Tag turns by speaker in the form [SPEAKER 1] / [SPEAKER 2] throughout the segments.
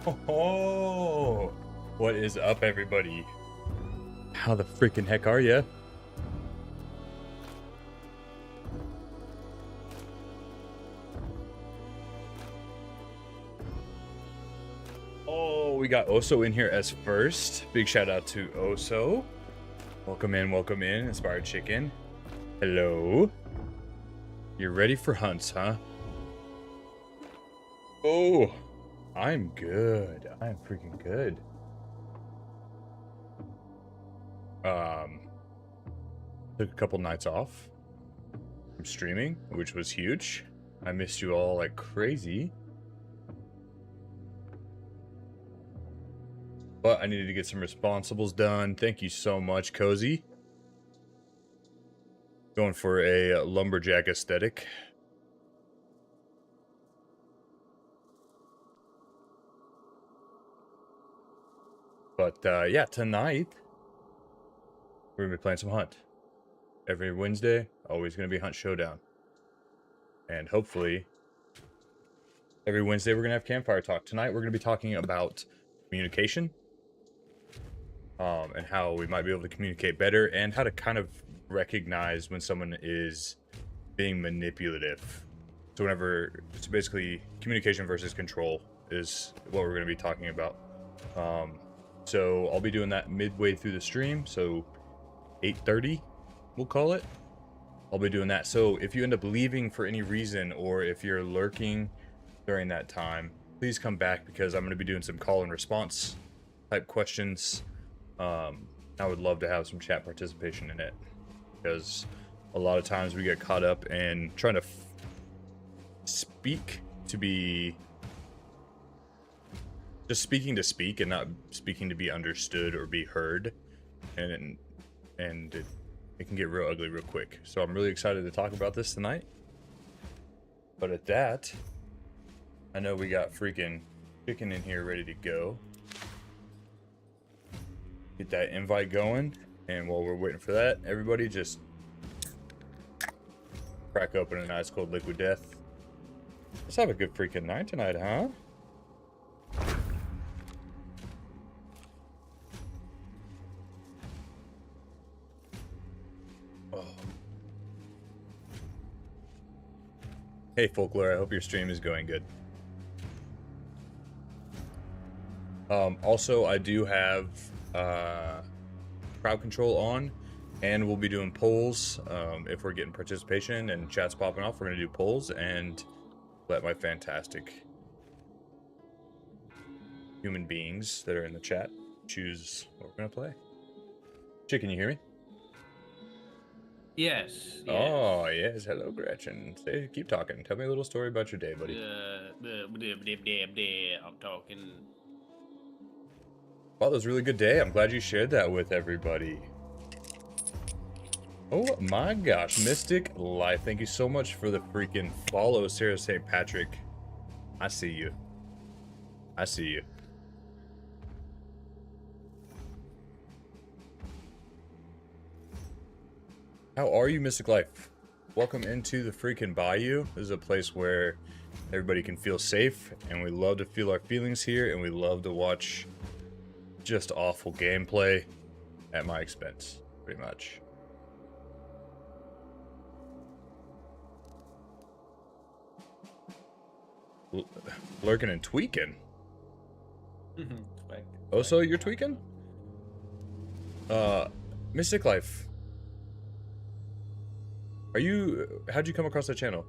[SPEAKER 1] Oh, what is up, everybody? How the freaking heck are ya? Oh, we got Oso in here as first. Big shout out to Oso. Welcome in, Inspired Chicken. Hello. You're ready for hunts, huh? Oh, I'm good. I'm freaking good. Took a couple nights off from streaming, which was huge. I missed you all like crazy. But I needed to get some responsibles done. Thank you so much, Cozy. Going for a lumberjack aesthetic. But yeah, tonight we're gonna be playing some Hunt. Every Wednesday, always gonna be Hunt Showdown. And hopefully, every Wednesday we're gonna have Campfire Talk. Tonight we're gonna be talking about communication. And how we might be able to communicate better, and how to kind of recognize when someone is being manipulative. So basically communication versus control is what we're going to be talking about. So I'll be doing that midway through the stream, so 8:30 we'll call it. I'll be doing that. So if you end up leaving for any reason, or if you're lurking during that time, please come back, because I'm going to be doing some call and response type questions. I would love to have some chat participation in it, because a lot of times we get caught up in trying to speak to be just speaking to speak, and not speaking to be understood or be heard, and it can get real ugly real quick. So I'm really excited to talk about this tonight. But at that, I know we got freaking chicken in here ready to go. Get that invite going, and while we're waiting for that, everybody just crack open an ice cold liquid death. Let's have a good freaking night tonight, huh? Oh. Hey Folklore, I hope your stream is going good. Also, I do have crowd control on, and we'll be doing polls. If we're getting participation and chat's popping off, we're going to do polls and let my fantastic human beings that are in the chat choose what we're going to play. Chicken, you hear me?
[SPEAKER 2] Yes.
[SPEAKER 1] Oh, yes. Hello, Gretchen. Keep talking. Tell me a little story about your day, buddy.
[SPEAKER 2] I'm talking.
[SPEAKER 1] Wow, that was a really good day. I'm glad you shared that with everybody. Oh my gosh, Mystic Life. Thank you so much for the freaking follow, Sarah St. Patrick. I see you. I see you. How are you, Mystic Life? Welcome into the freaking bayou. This is a place where everybody can feel safe, and we love to feel our feelings here, and we love to watch just awful gameplay at my expense, pretty much. Lurking and tweaking. Oh, so you're tweaking? Mystic Life. How'd you come across that channel?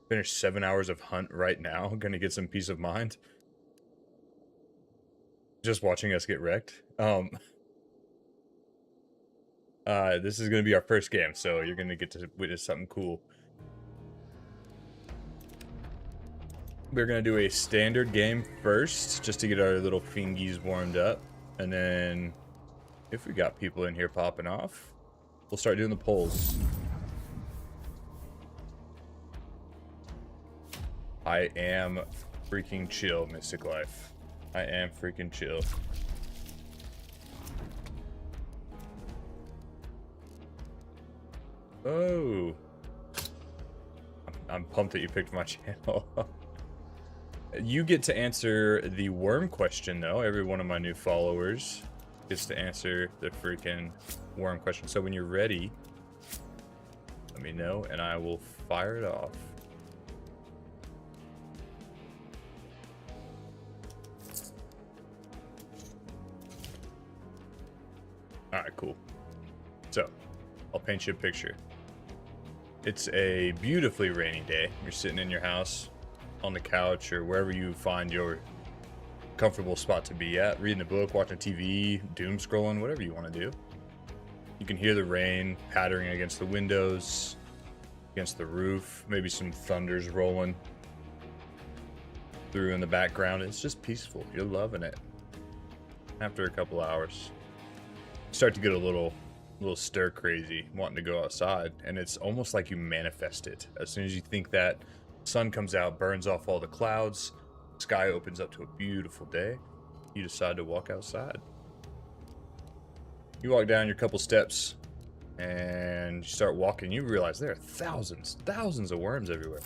[SPEAKER 1] Finish 7 hours of Hunt right now. Gonna get some peace of mind. Just watching us get wrecked. This is gonna be our first game, so you're gonna get to witness something cool. We're gonna do a standard game first, just to get our little fingies warmed up, and then if we got people in here popping off, we'll start doing the polls. I am freaking chill, Mystic Life. I am freaking chill. Oh. I'm pumped that you picked my channel. You get to answer the worm question, though. Every one of my new followers gets to answer the freaking worm question. So when you're ready, let me know, and I will fire it off. Alright, cool. So, I'll paint you a picture. It's a beautifully rainy day. You're sitting in your house, on the couch, or wherever you find your comfortable spot to be at, reading a book, watching TV, doom scrolling, whatever you want to do. You can hear the rain pattering against the windows, against the roof, maybe some thunders rolling through in the background. It's just peaceful. You're loving it. After a couple hours, you start to get a little stir crazy, wanting to go outside, and it's almost like you manifest it. As soon as you think that sun comes out, burns off all the clouds, sky opens up to a beautiful day, you decide to walk outside. You walk down your couple steps and you start walking. You realize there are thousands of worms everywhere.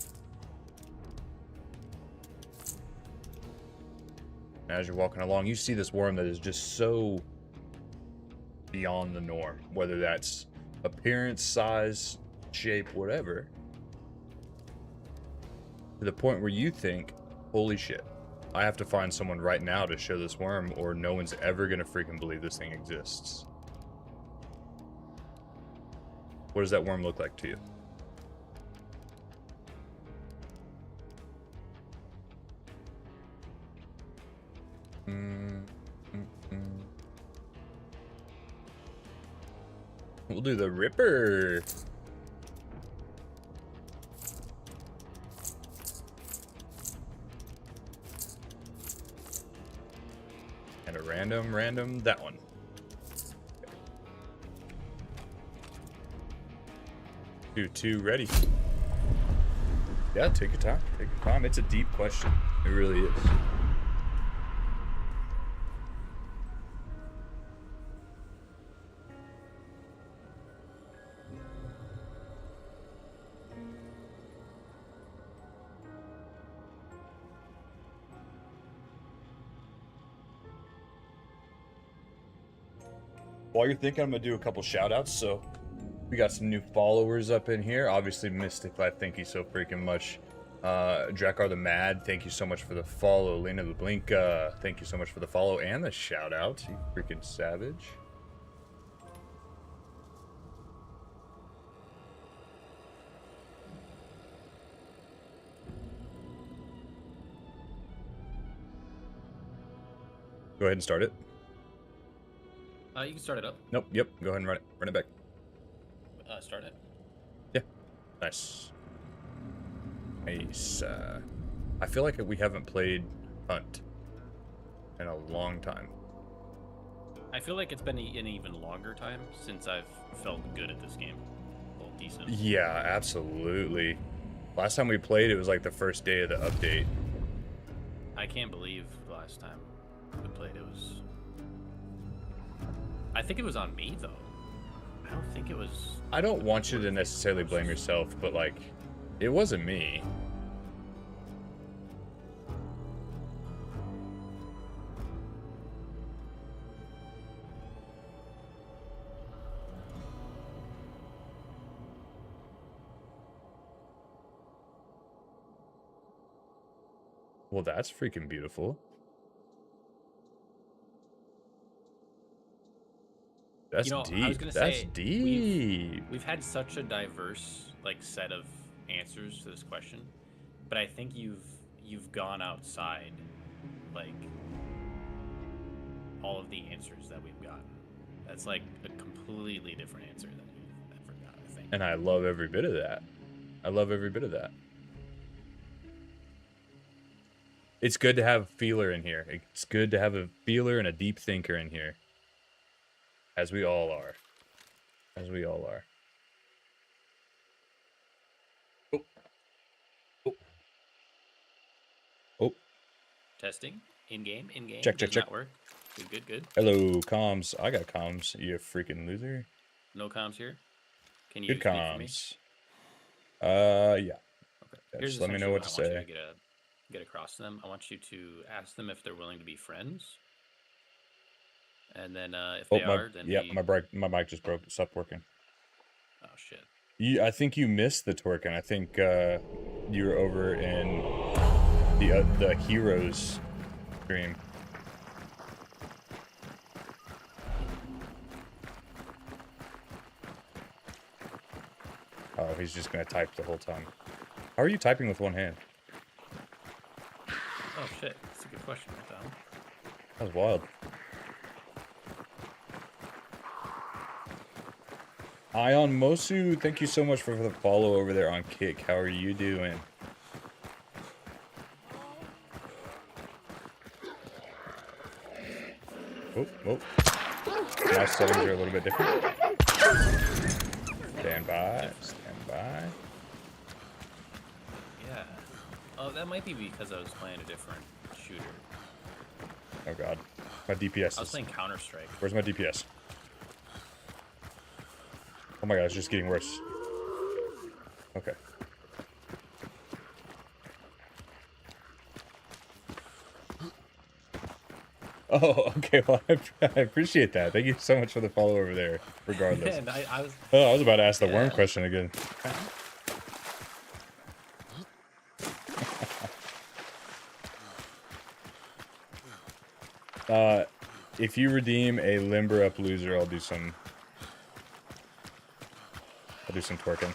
[SPEAKER 1] As you're walking along, you see this worm that is just so beyond the norm, whether that's appearance, size, shape, whatever, to the point where you think, holy shit, I have to find someone right now to show this worm, or no one's ever gonna freaking believe this thing exists. What does that worm look like to you? We'll do the Ripper. And a random, that one. Two, ready. Yeah, take your time. Take your time. It's a deep question. It really is. While you're thinking, I'm gonna do a couple shout outs. So we got some new followers up in here. Obviously, Mystic Life, thank you so freaking much. Drakar the Mad, thank you so much for the follow. Lena the Blink, thank you so much for the follow and the shout out. You freaking savage. Go ahead and start it.
[SPEAKER 2] You can start it up.
[SPEAKER 1] Nope, yep, go ahead and run it back.
[SPEAKER 2] Start it.
[SPEAKER 1] Yeah, nice. Nice. I feel like we haven't played Hunt in a long time.
[SPEAKER 2] I feel like it's been an even longer time since I've felt good at this game. Well, decent.
[SPEAKER 1] Yeah, absolutely. Last time we played, it was like the first day of the update.
[SPEAKER 2] I can't believe the last time we played it was... I think it was on me, though. I don't think it was...
[SPEAKER 1] I don't want you to necessarily blame yourself, but, like, it wasn't me. Well, that's freaking beautiful. That's deep.
[SPEAKER 2] I was gonna
[SPEAKER 1] That's
[SPEAKER 2] say,
[SPEAKER 1] deep.
[SPEAKER 2] We've had such a diverse set of answers to this question, but I think you've gone outside all of the answers that we've gotten. That's like a completely different answer than we've ever got, I think.
[SPEAKER 1] And I love every bit of that. I love every bit of that. It's good to have a feeler in here. It's good to have a feeler and a deep thinker in here. As we all are. As we all are. Oh. Oh. Oh.
[SPEAKER 2] Testing. In-game.
[SPEAKER 1] Check.
[SPEAKER 2] Does not work. Good.
[SPEAKER 1] Hello, comms. I got comms. You freaking loser.
[SPEAKER 2] No comms here? Can you
[SPEAKER 1] Good
[SPEAKER 2] speak for me?
[SPEAKER 1] comms. Yeah.
[SPEAKER 2] Okay.
[SPEAKER 1] Just let me know what to say.
[SPEAKER 2] get across to them, I want you to ask them if they're willing to be friends. And then if they are, then
[SPEAKER 1] my mic just broke. It stopped working.
[SPEAKER 2] Oh shit.
[SPEAKER 1] I think you missed the twerking. I think you were over in the Heroes stream. Oh, he's just gonna type the whole time. How are you typing with one hand?
[SPEAKER 2] Oh shit, that's a good question. What the hell?
[SPEAKER 1] That was wild. Ion Mosu, thank you so much for the follow over there on Kick. How are you doing? Oh, oh. My settings are a little bit different. Stand by, stand by.
[SPEAKER 2] Yeah. Oh, that might be because I was playing a different shooter.
[SPEAKER 1] Oh god. My DPS
[SPEAKER 2] I was playing Counter-Strike.
[SPEAKER 1] Where's my DPS? Oh my god, it's just getting worse. Okay. Oh, okay. Well, I appreciate that. Thank you so much for the follow over there, regardless.
[SPEAKER 2] Man, I was...
[SPEAKER 1] Oh, I was about to ask the worm question again. If you redeem a limber up loser, I'll do some twerking.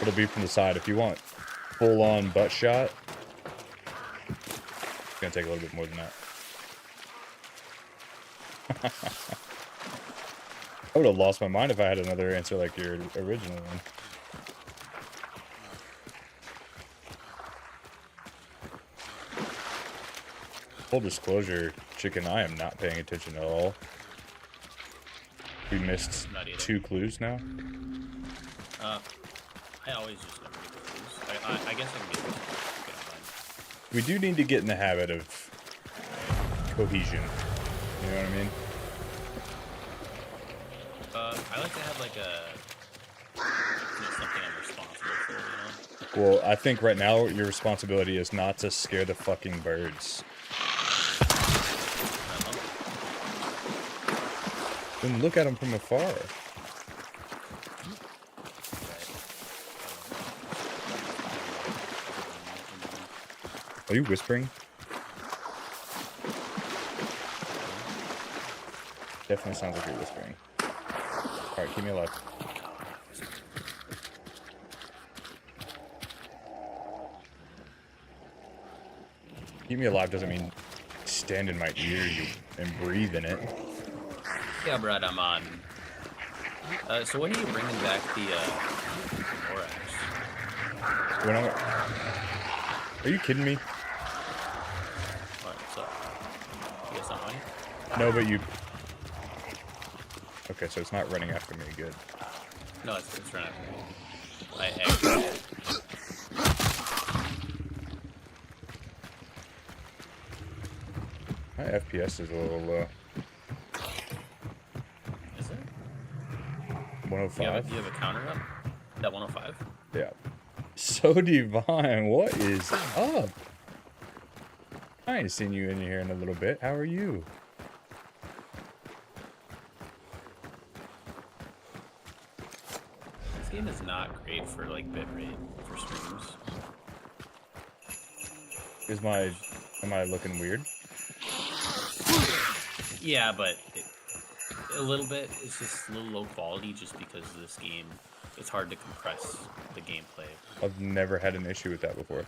[SPEAKER 1] It'll be from the side. If you want full on butt shot, it's gonna take a little bit more than that. I would have lost my mind if I had another answer like your original one. Full disclosure, Chicken, I am not paying attention at all. We missed 2 clues now.
[SPEAKER 2] I always just never get the clues. I guess I can get them.
[SPEAKER 1] We do need to get in the habit of cohesion. You know what I mean?
[SPEAKER 2] I like to have like something I'm responsible for, you know?
[SPEAKER 1] Well, I think right now your responsibility is not to scare the fucking birds. Then look at them from afar. Are you whispering? Definitely sounds like you're whispering. Alright, keep me alive. Keep me alive doesn't mean stand in my ear and breathe in it.
[SPEAKER 2] Yeah, Brad, I'm on. So when are you bringing back the Borax?
[SPEAKER 1] When are you kidding me?
[SPEAKER 2] What, what's up? You guys not money?
[SPEAKER 1] No, but you... Okay, so it's not running after me. Good.
[SPEAKER 2] No, it's running after me. I exited.
[SPEAKER 1] My FPS is a little low.
[SPEAKER 2] Is it?
[SPEAKER 1] 105?
[SPEAKER 2] You have a counter up? That 105?
[SPEAKER 1] Yeah. So Divine, what is up? I ain't seen you in here in a little bit. How are you?
[SPEAKER 2] This game is not great for like bitrate for streams.
[SPEAKER 1] Am I looking weird?
[SPEAKER 2] Yeah, but a little bit. It's just a little low quality just because of this game. It's hard to compress the gameplay.
[SPEAKER 1] I've never had an issue with that before.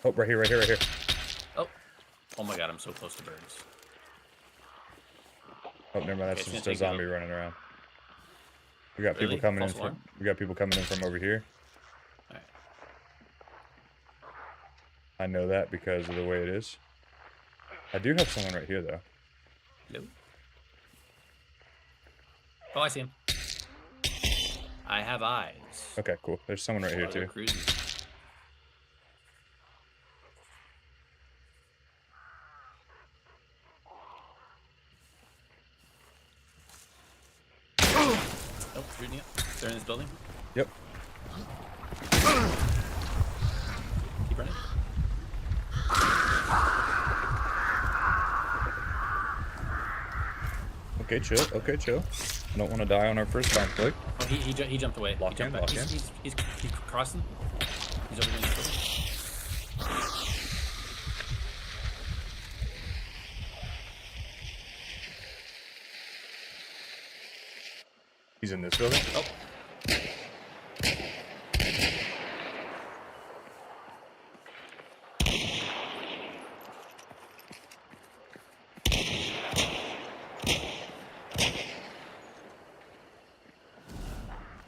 [SPEAKER 1] Oh, right here, right here, right here.
[SPEAKER 2] Oh my god, I'm so close to birds.
[SPEAKER 1] Oh, never mind. That's just a zombie running around. We got people coming in from. We got people coming in from over here.
[SPEAKER 2] All right.
[SPEAKER 1] I know that because of the way it is. I do have someone right here though.
[SPEAKER 2] Hello. Oh, I see him. I have eyes.
[SPEAKER 1] Okay, cool. There's someone right here too.
[SPEAKER 2] Cruising. Oh, reading it. They're in this building.
[SPEAKER 1] Yep.
[SPEAKER 2] Keep running.
[SPEAKER 1] Okay, chill. Okay, chill. I don't want to die on our first conflict.
[SPEAKER 2] Oh, he jumped away.
[SPEAKER 1] Lock
[SPEAKER 2] He jumped
[SPEAKER 1] in,
[SPEAKER 2] back.
[SPEAKER 1] lock in.
[SPEAKER 2] He's crossing. He's over here in the building.
[SPEAKER 1] He's in this building.
[SPEAKER 2] Oh.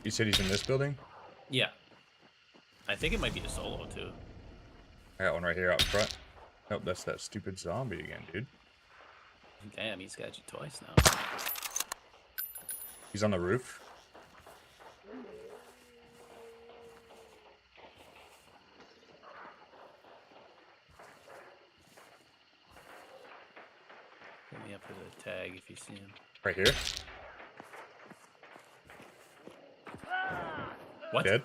[SPEAKER 1] You said he's in this building?
[SPEAKER 2] Yeah. I think it might be a solo too.
[SPEAKER 1] I got one right here out front. Nope, that's that stupid zombie again, dude.
[SPEAKER 2] Damn, he's got you twice now.
[SPEAKER 1] He's on the roof.
[SPEAKER 2] Put me up as a tag if you see him.
[SPEAKER 1] Right here.
[SPEAKER 2] What?
[SPEAKER 1] Dead?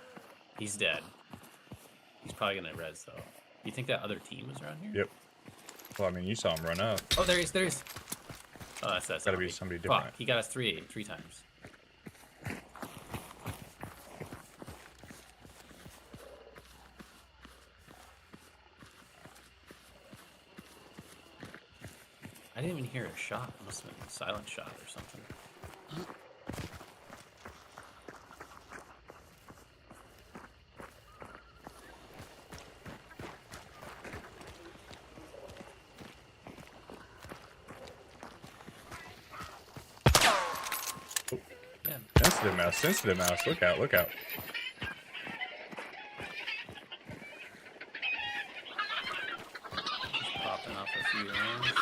[SPEAKER 2] He's dead. He's probably gonna res though. You think that other team was around here?
[SPEAKER 1] Yep. Well, I mean, you saw him run up.
[SPEAKER 2] Oh, there he is. There he is. Oh, that's that.
[SPEAKER 1] Gotta be somebody different.
[SPEAKER 2] Fuck, he got us three times. I didn't even hear a shot. It must have been a silent shot or something. Yeah.
[SPEAKER 1] Sensitive mouse, sensitive mouse. Look out, look out.
[SPEAKER 2] Just popping off a few rounds.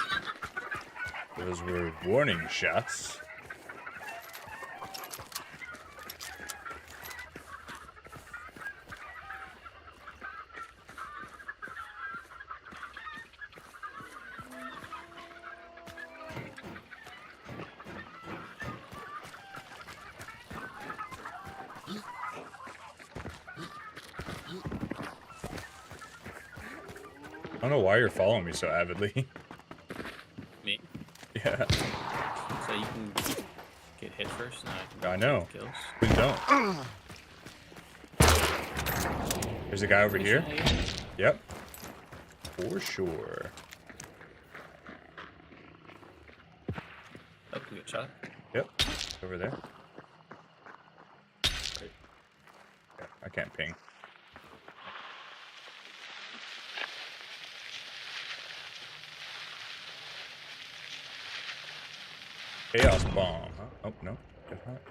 [SPEAKER 1] Those were warning shots. I don't know why you're following me so avidly.
[SPEAKER 2] Me?
[SPEAKER 1] Yeah,
[SPEAKER 2] So you can get hit first, and I
[SPEAKER 1] I know.
[SPEAKER 2] kills.
[SPEAKER 1] Please don't. There's a guy over here. Yep. For sure.
[SPEAKER 2] Oh, we got shot.
[SPEAKER 1] Yep. Over there. Great. Yeah, I can't ping. Chaos bomb. Huh? Oh, no. Guess not.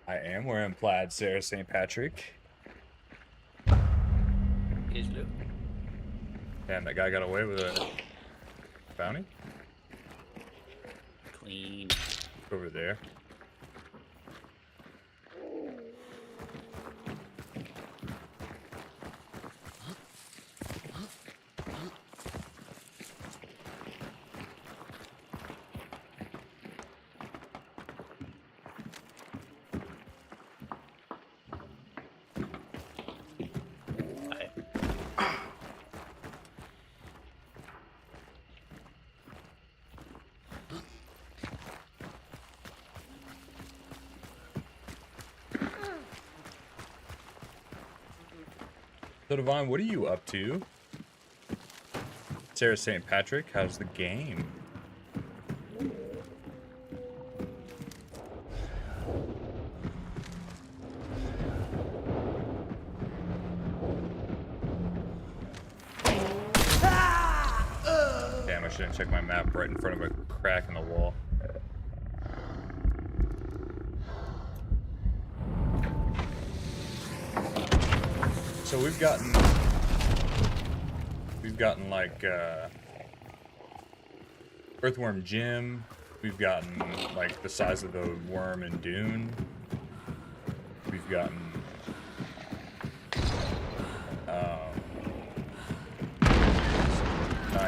[SPEAKER 1] I am wearing plaid, Sarah St. Patrick.
[SPEAKER 2] Is blue.
[SPEAKER 1] Damn, that guy got away with a bounty?
[SPEAKER 2] Clean.
[SPEAKER 1] Over there.
[SPEAKER 2] Aye.
[SPEAKER 1] So, Devon, what are you up to? Sarah St. Patrick, how's the game? Damn, I shouldn't check my map right in front of a crack in the wall. So we've gotten like Earthworm Jim. We've gotten like the size of the worm in Dune. We've gotten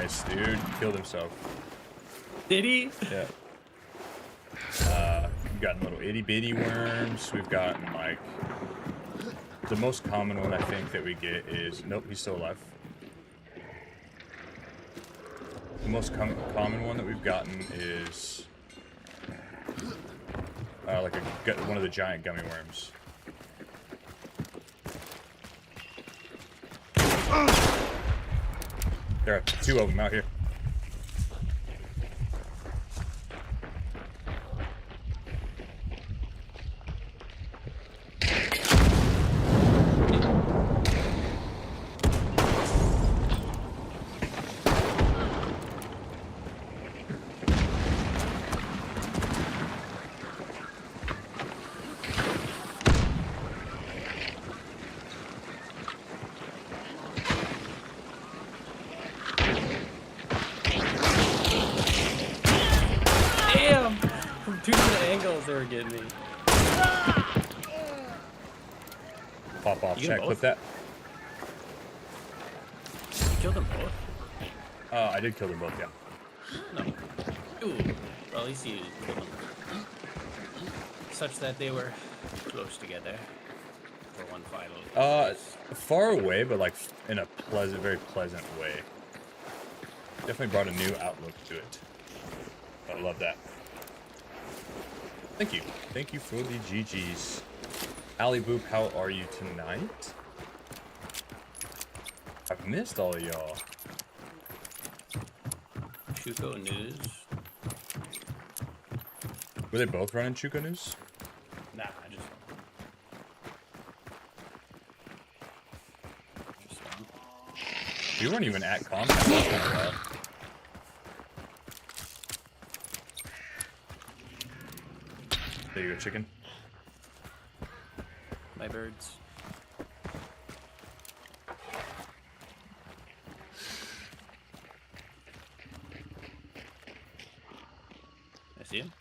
[SPEAKER 1] Nice, dude. Killed himself.
[SPEAKER 2] Did he?
[SPEAKER 1] Yeah. We've gotten little itty bitty worms. We've gotten like the most common one I think that we get is nope, he's still alive. The most common one that we've gotten is like one of the giant gummy worms. There are 2 of them out here.
[SPEAKER 2] Damn! From 2 different angles they were getting me.
[SPEAKER 1] Pop off,
[SPEAKER 2] You get
[SPEAKER 1] chat,
[SPEAKER 2] them
[SPEAKER 1] clip
[SPEAKER 2] both?
[SPEAKER 1] that.
[SPEAKER 2] You killed them both?
[SPEAKER 1] I did kill them both, yeah.
[SPEAKER 2] No. Ooh. Well, at least you killed them. Such that they were close together. For one final.
[SPEAKER 1] Far away, but like in a very pleasant way. Definitely brought a new outlook to it. I love that. Thank you. Thank you for the GGs. Ali Boop, how are you tonight? I've missed all of y'all.
[SPEAKER 2] Shuko News.
[SPEAKER 1] Were they both running Chuko News?
[SPEAKER 2] Nah, I just one.
[SPEAKER 1] You weren't even at Comcast. That's kind of wild. There you go, chicken.
[SPEAKER 2] My birds. I see him.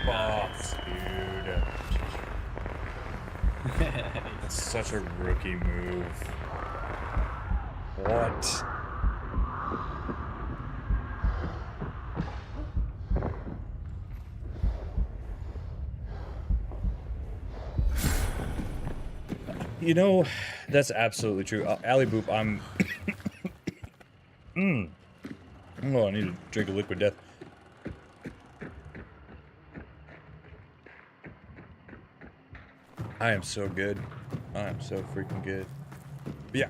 [SPEAKER 1] Boss, dude. That's such a rookie move. What? You know, that's absolutely true. Ali Boop, I'm... Oh, I need to drink a liquid death. I am so good. I am so freaking good. But yeah.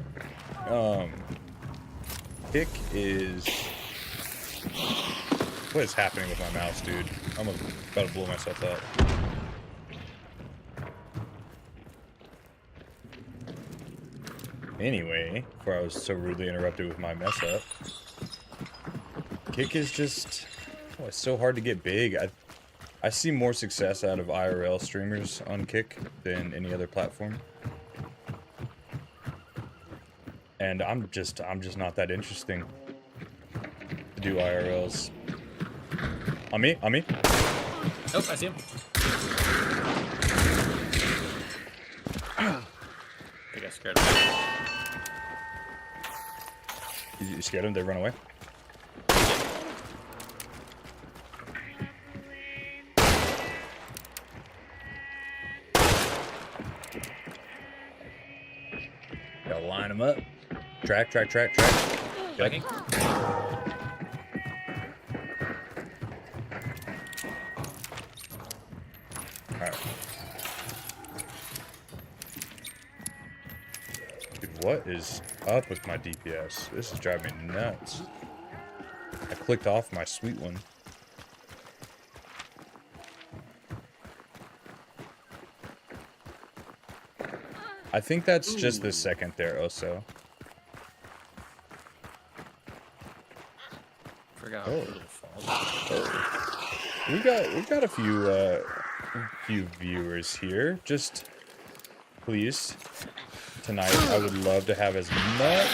[SPEAKER 1] Kick is... What is happening with my mouse, dude? I'm about to blow myself up. Anyway, before I was so rudely interrupted with my mess up, Kick is just... Oh, it's so hard to get big. I see more success out of IRL streamers on Kick than any other platform. And I'm just not that interesting to do IRLs. On me? On me?
[SPEAKER 2] Oh, I see him. I think I scared him.
[SPEAKER 1] You scared them? They run away? Gotta line them up. Track.
[SPEAKER 2] Tracking.
[SPEAKER 1] Alright. Dude, what is up with my DPS? This is driving me nuts. I clicked off my sweet one. I think that's just the second there, Oso.
[SPEAKER 2] Forgot
[SPEAKER 1] Oh.
[SPEAKER 2] how little falls.
[SPEAKER 1] We got a few viewers here. Just please, tonight. I would love to have as much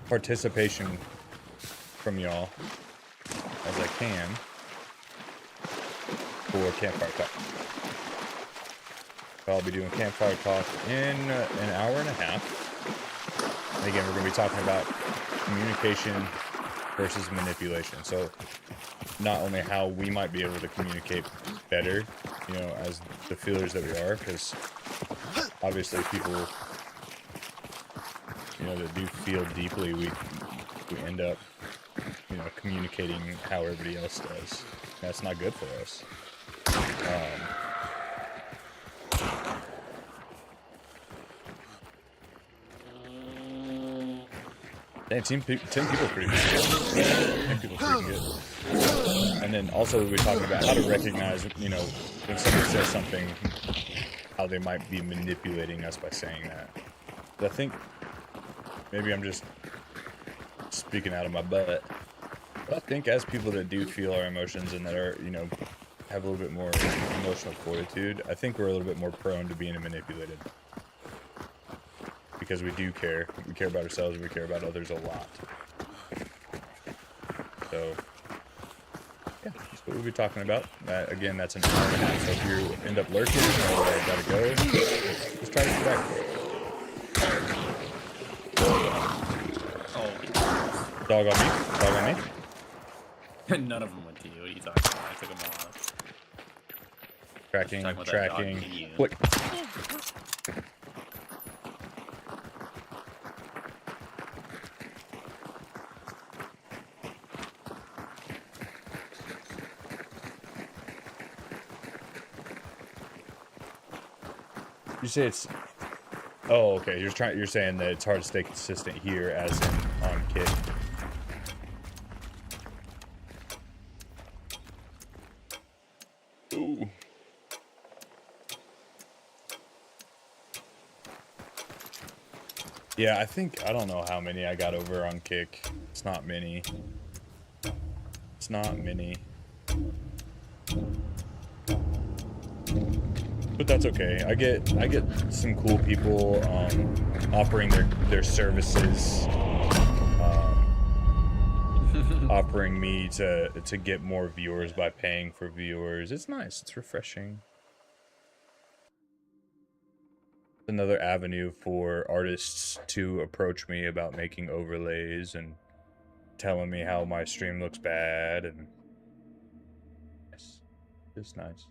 [SPEAKER 1] participation from y'all as I can for Campfire Talk. I'll be doing Campfire Talk in an hour and a half. And again, we're going to be talking about communication versus manipulation. So not only how we might be able to communicate better, you know, as the feelers that we are, because obviously people, you know, that do feel deeply, we end up, you know, communicating how everybody else does. That's not good for us. Dang, 10 people pretty good. 10 people pretty good. And then also we'll be talking about how to recognize, you know, when somebody says something, how they might be manipulating us by saying that. But I think maybe I'm just speaking out of my butt. But I think as people that do feel our emotions and that are, you know, have a little bit more emotional fortitude, I think we're a little bit more prone to being manipulated. Because we do care. We care about ourselves and we care about others a lot. So, yeah, that's what we'll be talking about. Again, that's an hour and a half. So if you end up lurking or gotta go, just try to get back.
[SPEAKER 2] Oh.
[SPEAKER 1] Dog on me? Dog on me?
[SPEAKER 2] None of them went to you. What are you talking about? I took them all out.
[SPEAKER 1] Tracking. Click. You say it's... Oh, okay. You're saying that it's hard to stay consistent here, as in on Kit. Ooh. Yeah, I don't know how many I got over on Kick. It's not many. It's not many. But that's okay. I get some cool people offering their services, offering me to get more viewers by paying for viewers. It's nice. It's refreshing. Another avenue for artists to approach me about making overlays and telling me how my stream looks bad, and it's nice.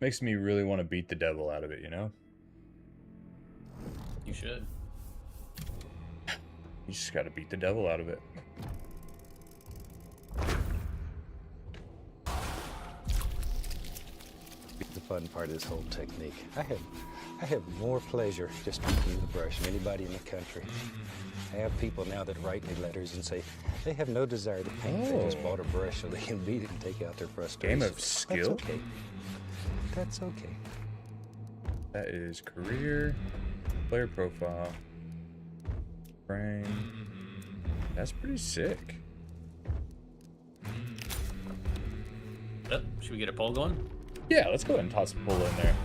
[SPEAKER 1] Makes me really want to beat the devil out of it, you know?
[SPEAKER 2] You should.
[SPEAKER 1] You just gotta beat the devil out of it.
[SPEAKER 3] The fun part of this whole technique. I have more pleasure just beating the brush than anybody in the country. I have people now that write me letters and say they have no desire to paint. They just bought a brush so they can beat it and take out their frustration.
[SPEAKER 1] Game of skill?
[SPEAKER 3] That's okay. That's okay.
[SPEAKER 1] That is career, player profile, frame. That's pretty sick.
[SPEAKER 2] Yep. Should we get a poll going?
[SPEAKER 1] Yeah, let's go ahead and toss a poll in there.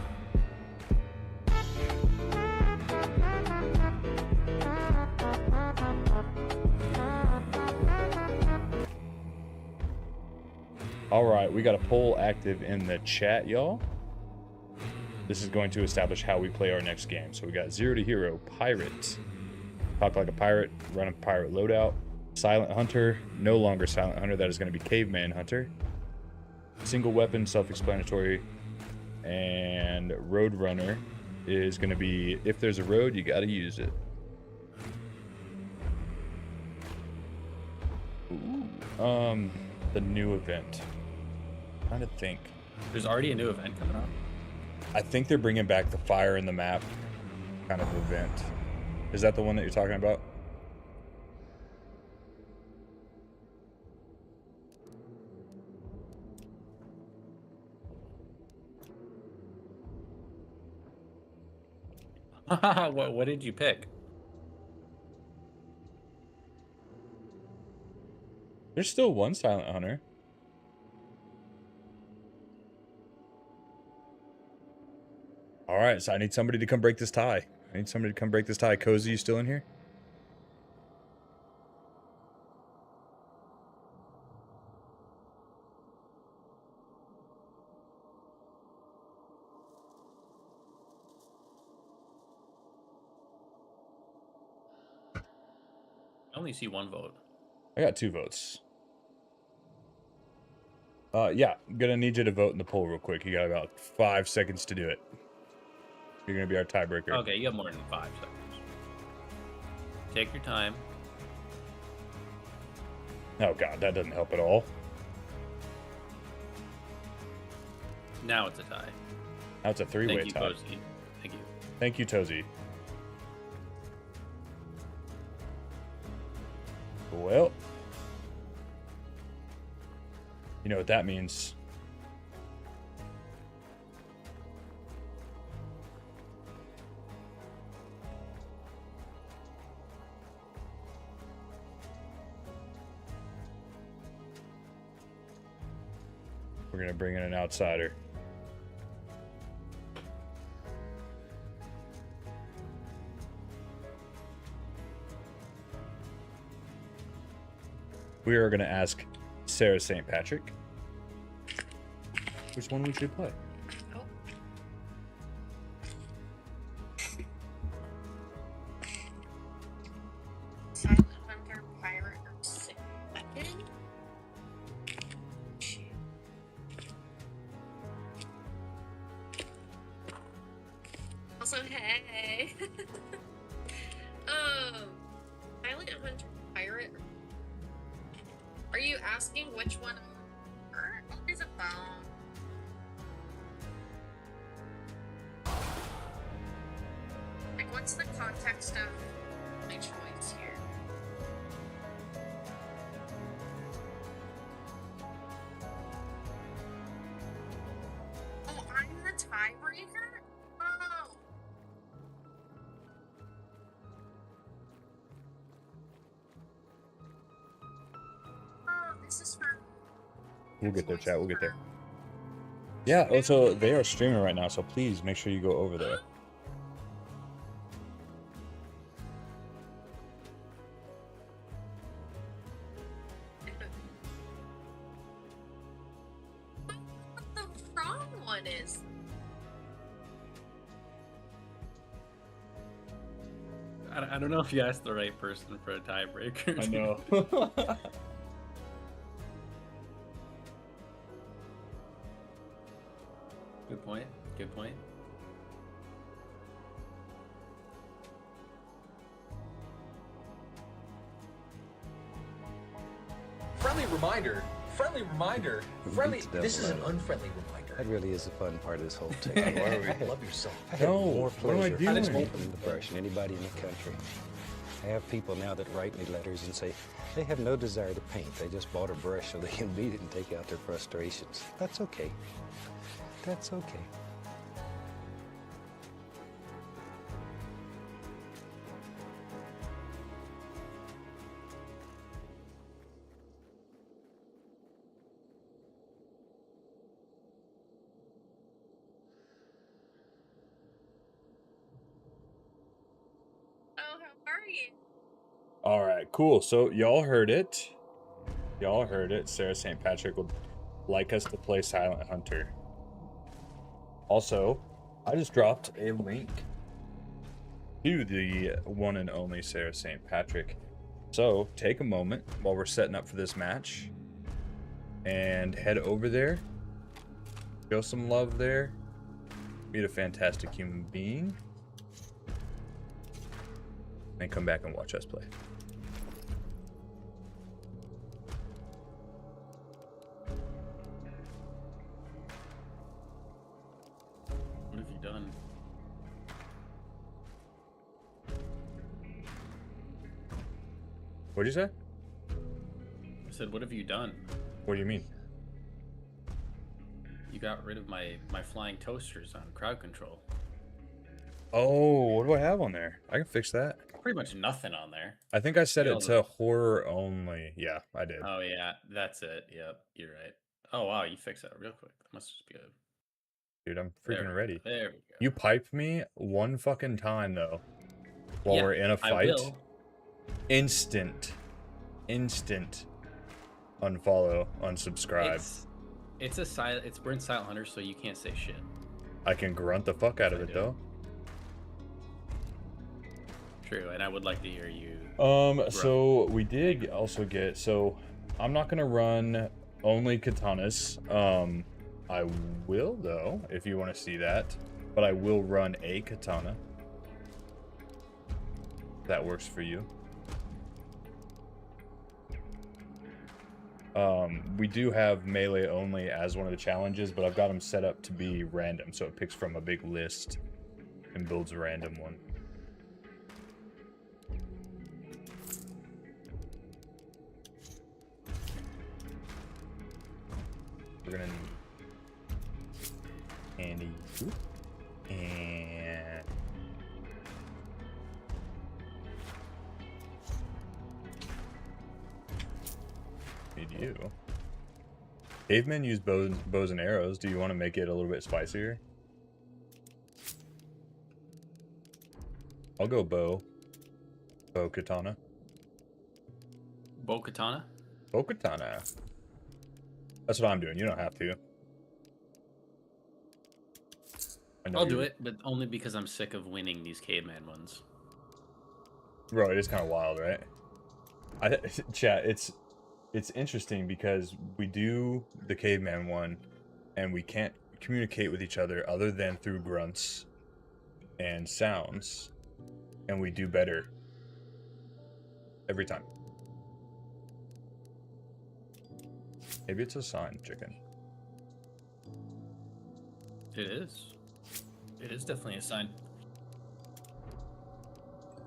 [SPEAKER 1] All right, we got a poll active in the chat, y'all. This is going to establish how we play our next game. So we got 0 to hero, pirate. Talk like a pirate, run a pirate loadout. Silent hunter, no longer silent hunter. That is going to be caveman hunter. Single weapon, self-explanatory. And road runner is going to be, if there's a road, you got to use it. Ooh. The new event. I'm trying to think.
[SPEAKER 2] There's already a new event coming up.
[SPEAKER 1] I think they're bringing back the fire in the map kind of event. Is that the one that you're talking about?
[SPEAKER 2] What did you pick?
[SPEAKER 1] There's still one silent hunter. All right, so I need somebody to come break this tie. I need somebody to come break this tie. Cozy, you still in here?
[SPEAKER 2] I only see one vote.
[SPEAKER 1] I got 2 votes. Yeah, I'm gonna need you to vote in the poll real quick. You got about 5 seconds to do it. You're gonna be our tiebreaker.
[SPEAKER 2] Okay, you have more than 5 seconds. Take your time.
[SPEAKER 1] Oh god, that doesn't help at all.
[SPEAKER 2] Now it's a tie.
[SPEAKER 1] Now it's a 3-way
[SPEAKER 2] Thank you,
[SPEAKER 1] tie.
[SPEAKER 2] Cozy. Thank you.
[SPEAKER 1] Thank you, Tozy. Well, you know what that means. We're gonna bring in an outsider. We are gonna ask Sarah St. Patrick which one we should play.
[SPEAKER 4] Oh. Silent Hunter, Pirate, or Sick Weapon? Shoot. Also, hey. Silent Hunter, Pirate. Are you asking which one? What is a bone? Like, what's the context of my choice here? Oh, I'm the tiebreaker? Oh. Oh, this is for...
[SPEAKER 1] We'll get there, chat. We'll get there. Yeah, also, they are streaming right now, so please make sure you go over there.
[SPEAKER 4] What the wrong one is?
[SPEAKER 2] I don't know if you asked the right person for a tiebreaker.
[SPEAKER 1] I know.
[SPEAKER 2] Good point. Good point.
[SPEAKER 5] Friendly reminder. Friendly reminder.
[SPEAKER 3] Who
[SPEAKER 5] Friendly.
[SPEAKER 3] beats devil
[SPEAKER 5] This is an
[SPEAKER 3] out of it?
[SPEAKER 5] unfriendly reminder.
[SPEAKER 3] That really is the fun part of this whole technique.
[SPEAKER 5] Love yourself.
[SPEAKER 3] I have
[SPEAKER 1] No,
[SPEAKER 3] more
[SPEAKER 1] what am I
[SPEAKER 3] pleasure
[SPEAKER 1] doing?
[SPEAKER 3] from people in the brush than anybody in the country. I have people now that write me letters and say they have no desire to paint. They just bought a brush so they can beat it and take out their frustrations. That's okay. That's okay.
[SPEAKER 4] Oh, how are you?
[SPEAKER 1] All right, cool. So y'all heard it. Y'all heard it. Sarah St. Patrick would like us to play Silent Hunter. Also, I just dropped a link to the one and only Sarah St. Patrick. So take a moment while we're setting up for this match and head over there. Show some love there. Meet a fantastic human being. And come back and watch us play.
[SPEAKER 2] What have you done?
[SPEAKER 1] What'd you say?
[SPEAKER 2] I said, what have you done?
[SPEAKER 1] What do you mean?
[SPEAKER 2] You got rid of my flying toasters on crowd control.
[SPEAKER 1] Oh, what do I have on there? I can fix that.
[SPEAKER 2] Pretty much nothing on there.
[SPEAKER 1] I think I set it
[SPEAKER 2] Feel
[SPEAKER 1] to horror only. Yeah, I did.
[SPEAKER 2] Oh yeah, that's it. Yep, you're right. Oh wow, you fixed that real quick. That must just be good.
[SPEAKER 1] Dude, I'm freaking ready.
[SPEAKER 2] There we go.
[SPEAKER 1] You piped me one fucking time though. While
[SPEAKER 2] Yeah,
[SPEAKER 1] we're in a
[SPEAKER 2] I
[SPEAKER 1] fight.
[SPEAKER 2] will.
[SPEAKER 1] Instant unfollow, unsubscribe.
[SPEAKER 2] It's we're in Silent Hunter, so you can't say shit.
[SPEAKER 1] I can grunt the fuck out of it though.
[SPEAKER 2] True, and I would like to hear you.
[SPEAKER 1] So we did also get, so I'm not gonna run only katanas. I will though, if you want to see that, but I will run a katana. That works for you. We do have melee only as one of the challenges, but I've got them set up to be random, so it picks from a big list and builds a random one. We're gonna need candy and need you. Cavemen use bows and arrows. Do you want to make it a little bit spicier? I'll go bow. Bow katana.
[SPEAKER 2] Bow katana?
[SPEAKER 1] Bow katana. That's what I'm doing. You don't have to. I know
[SPEAKER 2] I'll do
[SPEAKER 1] you-
[SPEAKER 2] it, but only because I'm sick of winning these caveman ones.
[SPEAKER 1] Bro, it is kind of wild, right? Chat, it's interesting because we do the caveman one and we can't communicate with each other than through grunts and sounds, and we do better every time. Maybe it's a sign, chicken.
[SPEAKER 2] It is. It is definitely a sign.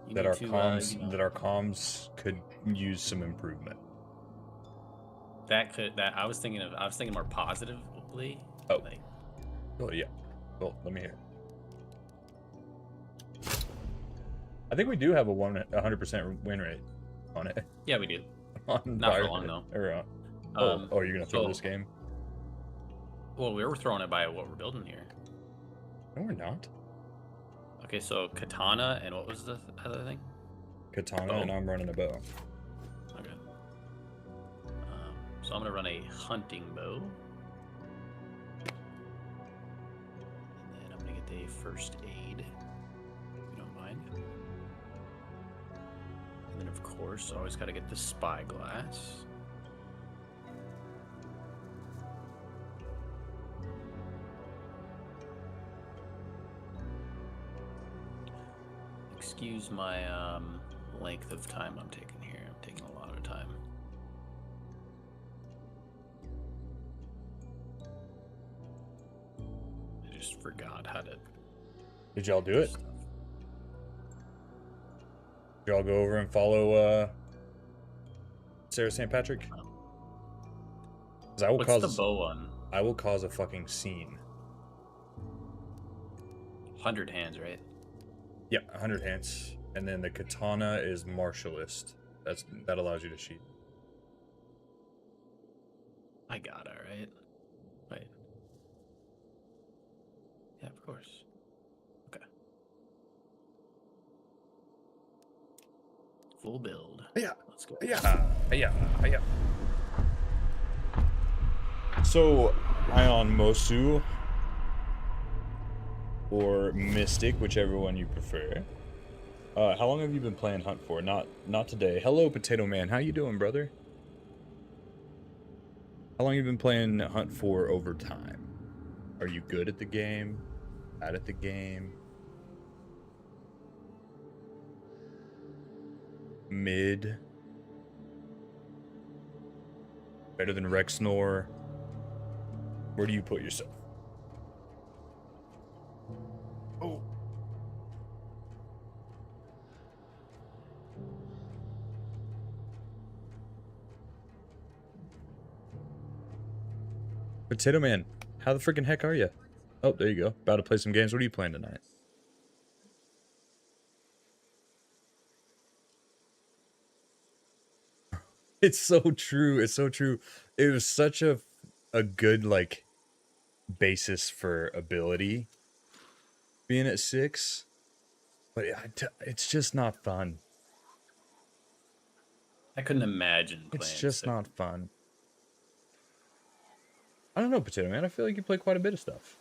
[SPEAKER 2] You
[SPEAKER 1] That
[SPEAKER 2] need
[SPEAKER 1] our
[SPEAKER 2] to,
[SPEAKER 1] comms
[SPEAKER 2] you know,
[SPEAKER 1] that our comms could use some improvement.
[SPEAKER 2] I was thinking more positively.
[SPEAKER 1] Oh.
[SPEAKER 2] Like,
[SPEAKER 1] Oh yeah. Well, let me hear. I think we do have a 100% win rate on it.
[SPEAKER 2] yeah, we do.
[SPEAKER 1] On
[SPEAKER 2] Not for
[SPEAKER 1] Fire-
[SPEAKER 2] long, though.
[SPEAKER 1] or,
[SPEAKER 2] Um,
[SPEAKER 1] you're gonna throw
[SPEAKER 2] so-
[SPEAKER 1] this game?
[SPEAKER 2] Well, we were throwing it by what we're building here.
[SPEAKER 1] No, we're not.
[SPEAKER 2] Okay, so katana and what was the other thing?
[SPEAKER 1] Katana,
[SPEAKER 2] Oh.
[SPEAKER 1] and I'm running a bow.
[SPEAKER 2] Okay. So I'm gonna run a hunting bow, and then I'm gonna get a first aid, if you don't mind. And then of course, always gotta get the spyglass. Excuse my length of time I'm taking here. I'm taking a lot of time. I just forgot how to
[SPEAKER 1] Did y'all do it?
[SPEAKER 2] stuff.
[SPEAKER 1] Did y'all go over and follow Sarah St. Patrick? 'Cause I will
[SPEAKER 2] What's
[SPEAKER 1] cause
[SPEAKER 2] the bow one?
[SPEAKER 1] I will cause a fucking scene.
[SPEAKER 2] 100 hands, right?
[SPEAKER 1] Yeah, 100 hands, and then the katana is martialist. That allows you to sheath.
[SPEAKER 2] I got it, right? Wait. Yeah, of course. Okay. Full build.
[SPEAKER 1] Yeah.
[SPEAKER 2] Let's go.
[SPEAKER 1] Yeah. So, Ion Mosu or Mystic, whichever one you prefer. How long have you been playing Hunt for? Not today. Hello, Potato Man. How you doing, brother? How long have you been playing Hunt for over time? Are you good at the game? Bad at the game? Mid? Better than Rexnor? Where do you put yourself? Oh. Potato Man, how the freaking heck are you? Oh, there you go. About to play some games. What are you playing tonight? It's so true. It's so true. It was such a good, like, basis for ability being at 6, but it's just not fun.
[SPEAKER 2] I couldn't imagine playing.
[SPEAKER 1] It's just
[SPEAKER 2] 6.
[SPEAKER 1] not fun. I don't know, Potato Man. I feel like you play quite a bit of stuff.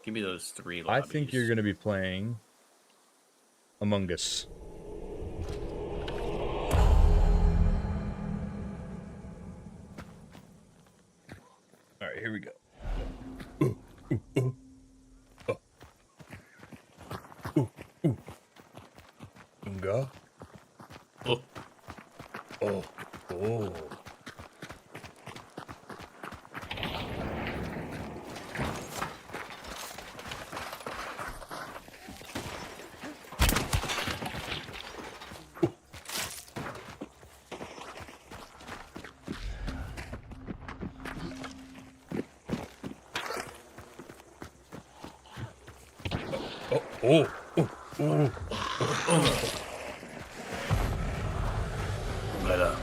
[SPEAKER 2] Give me those 3
[SPEAKER 1] I
[SPEAKER 2] lobbies.
[SPEAKER 1] think you're going to be playing Among Us. All right, here we go. Unga.
[SPEAKER 2] Oh,
[SPEAKER 1] Oh. Oh. Oh. Oh.
[SPEAKER 2] better.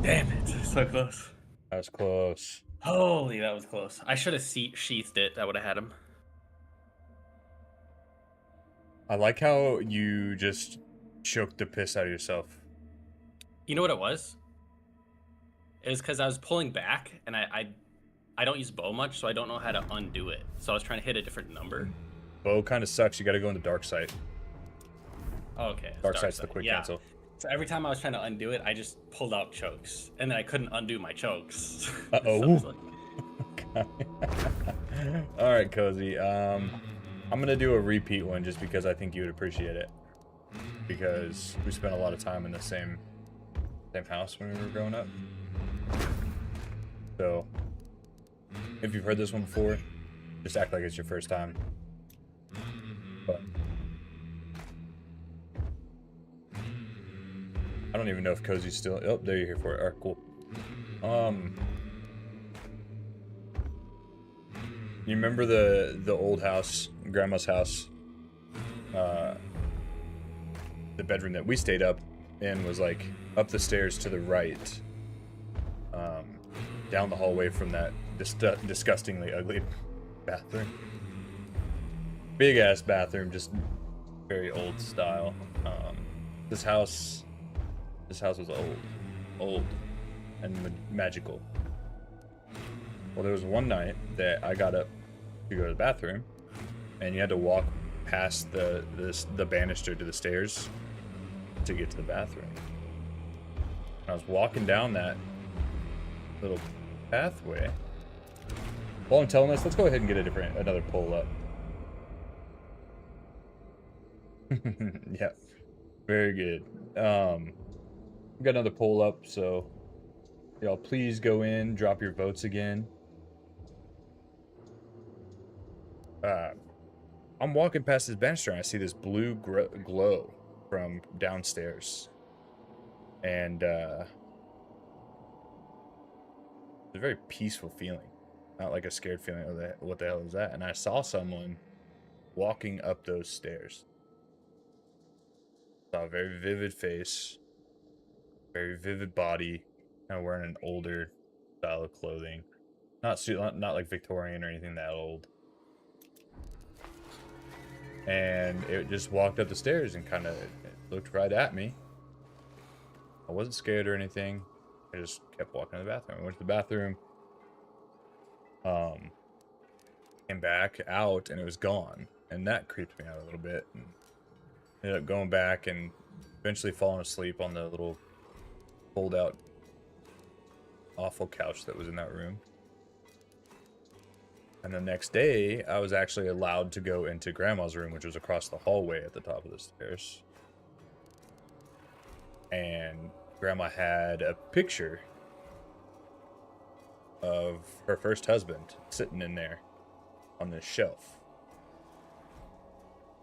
[SPEAKER 2] Damn it. So close.
[SPEAKER 1] That was close.
[SPEAKER 2] Holy, that was close. I should have sheathed it. That would have had him.
[SPEAKER 1] I like how you just choked the piss out of yourself.
[SPEAKER 2] You know what it was? It was because I was pulling back, and I don't use bow much, so I don't know how to undo it. So I was trying to hit a different number.
[SPEAKER 1] Bow kind of sucks. You got to go into dark sight.
[SPEAKER 2] Oh, okay.
[SPEAKER 1] Dark sight's the quick
[SPEAKER 2] Yeah.
[SPEAKER 1] cancel.
[SPEAKER 2] So every time I was trying to undo it, I just pulled out chokes, and then I couldn't undo my chokes.
[SPEAKER 1] Uh-oh.
[SPEAKER 2] So it's like,
[SPEAKER 1] All right, Cozy. I'm gonna do a repeat one just because I think you would appreciate it. Because we spent a lot of time in the same house when we were growing up. So, if you've heard this one before, just act like it's your first time. But I don't even know if Cozy's still. Oh, there you're here for it. All right, cool. You remember the old house, Grandma's house? The bedroom that we stayed up in was like up the stairs to the right, down the hallway from that disgustingly ugly bathroom. Big ass bathroom, just very old style. This house was old and magical. Well, there was one night that I got up to go to the bathroom, and you had to walk past the banister to the stairs to get to the bathroom. I was walking down that little pathway. While I'm telling this, let's go ahead and get another pull up. Yeah, very good. We got another poll up, so y'all please go in, drop your votes again. I'm walking past this banister and I see this blue glow from downstairs, and it's a very peaceful feeling, not like a scared feeling of what the hell is that. And I saw someone walking up those stairs. Saw a very vivid face, very vivid body, kind of wearing an older style of clothing, not like Victorian or anything that old. and it just walked up the stairs and kind of looked right at me. I wasn't scared or anything. I just kept walking to the bathroom. I went to the bathroom, came back out, and it was gone. And that creeped me out a little bit. And ended up going back and eventually falling asleep on the little fold-out awful couch that was in that room. And the next day, I was actually allowed to go into Grandma's room, which was across the hallway at the top of the stairs. And Grandma had a picture of her first husband sitting in there on this shelf.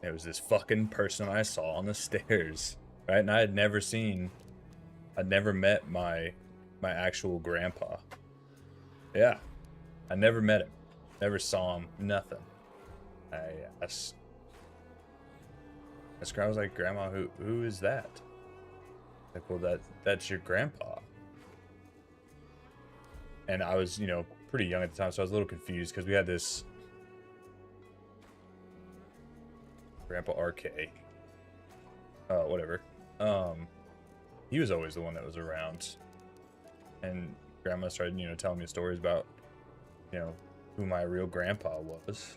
[SPEAKER 1] It was this fucking person I saw on the stairs, right? And I'd never met my actual grandpa. Yeah, I never met him. Never saw him, nothing. I asked Grandma, I was like, Grandma, who is that? Like, well, that's your grandpa. And I was, pretty young at the time, so I was a little confused because we had this Grandpa RK. Whatever. He was always the one that was around. And Grandma started, telling me stories about, who my real grandpa was.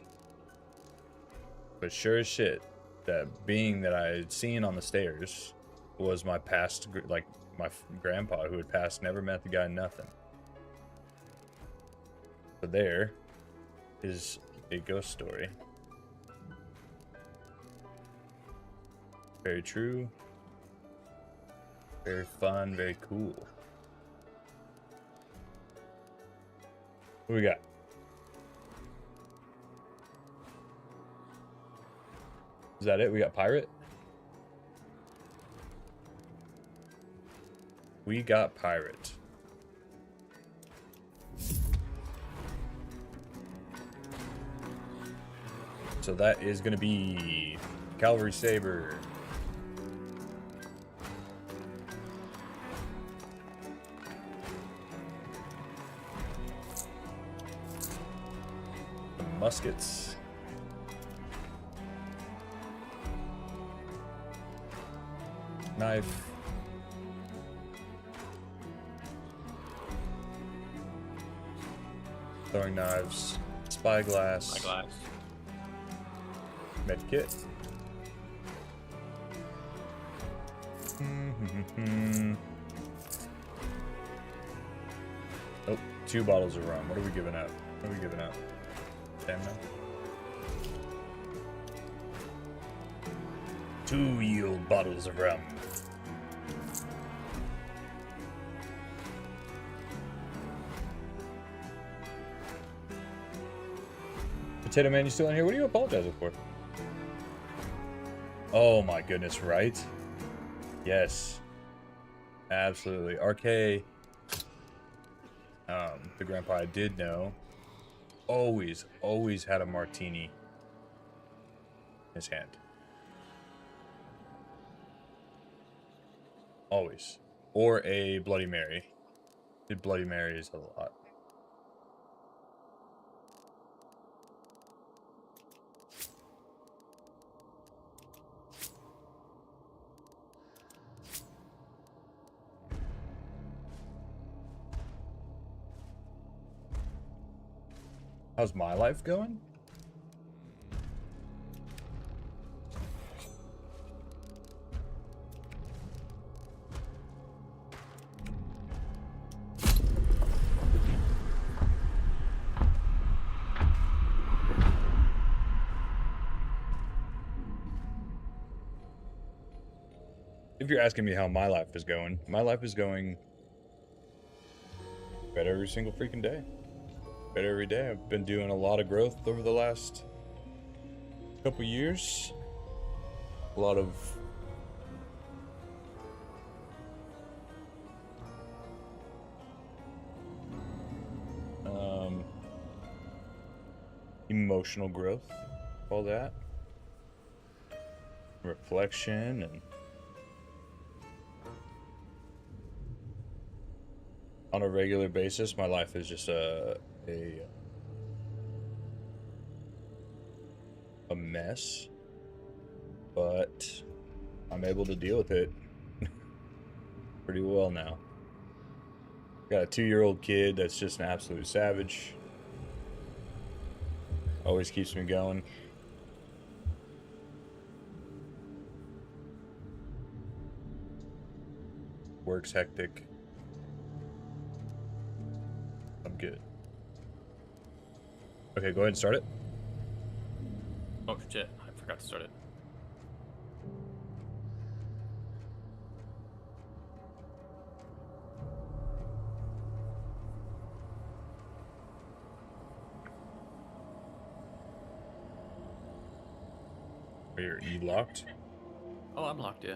[SPEAKER 1] But sure as shit, that being that I had seen on the stairs was my past, like, my grandpa who had passed, never met the guy, nothing. So there is a ghost story. Very true. Very fun, very cool. What we got? Is that it? We got pirate? We got pirate. So that is going to be Cavalry Saber. The muskets. Knife. Throwing knives. Spyglass.
[SPEAKER 2] Spyglass.
[SPEAKER 1] Medkit. Oh, 2 bottles of rum. What are we giving out? What are we giving out? Damn no. 2 yield bottles of rum. Potato Man, you still in here? What are you apologizing for? Oh my goodness, right? Yes. Absolutely. RK, the grandpa I did know, always had a martini in his hand. Always. Or a Bloody Mary. Did Bloody Marys a lot. How's my life going? If you're asking me how my life is going better every single freaking day. Better every day. I've been doing a lot of growth over the last couple years. A lot of emotional growth, all that. Reflection and on a regular basis, my life is just a mess. but I'm able to deal with it pretty well now. Got a 2-year-old kid that's just an absolute savage. Always keeps me going. Work's hectic. I'm good. Okay, go ahead and start it.
[SPEAKER 2] Oh shit, I forgot to start it.
[SPEAKER 1] Are you locked?
[SPEAKER 2] Oh, I'm locked, yeah.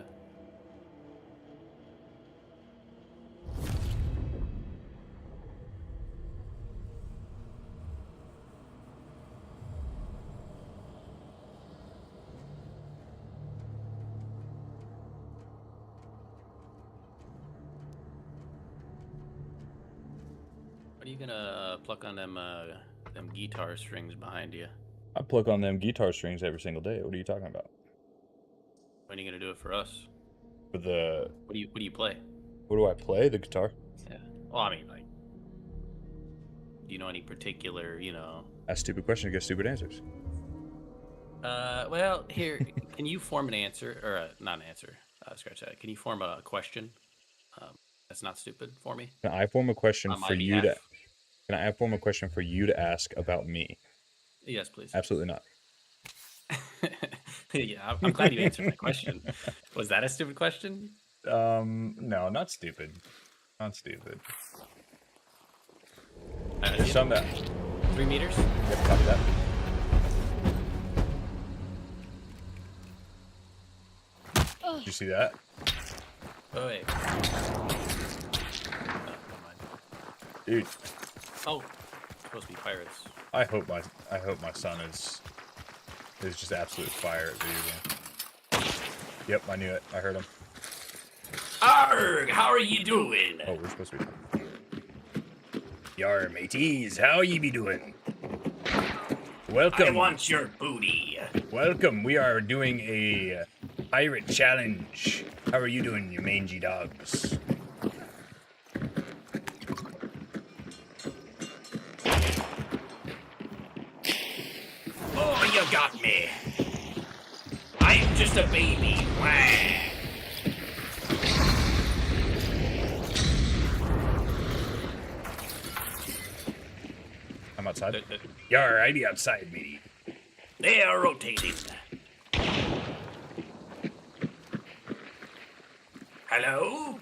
[SPEAKER 2] What are you gonna pluck on them guitar strings behind you?
[SPEAKER 1] I pluck on them guitar strings every single day. What are you talking about?
[SPEAKER 2] When are you gonna do it for us?
[SPEAKER 1] For the
[SPEAKER 2] What do you play?
[SPEAKER 1] what do I play? The guitar.
[SPEAKER 2] Yeah. Well, I mean, like, do you know any particular,
[SPEAKER 1] Ask stupid question to get stupid answers.
[SPEAKER 2] Well, here, can you form an answer, or not an answer, scratch that. Can you form a question that's not stupid for me?
[SPEAKER 1] Can I form a question
[SPEAKER 2] On my
[SPEAKER 1] for you to?
[SPEAKER 2] behalf?
[SPEAKER 1] Can I form a question for you to ask about me?
[SPEAKER 2] Yes, please.
[SPEAKER 1] Absolutely not.
[SPEAKER 2] Yeah, I'm glad you answered my question. Was that a stupid question?
[SPEAKER 1] No, not stupid. Not stupid.
[SPEAKER 2] There's
[SPEAKER 1] There's some that.
[SPEAKER 2] 3 meters?
[SPEAKER 1] Yep, copy that. Did you see that?
[SPEAKER 2] Oh, wait. Oh, never mind.
[SPEAKER 1] Dude,
[SPEAKER 2] Oh, supposed to be pirates.
[SPEAKER 1] I hope my son is just absolute fire at video game. Yep, I knew it. I heard him.
[SPEAKER 2] Arg! How are you doing?
[SPEAKER 1] Oh, we're supposed to be. Yar, mateys, how ye be doing? Welcome.
[SPEAKER 2] I want your booty.
[SPEAKER 1] Welcome. We are doing a pirate challenge. How are you doing, you mangy dogs?
[SPEAKER 2] Oh, you got me. I'm just a baby. Wah.
[SPEAKER 1] I'm outside. Yar, I be outside, matey.
[SPEAKER 2] They are rotating. Hello?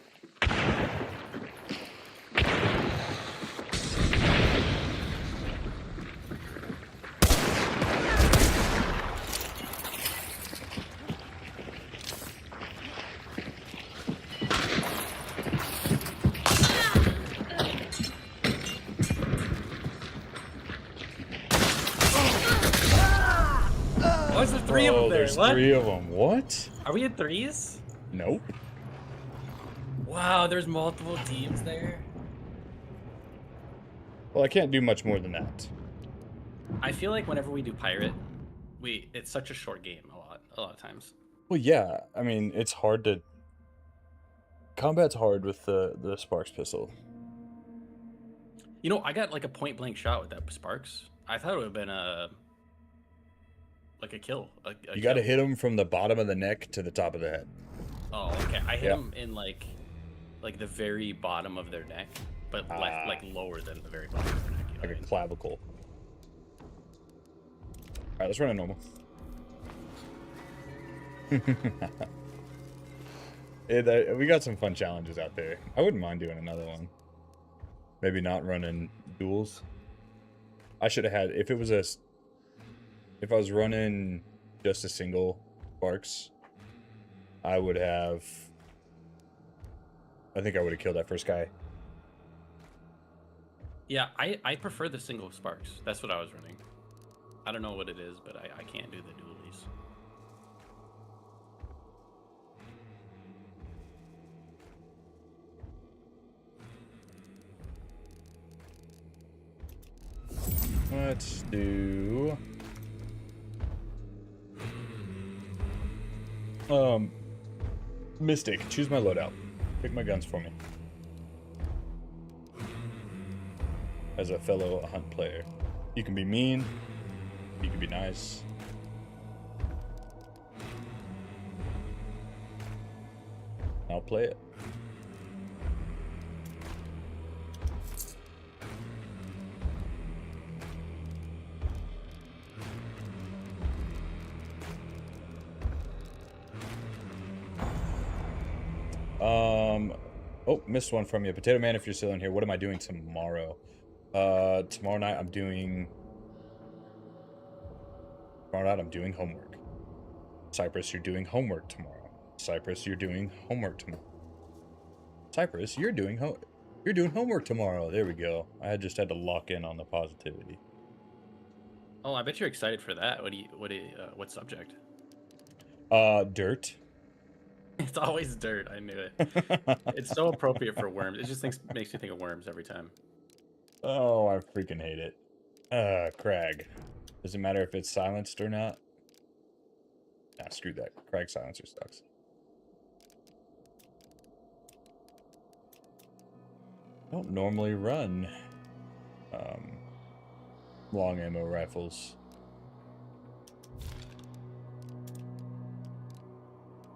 [SPEAKER 2] What's the 3 of them
[SPEAKER 1] Oh,
[SPEAKER 2] there?
[SPEAKER 1] there's
[SPEAKER 2] What?
[SPEAKER 1] 3 of them. What?
[SPEAKER 2] Are we in 3s?
[SPEAKER 1] Nope.
[SPEAKER 2] Wow, there's multiple teams there.
[SPEAKER 1] Well, I can't do much more than that.
[SPEAKER 2] I feel like whenever we do pirate, it's such a short game a lot of times.
[SPEAKER 1] Well, yeah. I mean, it's hard to. Combat's hard with the Sparks pistol.
[SPEAKER 2] You know, I got like a point blank shot with that Sparks. I thought it would have been a kill.
[SPEAKER 1] You got to
[SPEAKER 2] kill.
[SPEAKER 1] hit him from the bottom of the neck to the top of the head.
[SPEAKER 2] Oh, okay. I hit
[SPEAKER 1] Yeah.
[SPEAKER 2] him in like the very bottom of their neck, but like lower than the very bottom of their neck. You know
[SPEAKER 1] Like
[SPEAKER 2] what I
[SPEAKER 1] a
[SPEAKER 2] mean?
[SPEAKER 1] clavicle. Alright, let's run it normal. We got some fun challenges out there. I wouldn't mind doing another one. Maybe not running duels. I should have had if I was running just a single Sparks, I think I would have killed that first guy.
[SPEAKER 2] Yeah, I prefer the single Sparks. That's what I was running. I don't know what it is, but I can't do the dualies.
[SPEAKER 1] Let's do Mystic, choose my loadout. Pick my guns for me. As a fellow Hunt player, you can be mean, you can be nice. I'll play it. Oh, missed one from you. Potato Man, if you're still in here, what am I doing tomorrow? Tomorrow night I'm doing homework. Cypress, you're doing homework tomorrow. Cypress, you're doing homework tomorrow. Cypress, you're doing homework tomorrow. There we go. I just had to lock in on the positivity.
[SPEAKER 2] Oh, I bet you're excited for that. What subject?
[SPEAKER 1] Dirt.
[SPEAKER 2] It's always dirt. I knew it. It's so appropriate for worms. It just makes me think of worms every time.
[SPEAKER 1] Oh, I freaking hate it. Crag. Does it matter if it's silenced or not? Nah, screw that. Crag silencer sucks. I don't normally run long ammo rifles.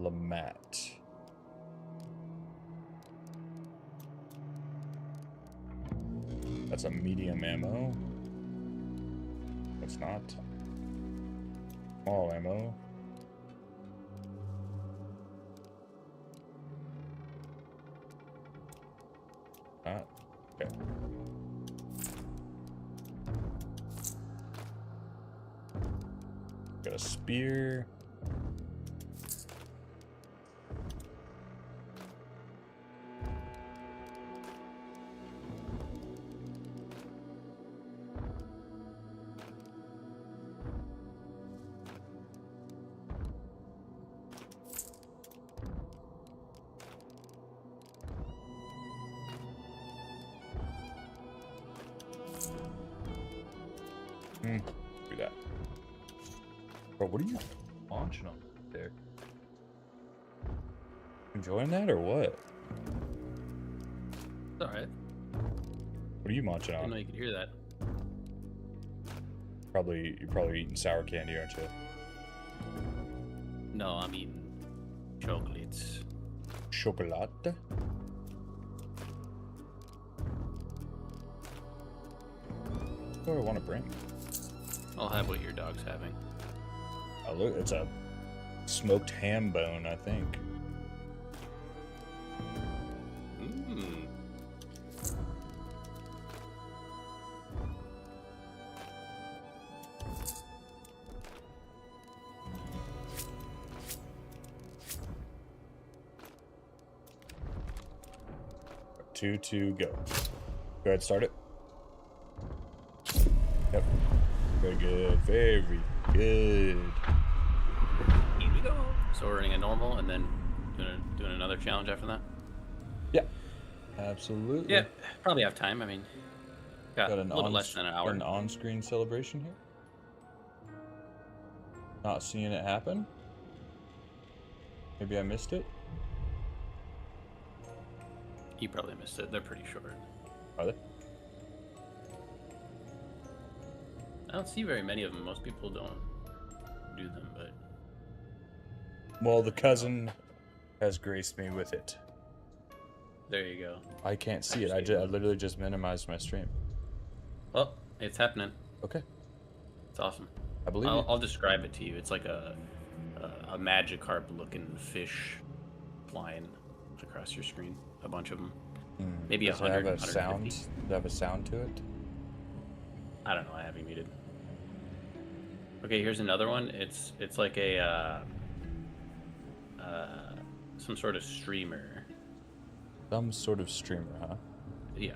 [SPEAKER 1] Lamat. That's a medium ammo. That's not. Small ammo. Not. Okay. Got a spear. Do that. Bro, what are you launching on there? Enjoying that or what?
[SPEAKER 2] It's alright.
[SPEAKER 1] What are you munching
[SPEAKER 2] I didn't
[SPEAKER 1] on?
[SPEAKER 2] know you could hear that.
[SPEAKER 1] You're probably eating sour candy, aren't you?
[SPEAKER 2] No, I'm eating chocolates.
[SPEAKER 1] Chocolate. What do I want to bring?
[SPEAKER 2] I'll have what your dog's having.
[SPEAKER 1] Oh, look, it's a smoked ham bone, I think.
[SPEAKER 2] Mmm.
[SPEAKER 1] Two to go. Go ahead, start it. Yep. Very good. Very good.
[SPEAKER 2] Here we go. So we're running a normal and then doing another challenge after that?
[SPEAKER 1] Yeah. Absolutely.
[SPEAKER 2] Yeah, probably have time. I mean, got a
[SPEAKER 1] Got
[SPEAKER 2] little bit less than an hour.
[SPEAKER 1] An on-screen celebration here. Not seeing it happen. Maybe I missed it.
[SPEAKER 2] You probably missed it. They're pretty short.
[SPEAKER 1] Are they?
[SPEAKER 2] I don't see very many of them. Most people don't do them, but
[SPEAKER 1] Well, the cousin has graced me with it.
[SPEAKER 2] there you go.
[SPEAKER 1] I can't see it. I literally just minimized my stream.
[SPEAKER 2] Well, it's happening.
[SPEAKER 1] Okay.
[SPEAKER 2] It's awesome.
[SPEAKER 1] I believe you.
[SPEAKER 2] I'll describe it to you. It's like a Magikarp-looking fish flying across your screen. A bunch of them. Maybe
[SPEAKER 1] Does it
[SPEAKER 2] 100,
[SPEAKER 1] have a
[SPEAKER 2] 150.
[SPEAKER 1] sound? Does it have a sound to it?
[SPEAKER 2] I don't know. I have you muted. Okay, here's another one. It's like a some sort of streamer.
[SPEAKER 1] Some sort of streamer, huh?
[SPEAKER 2] Yeah.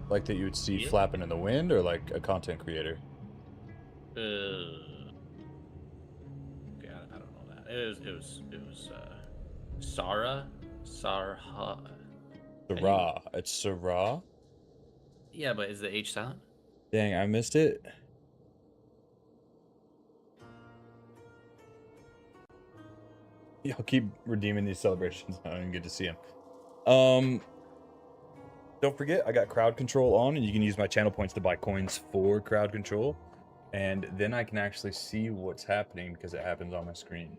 [SPEAKER 1] Like that you would see
[SPEAKER 2] Yeah.
[SPEAKER 1] flapping in the wind, or like a content creator?
[SPEAKER 2] Okay, I don't know that. It was Sarah.
[SPEAKER 1] Sarah. It's Sarah.
[SPEAKER 2] Yeah, but is the H silent?
[SPEAKER 1] Dang, I missed it. Y'all keep redeeming these celebrations. I don't even get to see them. Don't forget, I got crowd control on, and you can use my channel points to buy coins for crowd control. And then I can actually see what's happening because it happens on my screen.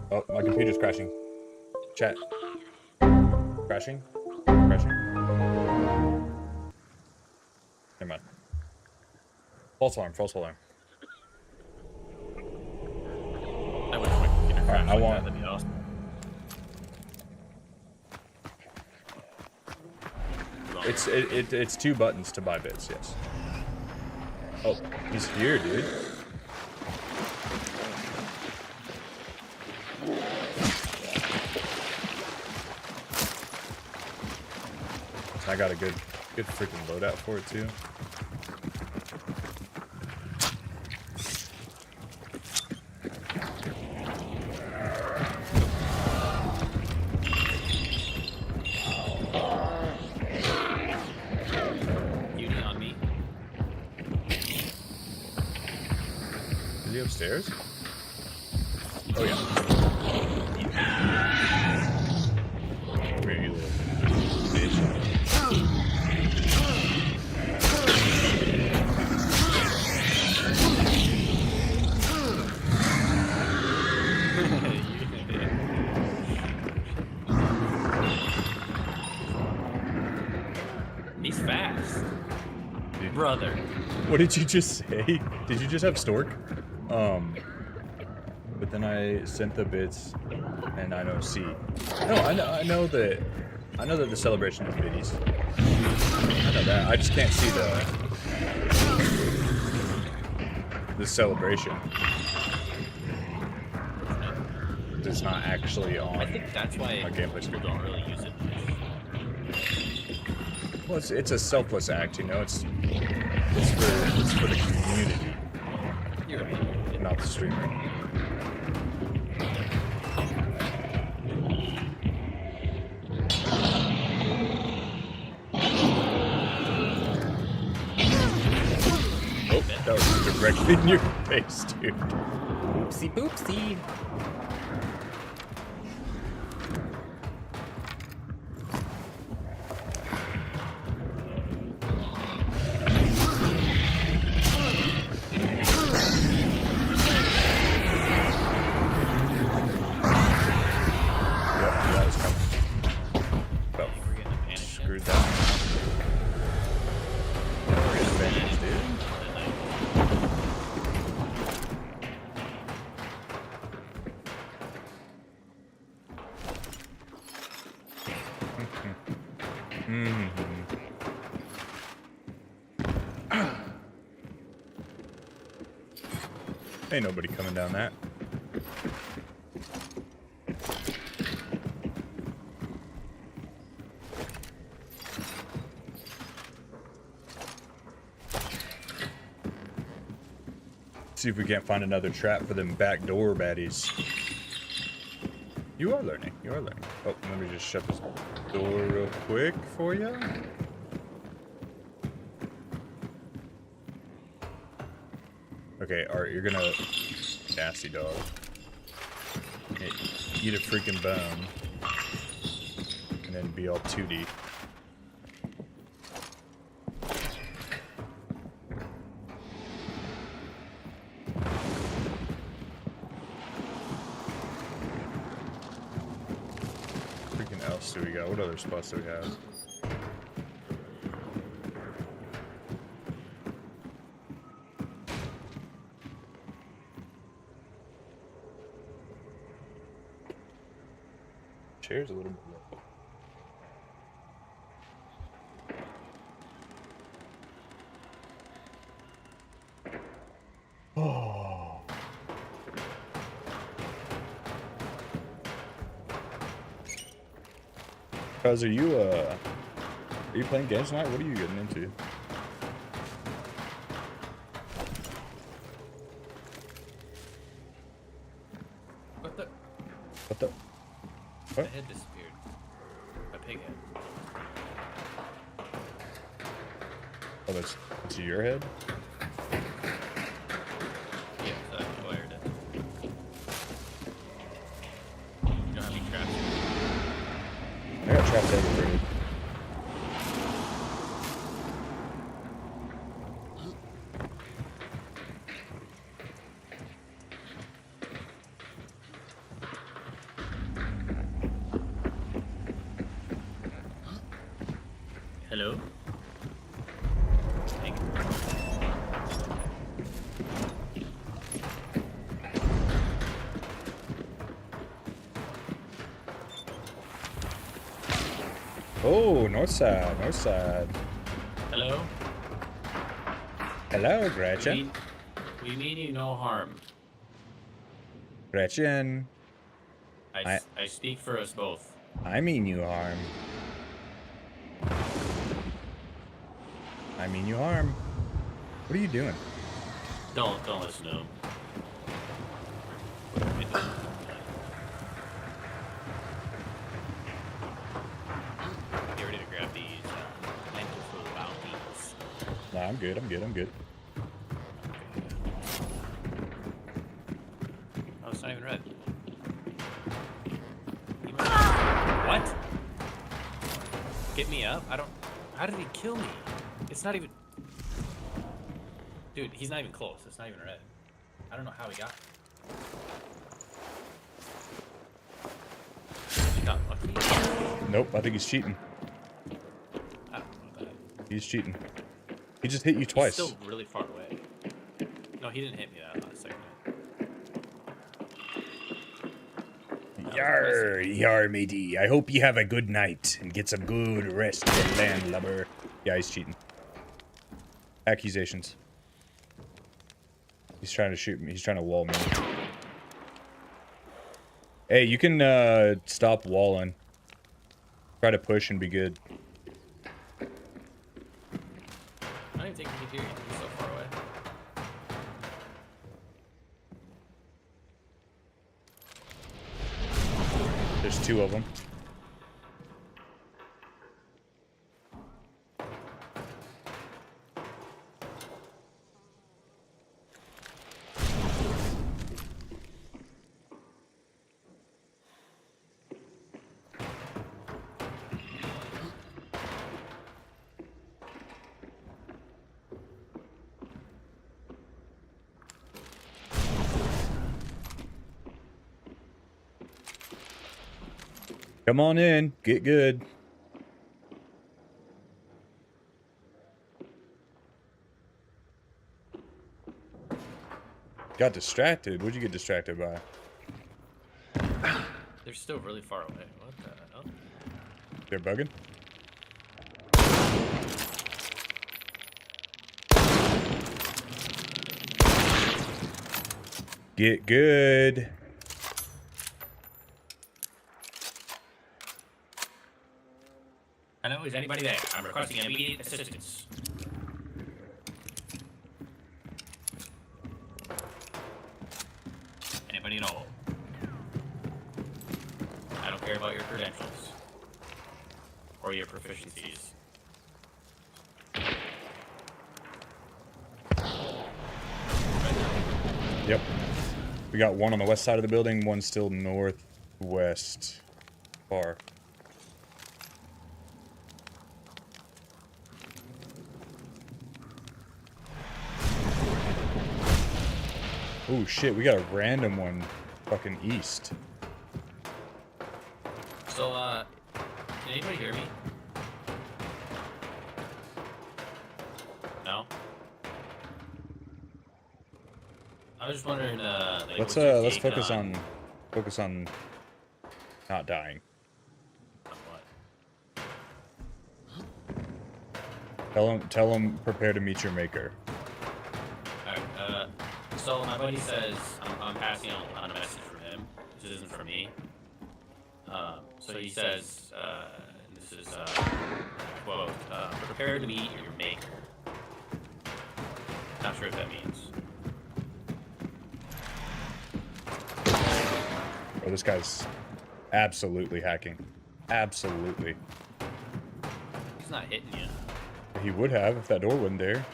[SPEAKER 1] Oh, my computer's crashing. Chat. Crashing? Crashing? Never mind. False alarm, false alarm.
[SPEAKER 2] I wish my computer crashed
[SPEAKER 1] I
[SPEAKER 2] like
[SPEAKER 1] want-
[SPEAKER 2] that. That'd be awesome.
[SPEAKER 1] It's 2 buttons to buy bits, yes. Oh, he's here, dude. I got a good freaking loadout for it too.
[SPEAKER 2] Beauty on me.
[SPEAKER 1] Is he upstairs? Oh yeah. Come here, you little bitch.
[SPEAKER 2] He's fast.
[SPEAKER 1] Dude,
[SPEAKER 2] Brother.
[SPEAKER 1] what did you just say? Did you just have stork? But then I sent the bits, and I know C. No, I know that the celebration is biddies. I know that. I just can't see the celebration. It's not actually on.
[SPEAKER 2] I think that's why
[SPEAKER 1] my gameplay
[SPEAKER 2] people
[SPEAKER 1] screen.
[SPEAKER 2] don't really use it.
[SPEAKER 1] Well, it's a selfless act, you know. It's for the community,
[SPEAKER 2] You're right.
[SPEAKER 1] not the streamer. Oh, that was directly in your face, dude.
[SPEAKER 2] Oopsie poopsie.
[SPEAKER 1] Yep, that was coming. Well,
[SPEAKER 2] We're getting a panic.
[SPEAKER 1] screwed that. We're getting advantage, dude. Ain't nobody coming down that. See if we can't find another trap for them backdoor baddies. You are learning. You are learning. Oh, let me just shut this door real quick for you. Okay, Art, you're gonna... Nasty dog. Yeah, eat a freaking bone. And then be all 2D. Freaking else do we got? What other spots do we have? Chair's a little bit low. Oh. Cuz, are you playing games tonight? What are you getting into?
[SPEAKER 2] What the?
[SPEAKER 1] What the?
[SPEAKER 2] My
[SPEAKER 1] What?
[SPEAKER 2] head disappeared. My pig head.
[SPEAKER 1] Oh, that's your head?
[SPEAKER 2] Yeah, so I wired it. You don't have any traps.
[SPEAKER 1] I got traps everywhere, dude.
[SPEAKER 2] Hello? Thank you.
[SPEAKER 1] Oh, north side, north side.
[SPEAKER 2] Hello?
[SPEAKER 1] Hello, Gretchen.
[SPEAKER 2] We mean you no harm.
[SPEAKER 1] Gretchen.
[SPEAKER 2] I speak for us both.
[SPEAKER 1] I mean you harm. I mean you harm. What are you doing?
[SPEAKER 2] Don't listen to him. What are we doing? Get ready to grab these plentiful bounties.
[SPEAKER 1] Nah, I'm good, I'm good, I'm good.
[SPEAKER 2] Oh, it's not even red. What? Get me up? I don't... How did he kill me? It's not even... Dude, he's not even close. It's not even red. I don't know how he got me. He got lucky.
[SPEAKER 1] Nope, I think he's cheating.
[SPEAKER 2] I don't know about that.
[SPEAKER 1] He's cheating. He just hit you
[SPEAKER 2] He's
[SPEAKER 1] twice.
[SPEAKER 2] still really far away. No, he didn't hit me that last second.
[SPEAKER 1] Yar, yar, matey. I hope you have a good night and get some good rest, you landlubber. Yeah, he's cheating. Accusations. He's trying to shoot me. He's trying to wall me. Hey, you can stop walling. Try to push and be good.
[SPEAKER 2] I don't even think he can hear you. He's so far away.
[SPEAKER 1] There's two of them. Come on in. Get good. Got distracted. What'd you get distracted by?
[SPEAKER 2] They're still really far away. What the hell?
[SPEAKER 1] They're bugging? Get good.
[SPEAKER 2] Hello, is anybody there? I'm requesting immediate assistance. Anybody at all? I don't care about your credentials. Or your proficiencies.
[SPEAKER 1] Yep. We got one on the west side of the building, one still northwest. Far. Oh shit, we got a random one fucking east.
[SPEAKER 2] So, can anybody hear me? No? I was just wondering, like,
[SPEAKER 1] Let's
[SPEAKER 2] what's your
[SPEAKER 1] let's
[SPEAKER 2] take
[SPEAKER 1] focus on not dying.
[SPEAKER 2] what?
[SPEAKER 1] Tell him prepare to meet your maker.
[SPEAKER 2] Alright, so my buddy says, I'm passing on a message from him. This isn't from me. So he says, this This is quote, prepare to meet your maker. Not sure what that means.
[SPEAKER 1] Oh, this guy's absolutely hacking. Absolutely.
[SPEAKER 2] He's not hitting you.
[SPEAKER 1] He would have if that door wasn't there.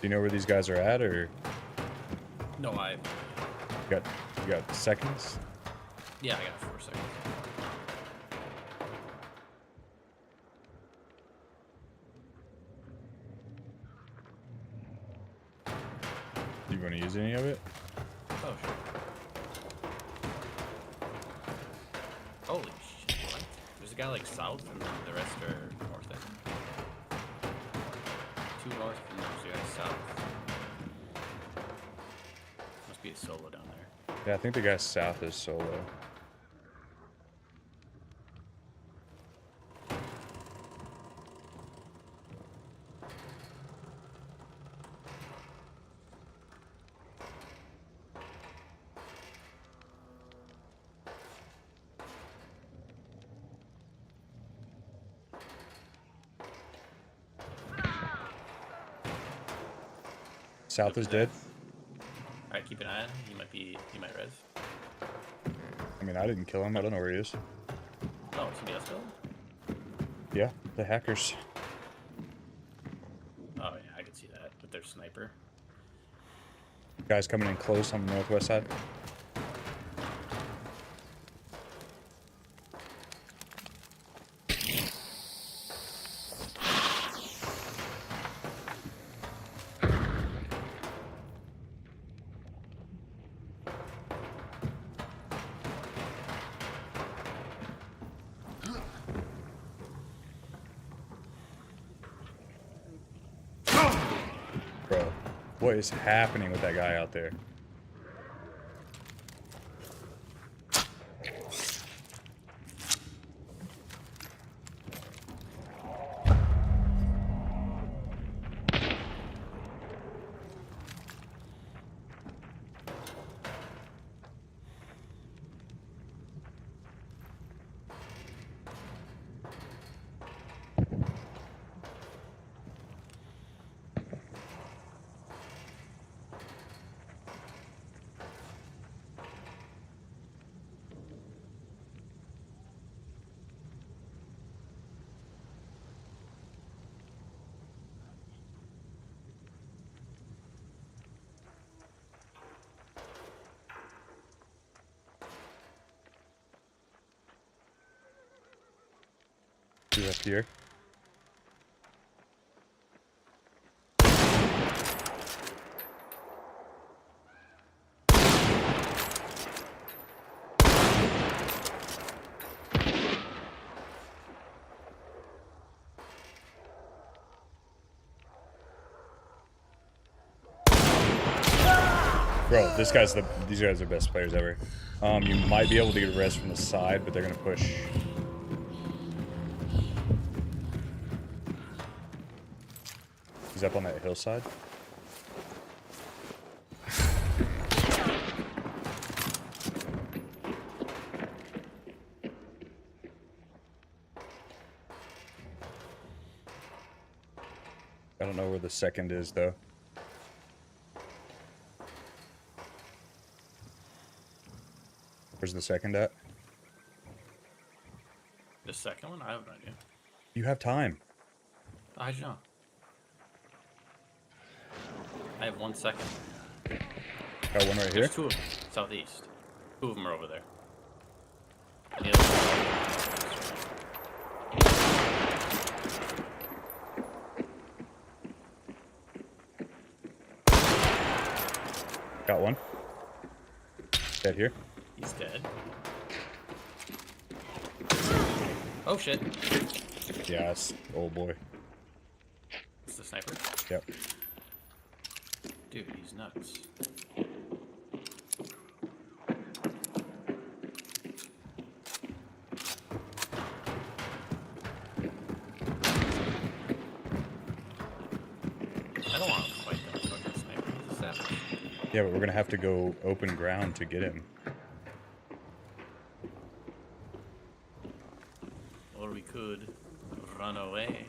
[SPEAKER 1] Do you know where these guys are at, or
[SPEAKER 2] No,
[SPEAKER 1] you got seconds?
[SPEAKER 2] yeah, I got 4 seconds.
[SPEAKER 1] Do you want to use any of it?
[SPEAKER 2] Oh, sure. Holy shit, what? There's a guy like south and the rest are north, I think. 2 north and there's a guy south. Must be a solo down there.
[SPEAKER 1] Yeah, I think the guy south is solo. South is dead.
[SPEAKER 2] Alright, keep an eye on him. He might res.
[SPEAKER 1] I mean, I didn't kill him. I don't know where he is.
[SPEAKER 2] Oh, somebody else killed him?
[SPEAKER 1] Yeah, the hackers.
[SPEAKER 2] Oh yeah, I can see that with their sniper.
[SPEAKER 1] Guys coming in close on the northwest side. Bro, what is happening with that guy out there? He's up here. Bro, these guys are the best players ever. You might be able to get a res from the side, but they're gonna push. He's up on that hillside. I don't know where the second is, though. Where's the second at?
[SPEAKER 2] The second one? I have no idea.
[SPEAKER 1] You have time.
[SPEAKER 2] I don't know. I have 1 second.
[SPEAKER 1] Got one right here.
[SPEAKER 2] There's 2 of them. Southeast. 2 of them are over there. The other
[SPEAKER 1] Got one. Dead here.
[SPEAKER 2] He's dead. Oh shit.
[SPEAKER 1] Yes. Oh boy.
[SPEAKER 2] It's the sniper.
[SPEAKER 1] Yep.
[SPEAKER 2] Dude, he's nuts. I don't want to fight that fucking sniper. He's a savage.
[SPEAKER 1] Yeah, but we're gonna have to go open ground to get him.
[SPEAKER 2] Or we could run away.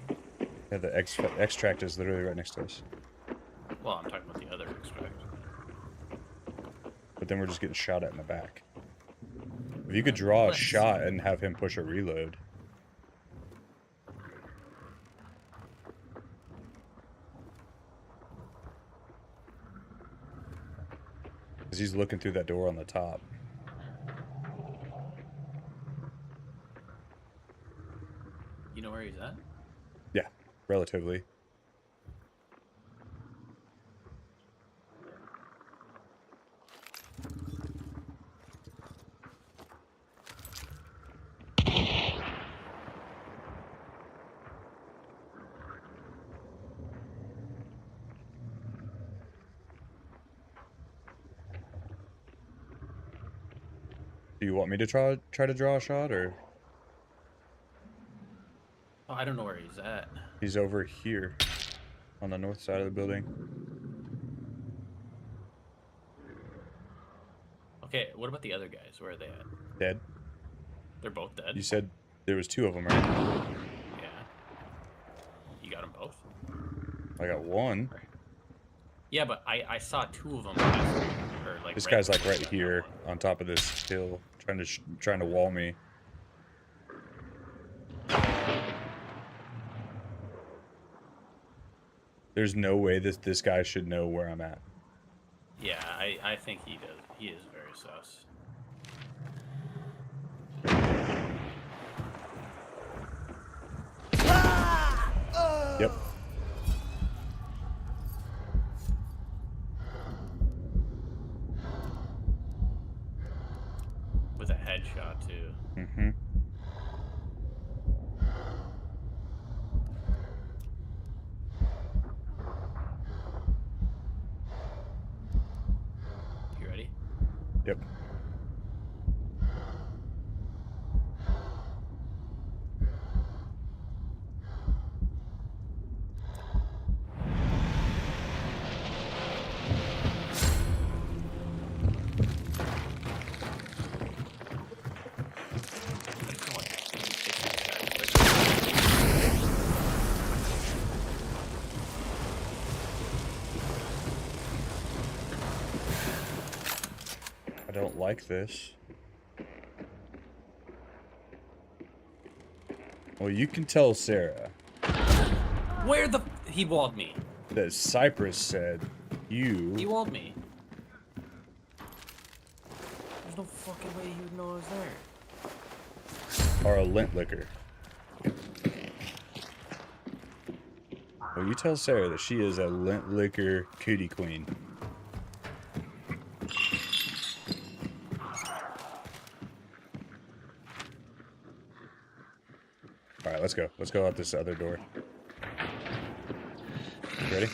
[SPEAKER 1] Yeah, the extract is literally right next to us.
[SPEAKER 2] Well, I'm talking about the other extract.
[SPEAKER 1] But then we're just getting shot at in the back. If you could draw a
[SPEAKER 2] Let's-
[SPEAKER 1] shot and have him push a reload. Because he's looking through that door on the top.
[SPEAKER 2] You know where he's at?
[SPEAKER 1] Yeah, relatively. Do you want me to try to draw a shot, or
[SPEAKER 2] Oh, I don't know where he's at.
[SPEAKER 1] he's over here on the north side of the building?
[SPEAKER 2] Okay, what about the other guys? Where are they at?
[SPEAKER 1] Dead.
[SPEAKER 2] They're both dead.
[SPEAKER 1] You said there was two of them, right?
[SPEAKER 2] Yeah. You got them both?
[SPEAKER 1] I got one.
[SPEAKER 2] Yeah, but I saw two of them. Or like
[SPEAKER 1] This
[SPEAKER 2] right
[SPEAKER 1] guy's like
[SPEAKER 2] before
[SPEAKER 1] right
[SPEAKER 2] that
[SPEAKER 1] here
[SPEAKER 2] one.
[SPEAKER 1] on top of this hill, trying to wall me. There's no way this guy should know where I'm at.
[SPEAKER 2] Yeah, I think he does. He is very sus.
[SPEAKER 1] Yep.
[SPEAKER 2] With a headshot too.
[SPEAKER 1] Mm-hmm.
[SPEAKER 2] You ready?
[SPEAKER 1] Yep. I don't like this. Well, you can tell Sarah
[SPEAKER 2] Where the he walled me.
[SPEAKER 1] that Cypress said
[SPEAKER 2] He
[SPEAKER 1] you
[SPEAKER 2] walled me. There's no fucking way he would know I was there.
[SPEAKER 1] are a lint licker. Well, you tell Sarah that she is a lint licker cootie queen. All right, let's go. Let's go out this other door. Ready?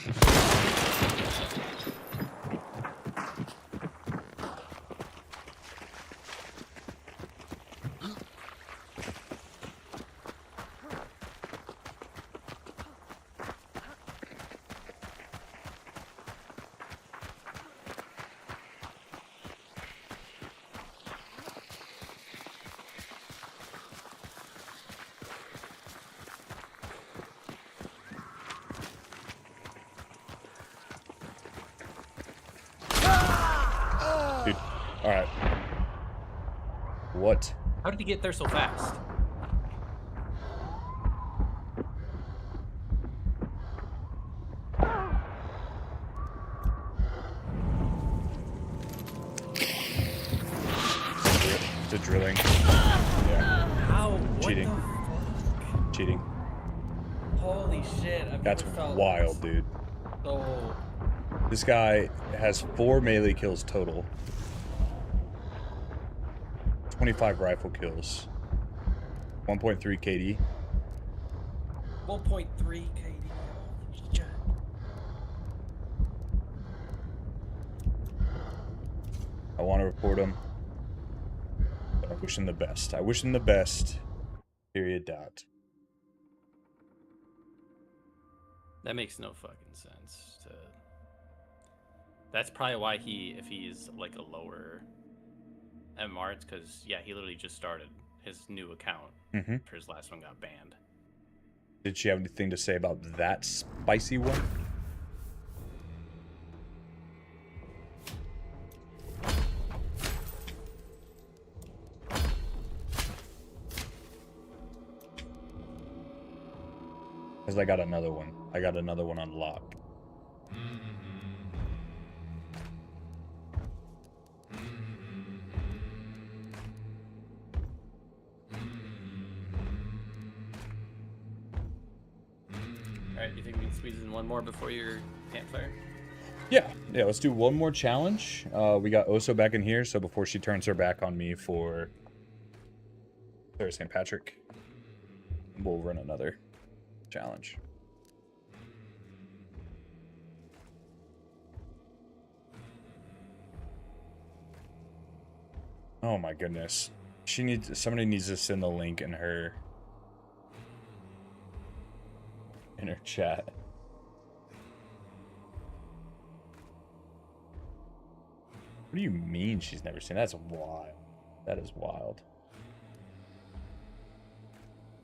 [SPEAKER 1] Dude, alright. What?
[SPEAKER 2] How did he get there so fast?
[SPEAKER 1] It's a drilling. Cheating.
[SPEAKER 2] What
[SPEAKER 1] Cheating.
[SPEAKER 2] the fuck? Holy shit. I've
[SPEAKER 1] That's
[SPEAKER 2] never felt
[SPEAKER 1] wild, dude.
[SPEAKER 2] so...
[SPEAKER 1] This guy has 4 melee kills total. 25 rifle kills. 1.3 KD.
[SPEAKER 2] 1.3 KD. Shit.
[SPEAKER 1] I want to report him. But I wish him the best. I wish him the best. Period. Dot.
[SPEAKER 2] That makes no fucking sense. That's probably why if he's like a lower MR, it's because, yeah, he literally just started his new account after his last one got banned.
[SPEAKER 1] Did she have anything to say about that spicy one? Because I got another one. I got another one on lock.
[SPEAKER 2] Alright, you think we can squeeze in one more before your campfire?
[SPEAKER 1] Yeah, let's do one more challenge. We got Oso back in here, so before she turns her back on me for St. Patrick, we'll run another challenge. Oh my goodness. Somebody needs to send the link in her chat. What do you mean she's never seen? That's wild. That is wild.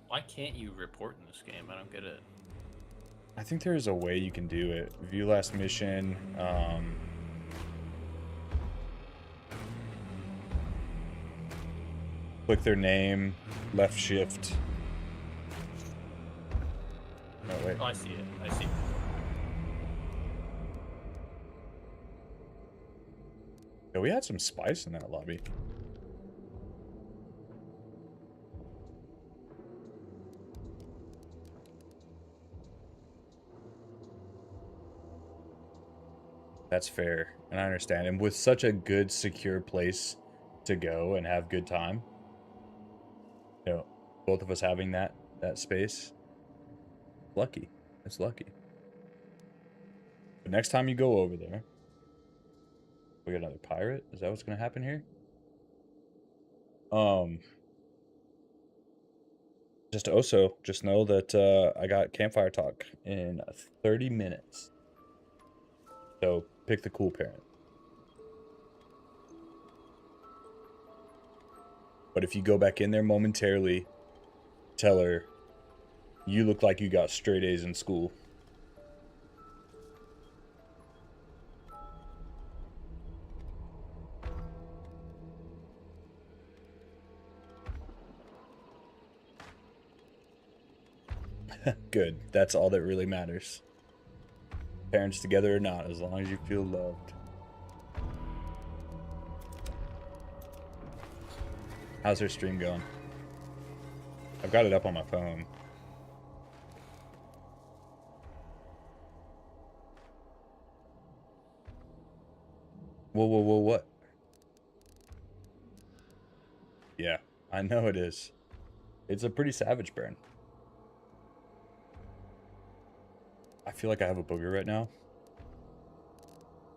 [SPEAKER 2] Why can't you report in this game? I don't get it.
[SPEAKER 1] I think there is a way you can do it. View last mission. Click their name, left shift. Oh, wait.
[SPEAKER 2] Oh, I see it. I see it.
[SPEAKER 1] Yeah, we had some spice in that lobby. That's fair, and I understand. And with such a good, secure place to go and have good time, you know, both of us having that space, lucky. It's lucky. But next time you go over there, we got another pirate. Is that what's gonna happen here? Just also, just know that I got campfire talk in 30 minutes. So pick the cool parent. But if you go back in there momentarily, tell her, you look like you got straight A's in school. Good. That's all that really matters. Parents together or not, as long as you feel loved. How's her stream going? I've got it up on my phone. Whoa, what? Yeah, I know it is. It's a pretty savage burn. I feel like I have a booger right now.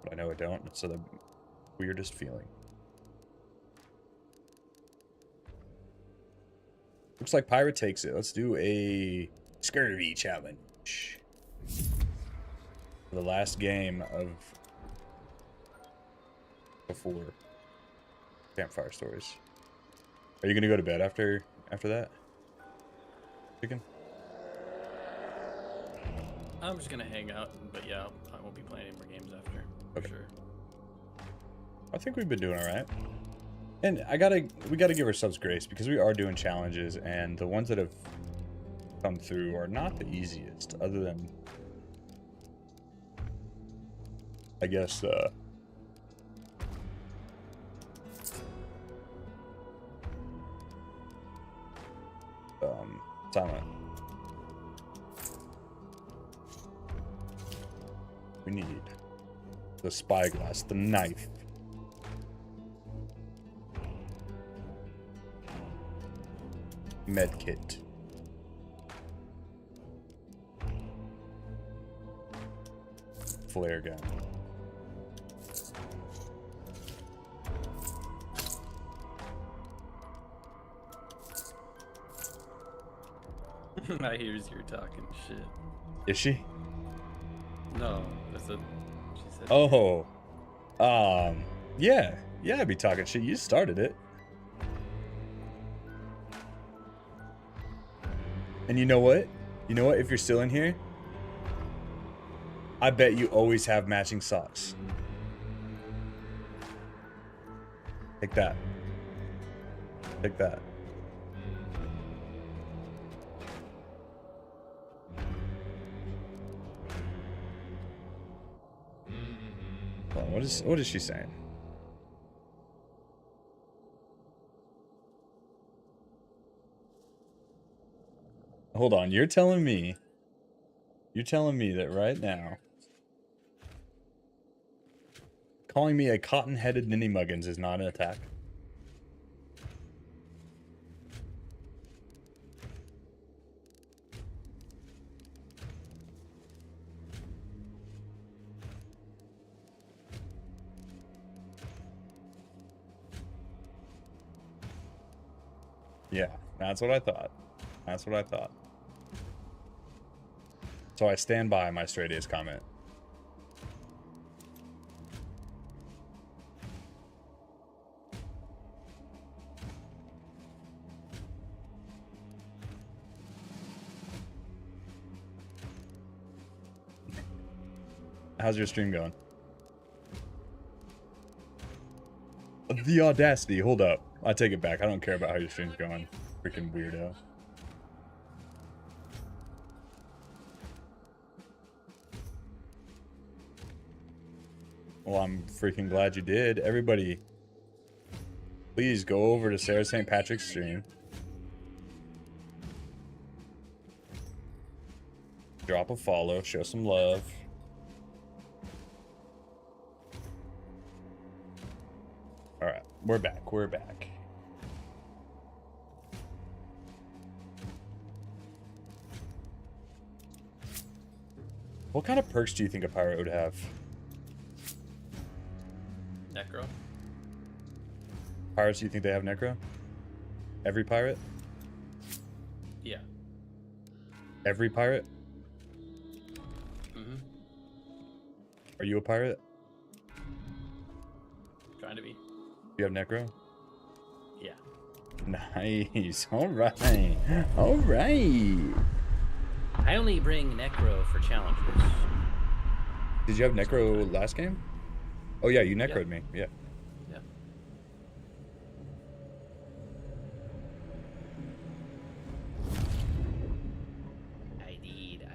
[SPEAKER 1] But I know I don't. It's the weirdest feeling. Looks like Pirate takes it. Let's do a scurvy challenge. The last game of before Campfire Stories. Are you gonna go to bed after that? Chicken?
[SPEAKER 2] I'm just gonna hang out, but yeah, I won't be playing any more games after. For sure.
[SPEAKER 1] I think we've been doing all right. And we gotta give ourselves grace because we are doing challenges, and the ones that have come through are not the easiest, other than, I guess, silent. We need the spyglass, the knife. Medkit. Flare gun.
[SPEAKER 2] I hears you're talking shit.
[SPEAKER 1] Is she?
[SPEAKER 2] No, that's what she said.
[SPEAKER 1] Oh. Yeah. Yeah, I'd be talking shit. You started it. And you know what? You know what? If you're still in here, I bet you always have matching socks. Take that. Take that. Hold on, what is she saying? Hold on, you're telling me that right now calling me a cotton-headed ninny muggins is not an attack? Yeah, that's what I thought. That's what I thought. So I stand by my straight A's comment. How's your stream going? The audacity. Hold up. I take it back. I don't care about how your stream's going. Freaking weirdo. Well, I'm freaking glad you did. Everybody, please go over to Sarah St. Patrick's stream. Drop a follow. Show some love. Alright, we're back. We're back. What kind of perks do you think a pirate would have?
[SPEAKER 2] Necro?
[SPEAKER 1] Pirates, do you think they have necro? Every pirate?
[SPEAKER 2] Yeah.
[SPEAKER 1] Every pirate?
[SPEAKER 2] Mm-hmm.
[SPEAKER 1] Are you a pirate?
[SPEAKER 2] Trying to be.
[SPEAKER 1] Do you have necro?
[SPEAKER 2] Yeah.
[SPEAKER 1] Nice. Alright. Alright.
[SPEAKER 2] I only bring Necro for challenges.
[SPEAKER 1] Did you have necro last game? Oh yeah, you necroed me. Yeah.
[SPEAKER 2] Yeah. I did.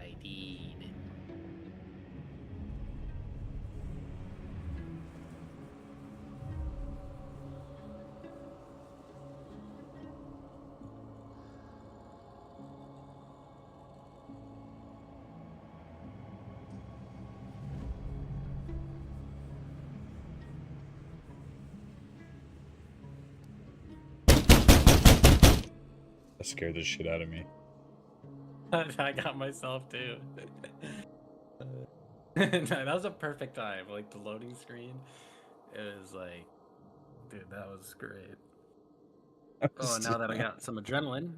[SPEAKER 1] That scared the shit out of me.
[SPEAKER 2] I got myself too. That was a perfect time. Like the loading screen, it was like, dude, that was great. Oh, now that I got some adrenaline.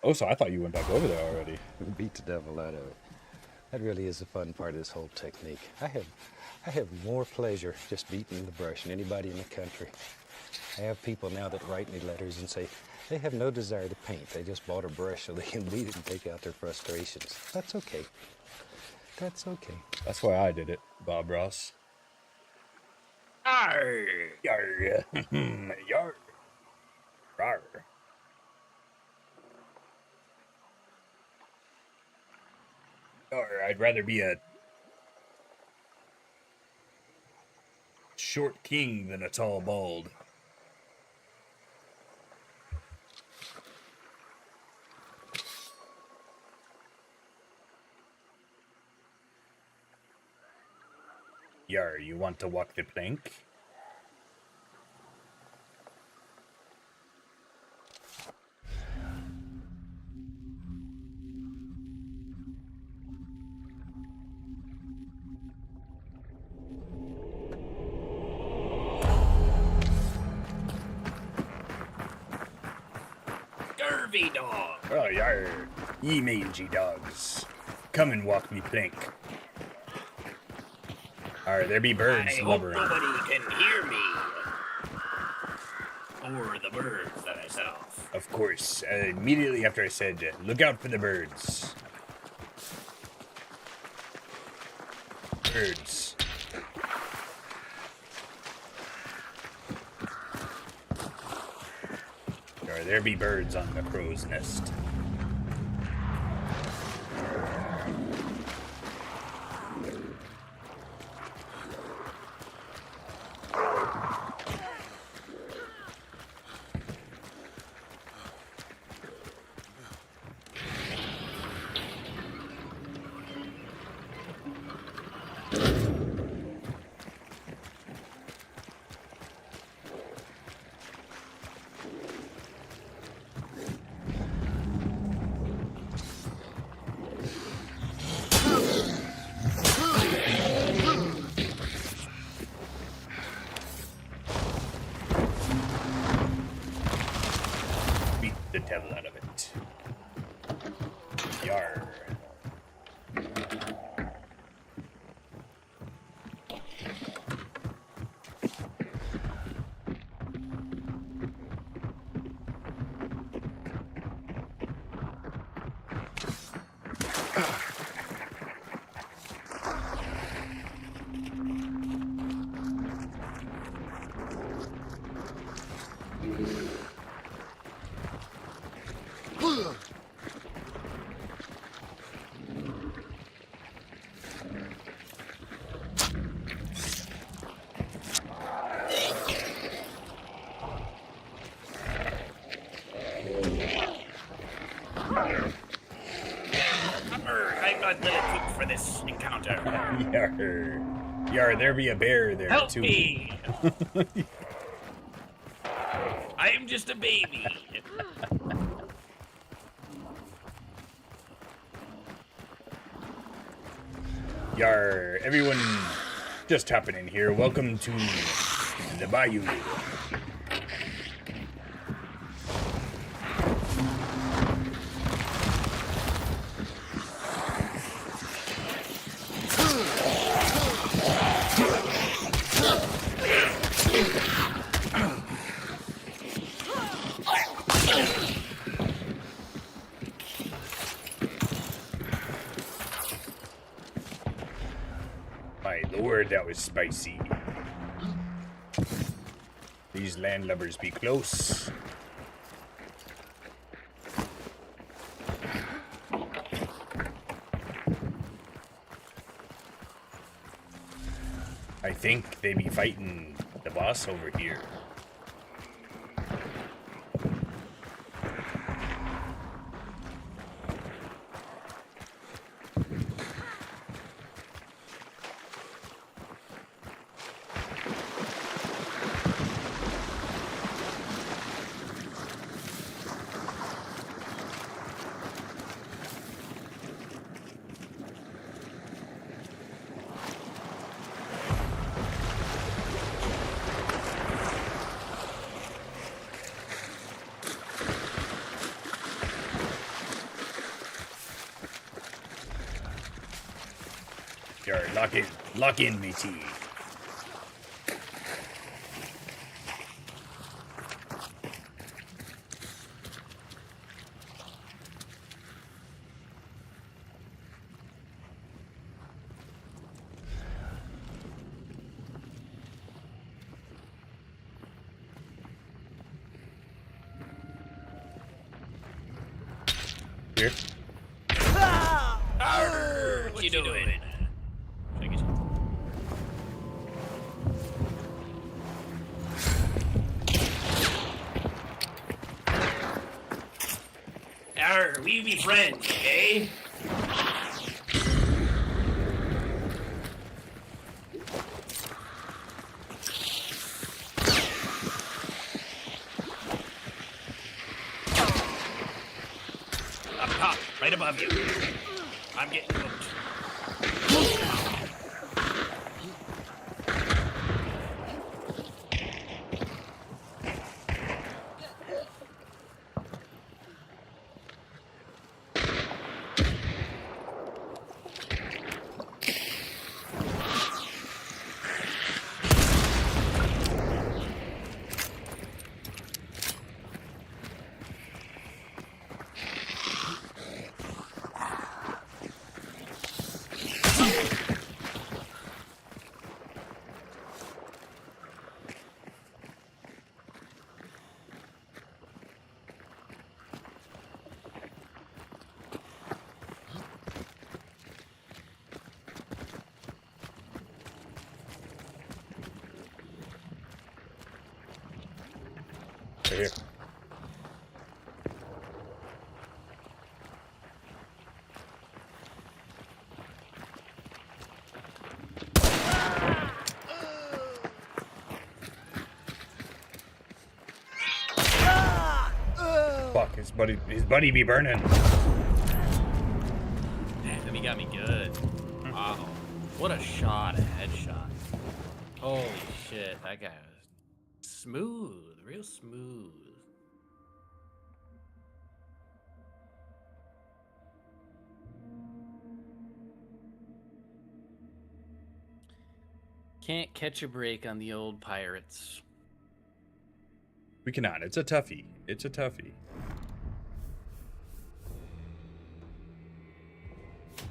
[SPEAKER 1] Oh, so I thought you went back over there already.
[SPEAKER 3] Beat the devil out of it. That really is the fun part of this whole technique. I have more pleasure just beating the brush than anybody in the country. I have people now that write me letters and say they have no desire to paint. They just bought a brush so they can beat it and take out their frustrations. That's okay. That's okay.
[SPEAKER 1] That's why I did it, Bob Ross.
[SPEAKER 2] Arr!
[SPEAKER 1] Yarr. Yarr. Rawr. Or I'd rather be a short king than a tall bald. Yar, you want to walk the plank?
[SPEAKER 2] Scurvy dog.
[SPEAKER 1] Oh, yar, ye mangy dogs. Come and walk me plank. Alright, there be birds
[SPEAKER 2] I hope
[SPEAKER 1] blubbering.
[SPEAKER 2] nobody can hear me. Or the birds that I set off.
[SPEAKER 1] Of course, immediately after I said, look out for the birds. Birds. There be birds on the crow's nest. Beat the devil out of it. Yar.
[SPEAKER 2] I'm not well equipped for this encounter.
[SPEAKER 1] Yar. Yar, there be a bear there
[SPEAKER 2] Help
[SPEAKER 1] too.
[SPEAKER 2] me! I am just a baby.
[SPEAKER 1] Yar, everyone just hopping in here. Welcome to the bayou. My lord, that was spicy. These landlubbers be close. I think they be fighting the boss over here. Yar, lock in, matey. Here.
[SPEAKER 2] What you doing? Should I get you? Arr, we be friends, okay? Up top, right above you. I'm getting hooked.
[SPEAKER 1] Right here. Fuck, his buddy be burning.
[SPEAKER 2] Damn, he got me good. Wow. What a shot, a headshot. Holy shit, that guy was smooth, real smooth. Can't catch a break on the old pirates.
[SPEAKER 1] We cannot. It's a toughie. It's a toughie.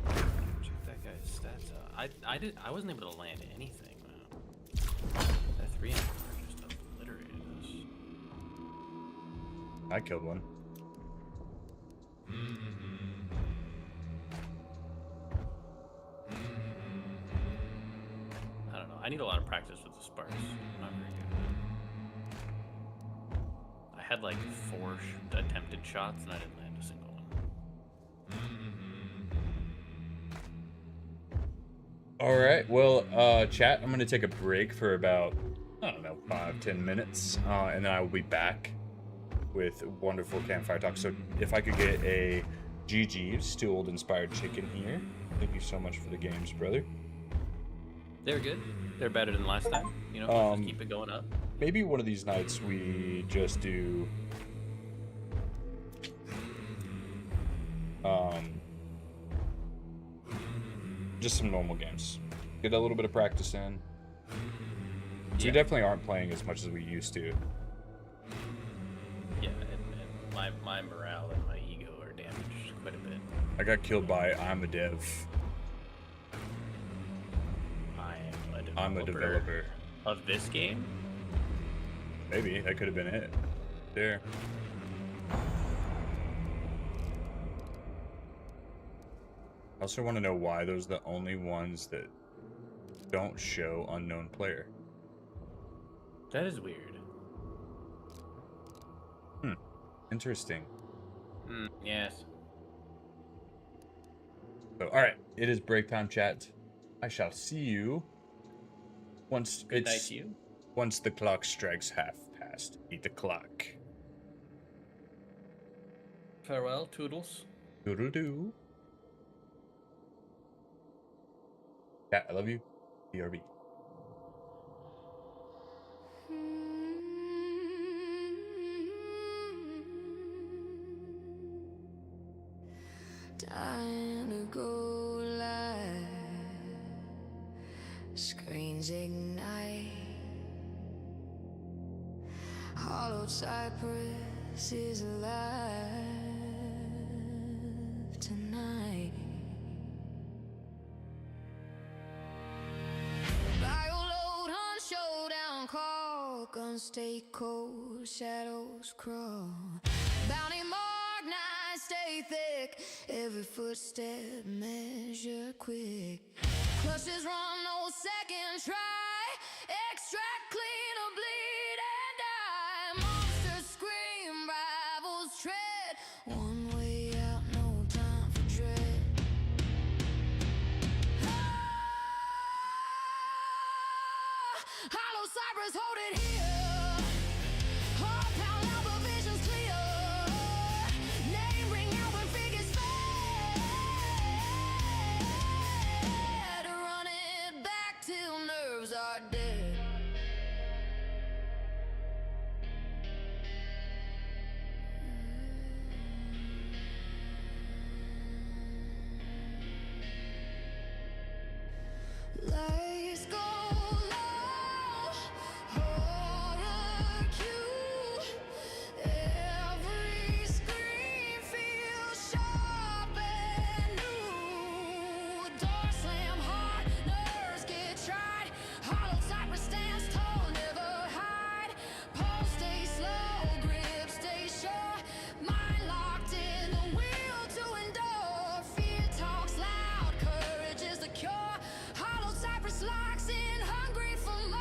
[SPEAKER 2] Check that guy's stats out. I wasn't able to land anything, man. That 3 just obliterated us.
[SPEAKER 1] I killed one.
[SPEAKER 2] I don't know. I need a lot of practice with the sparks. I'm not very good. I had like 4 attempted shots and I didn't land a single one.
[SPEAKER 1] All right. Well, chat, I'm going to take a break for about, I don't know, 5-10 minutes. And then I will be back with wonderful campfire talk. So if I could get a GG's to Old Inspired Chicken here. Thank you so much for the games, brother.
[SPEAKER 2] They're good. They're better than last time. You know, just keep it going up.
[SPEAKER 1] Maybe one of these nights we just do just some normal games. Get a little bit of practice in. So we definitely aren't playing as much as we used to.
[SPEAKER 2] Yeah, and my morale and my ego are damaged quite a bit.
[SPEAKER 1] I got killed by I'm a dev. I'm a developer.
[SPEAKER 2] Of this game?
[SPEAKER 1] Maybe that could have been it. There. I also want to know why those are the only ones that don't show unknown player.
[SPEAKER 2] That is weird.
[SPEAKER 1] Interesting.
[SPEAKER 2] Yes.
[SPEAKER 1] So, all right, it is break time, chat. I shall see you once
[SPEAKER 2] Good night to you.
[SPEAKER 1] once the clock strikes half past. Eat the clock.
[SPEAKER 2] Farewell, Toodles.
[SPEAKER 1] Doodle doo. Chat, I love you. BRB.
[SPEAKER 6] Time to go live. Screens ignite. Hollowed cypress is alive tonight. Bayou load, Hunt Showdown, call. Guns stay cold, shadows crawl. Bounty mark, night stay thick, every footstep measured quick. Clutches run, no second try. Extract, clean, or bleed and die. Monsters scream, rivals tread. One way out, no time for dread. Hollow Cypress, hold it here. Heart pound loud, but vision's clear. Name ring out when figures fade. Run it back till nerves are dead. Lights go low, horror cue. Every scream feels sharp and new. Door slam hard, nerves get tried. Hollow Cypress stands tall, never hide. Pulse stay slow, grip stay sure. Mind locked in the will to endure. Fear talks loud, courage is the cure. Hollow Cypress locks in, hungry for more.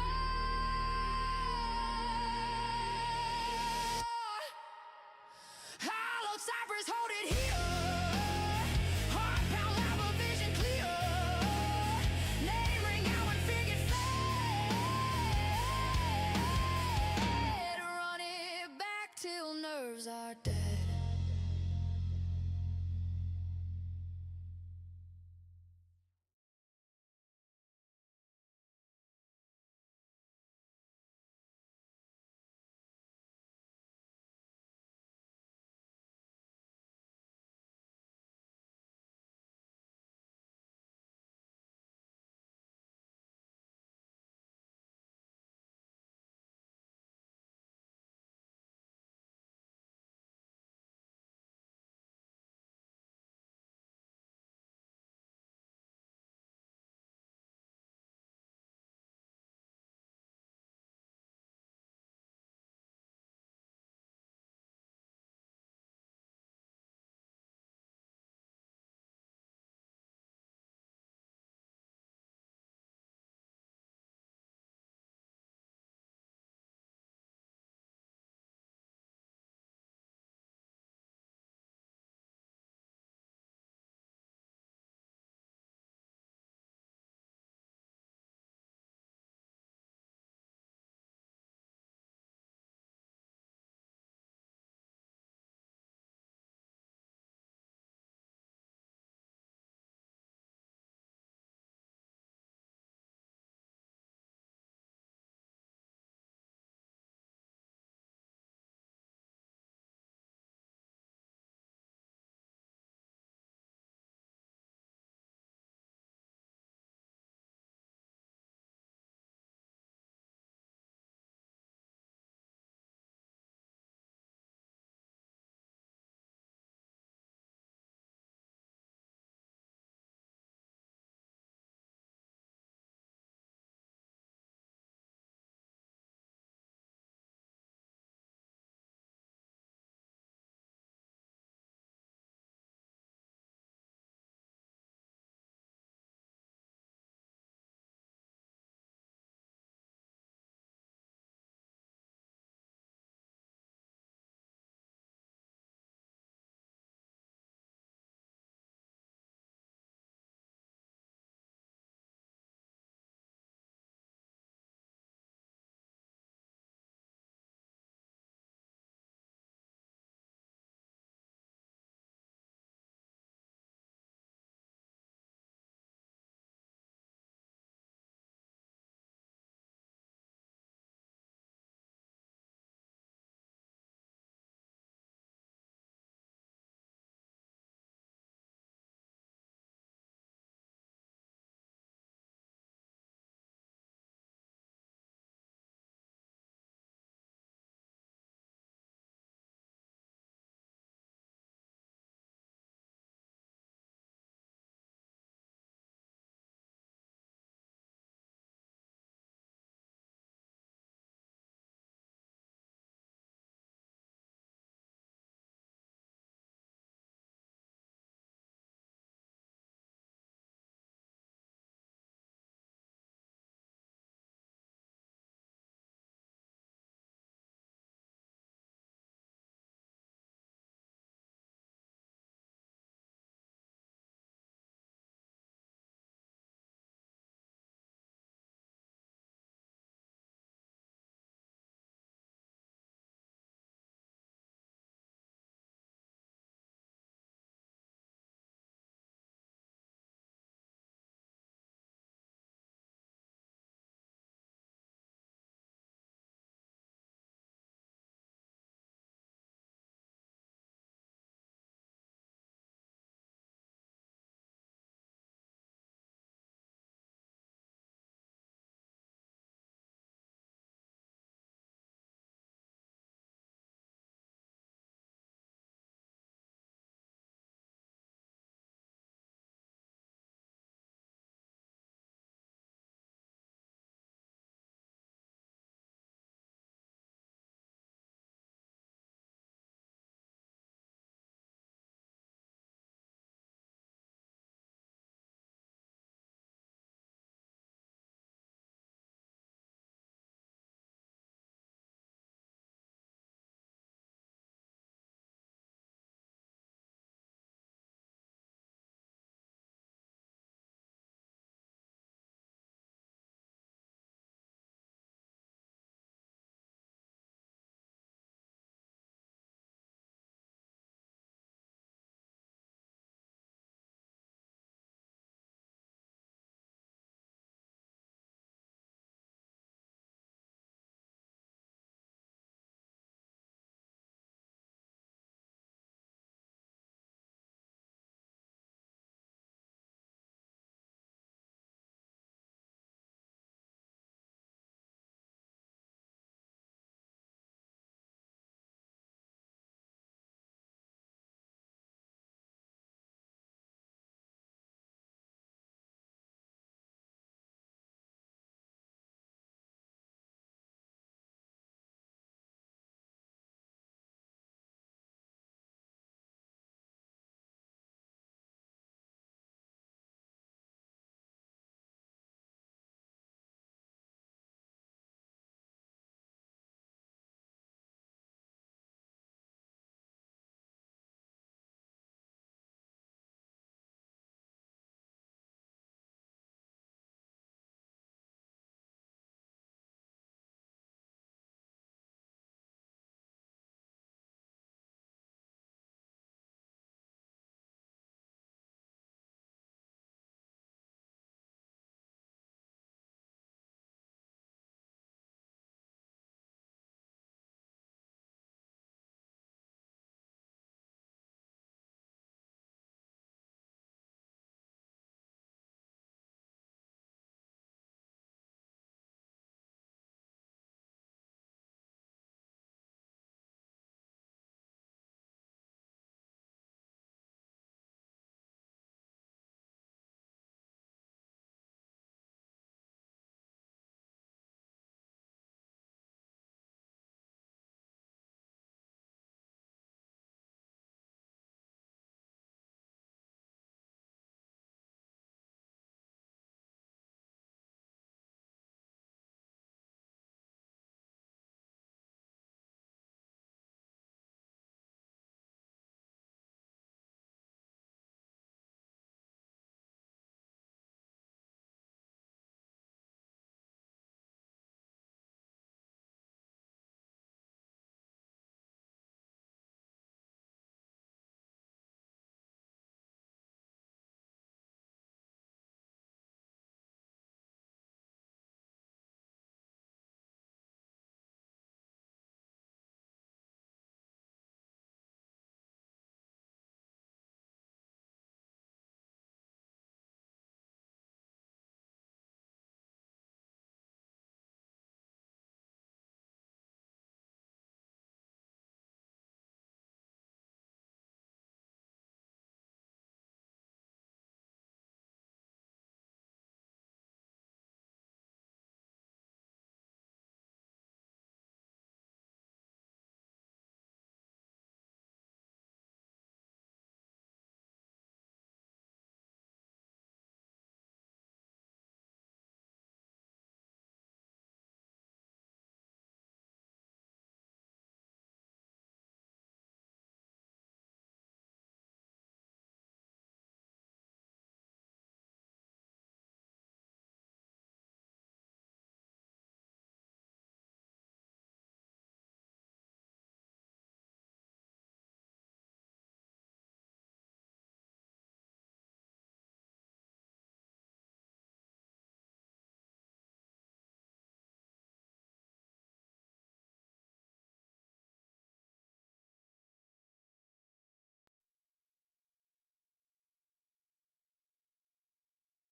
[SPEAKER 6] Hollow Cypress, hold it here. Heart pound loud, but vision clear. Name ring out when figured fade. Run it back till nerves are dead.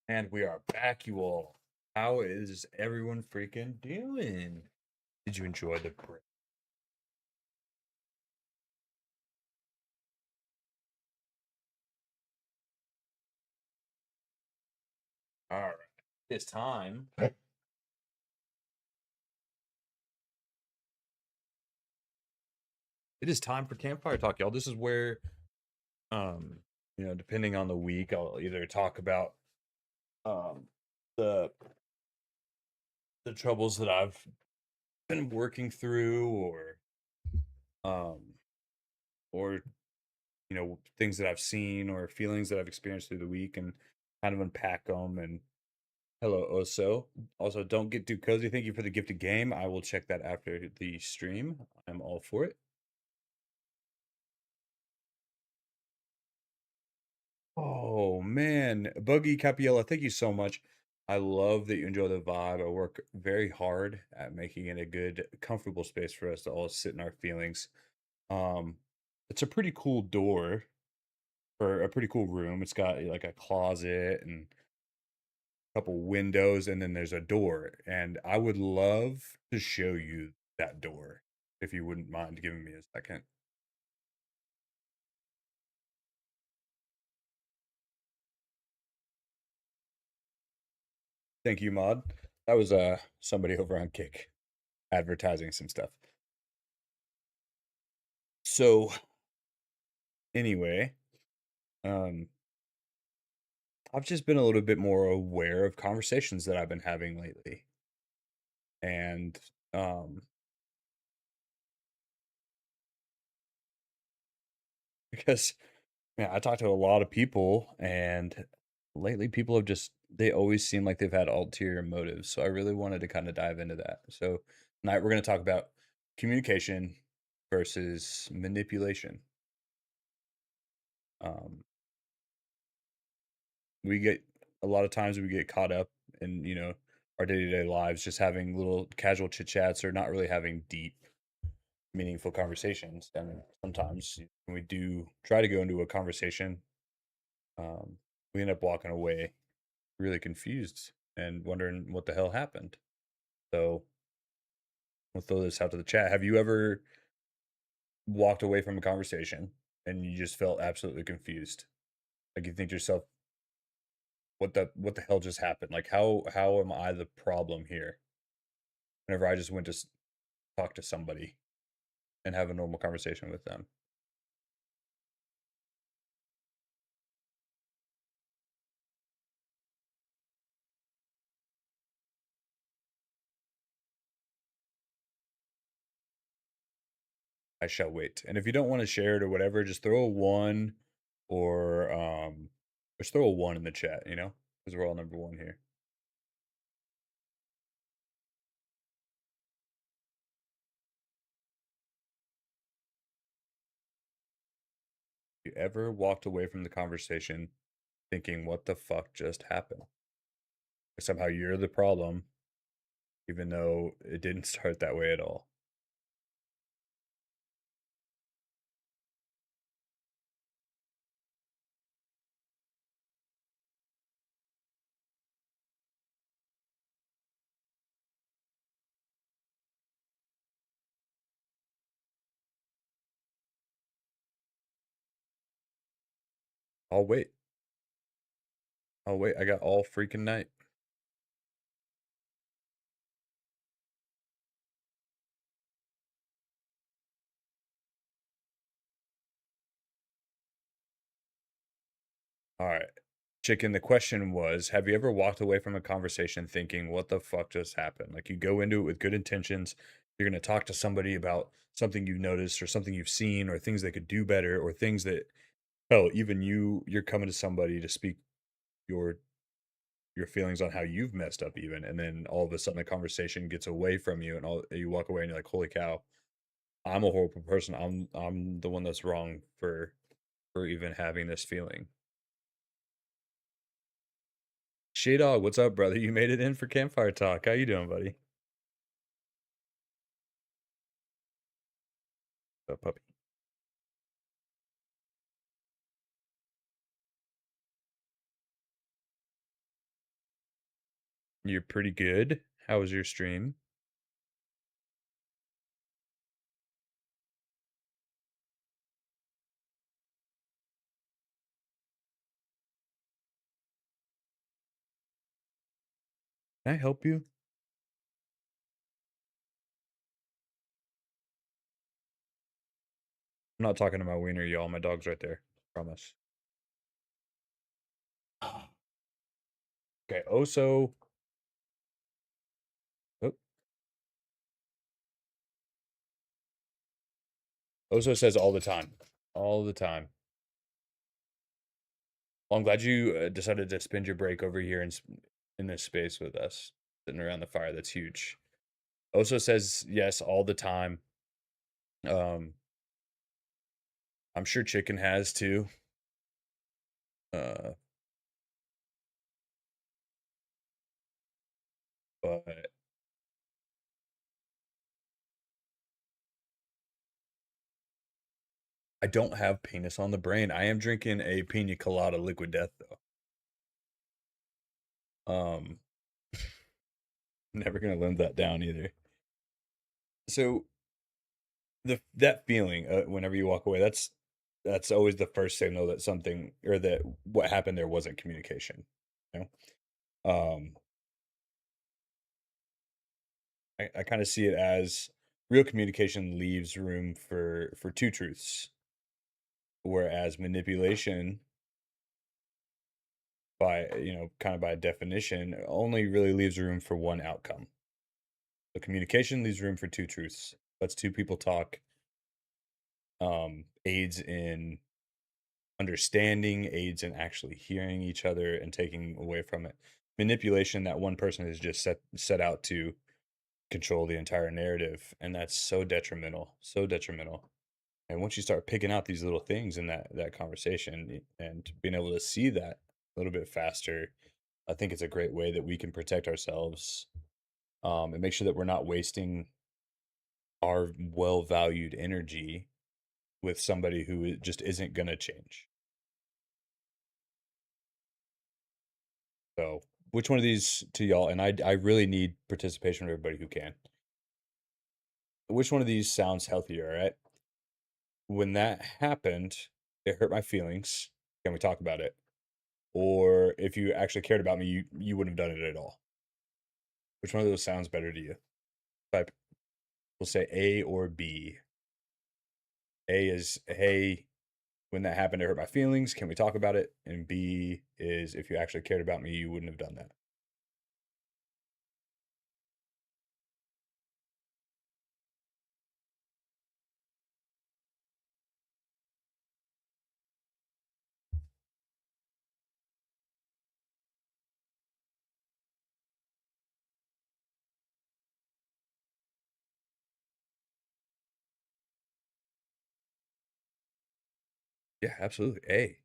[SPEAKER 1] And we are back, you all. How is everyone freaking doing? Did you enjoy the break? All right. It's time. It is time for Campfire Talk, y'all. This is where, depending on the week, I'll either talk about um the troubles that I've been working through, um or things that I've seen or feelings that I've experienced through the week, and kind of unpack them. And hello, Oso. Also, don't get too cozy. Thank you for the gifted game. I will check that after the stream. I'm all for it. Oh man, Buggy Capiella, thank you so much. I love that you enjoy the vibe. I work very hard at making it a good, comfortable space for us to all sit in our feelings. Um, it's a pretty cool door for a pretty cool room. It's got like a closet and a couple windows, and then there's a door. And I would love to show you that door if you wouldn't mind giving me a second. Thank you, Mod. That was somebody over on Kick advertising some stuff. So anyway, um I've just been a little bit more aware of conversations that I've been having lately. And um because man, I talk to a lot of people, and lately people have just they always seem like they've had ulterior motives. So I really wanted to kind of dive into that. So tonight we're going to talk about communication versus manipulation. Um we get a lot of times we get caught up in our day-to-day lives, just having little casual chit chats or not really having deep meaningful conversations. And sometimes when we do try to go into a conversation, um, we end up walking away really confused and wondering what the hell happened. So we'll throw this out to the chat. Have you ever walked away from a conversation and you just felt absolutely confused? Like you think to yourself, what the hell just happened? Like how am I the problem here? Whenever I just went to talk to somebody and have a normal conversation with them. I shall wait. And if you don't want to share it or whatever, just throw a one, or just throw a one in the chat, because we're all number one here. You ever walked away from the conversation thinking, what the fuck just happened? Somehow you're the problem, even though it didn't start that way at all. I'll wait. I'll wait. I got all freaking night. All right. Chicken, the question was, have you ever walked away from a conversation thinking, what the fuck just happened? Like you go into it with good intentions. You're going to talk to somebody about something you've noticed or something you've seen or things they could do better or things that, hell, even you're coming to somebody to speak your feelings on how you've messed up even. And then all of a sudden the conversation gets away from you and you walk away and you're like, holy cow, I'm a horrible person. I'm the one that's wrong for even having this feeling. Shay Dog, what's up, brother? You made it in for Campfire Talk. How you doing, buddy? What's up, puppy? You're pretty good. How was your stream? Can I help you? I'm not talking to my wiener, y'all. My dog's right there. Promise. Okay, Oso. Oh, Oso says all the time. All the time. Well, I'm glad you decided to spend your break over here in this space with us, sitting around the fire. That's huge. Oso says yes all the time. Um, I'm sure Chicken has too. Uh, but I don't have penis on the brain. I am drinking a pina colada liquid death though. Never gonna live that down either. So that feeling whenever you walk away, that's always the first signal that something or that what happened there wasn't communication. You know, I kind of see it as real communication leaves room for two truths, whereas manipulation, by kind of by definition, only really leaves room for one outcome. So communication leaves room for two truths. Lets two people talk. Aids in understanding, aids in actually hearing each other and taking away from it. Manipulation, that one person is just set out to control the entire narrative, and that's so detrimental, so detrimental. And once you start picking out these little things in that conversation and being able to see that a little bit faster, I think it's a great way that we can protect ourselves, and make sure that we're not wasting our well valued energy with somebody who just isn't going to change. So, which one of these to y'all? And I really need participation from everybody who can. Which one of these sounds healthier? All right. When that happened, it hurt my feelings. Can we talk about it? Or if you actually cared about me, you wouldn't have done it at all. Which one of those sounds better to you? Type. We'll say A or B. A is, hey, when that happened, it hurt my feelings. Can we talk about it? And B is, if you actually cared about me, you wouldn't have done that. Yeah, absolutely.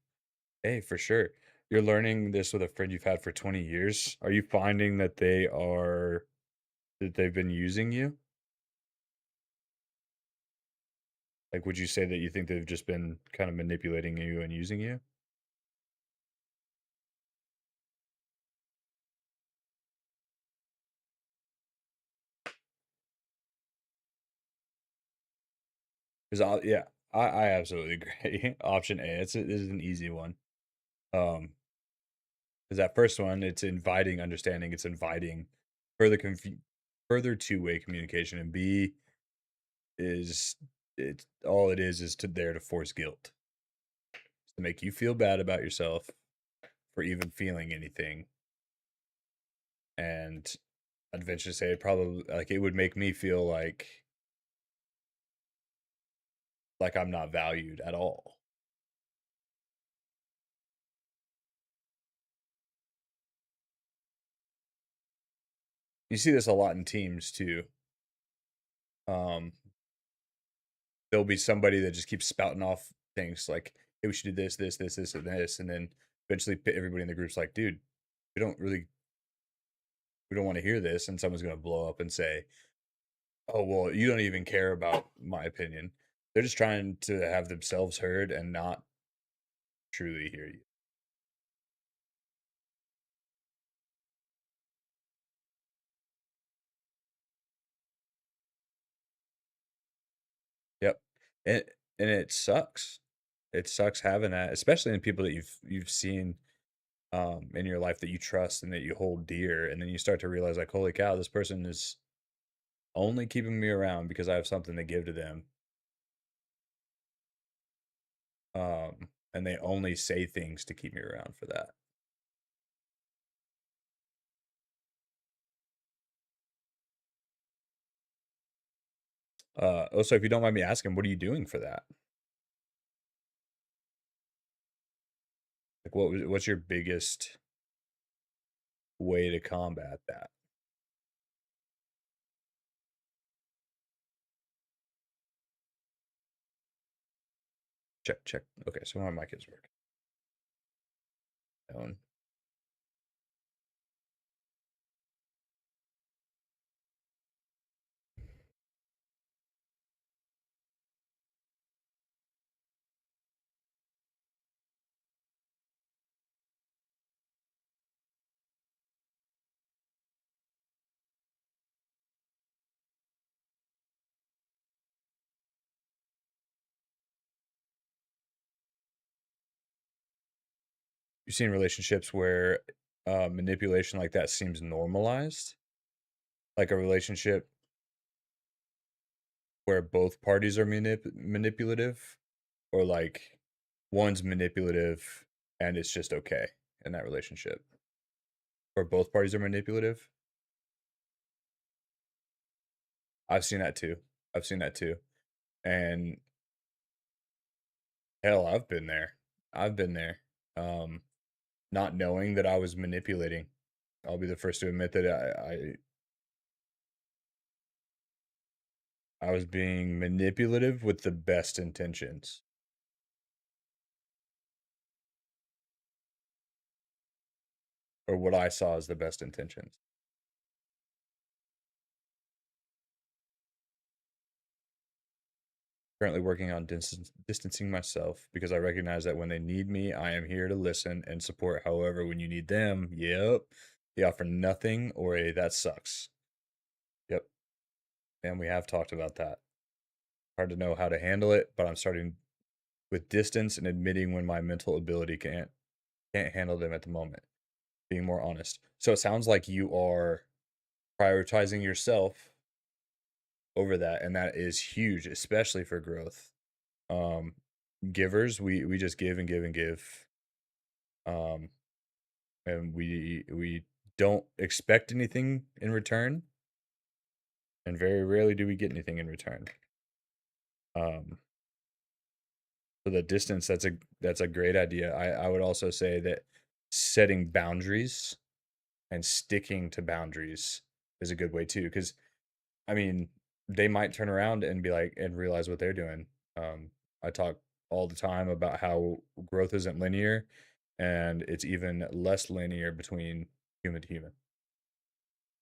[SPEAKER 1] A for sure. You're learning this with a friend you've had for 20 years. Are you finding that they've been using you? Like, would you say that you think they've just been kind of manipulating you and using you? Because I absolutely agree. Option A, this is an easy one. Um, because that first one, it's inviting understanding, it's inviting further further two-way communication, and B is it's all it is to there to force guilt, to make you feel bad about yourself for even feeling anything. And I'd venture to say it probably like it would make me feel like I'm not valued at all. You see this a lot in teams too. Um, there'll be somebody that just keeps spouting off things like, "Hey, we should do this, and this," and then eventually everybody in the group's like, "Dude, we don't really, we don't want to hear this," and someone's gonna blow up and say, "Oh, well, you don't even care about my opinion." They're just trying to have themselves heard and not truly hear you. and it sucks. It sucks having that, especially in people that you've seen in your life that you trust and that you hold dear, and then you start to realize like, holy cow, this person is only keeping me around because I have something to give to them. And they only say things to keep me around for that. Also, if you don't mind me asking, what are you doing for that? Like, what's your biggest way to combat that? Check, check. Okay, so my mic is working. Down. You've seen relationships where manipulation like that seems normalized, like a relationship where both parties are manipulative, or like one's manipulative and it's just okay in that relationship, or both parties are manipulative. I've seen that too. I've seen that too. And hell, I've been there. I've been there. Um, Not knowing that I was manipulating. I'll be the first to admit that I was being manipulative with the best intentions. Or what I saw as the best intentions. Currently working on distancing myself because I recognize that when they need me, I am here to listen and support. However, when you need them, yep, they offer nothing or a that sucks. Yep. And we have talked about that. Hard to know how to handle it, but I'm starting with distance and admitting when my mental ability can't handle them at the moment. Being more honest. So it sounds like you are prioritizing yourself over that, and that is huge, especially for growth. Um, Givers, we just give and give and give. Um, and we don't expect anything in return, and very rarely do we get anything in return. Um, so the distance, that's a great idea. I would also say that setting boundaries and sticking to boundaries is a good way too, because I mean, they might turn around and be like and realize what they're doing. I talk all the time about how growth isn't linear, and it's even less linear between human to human.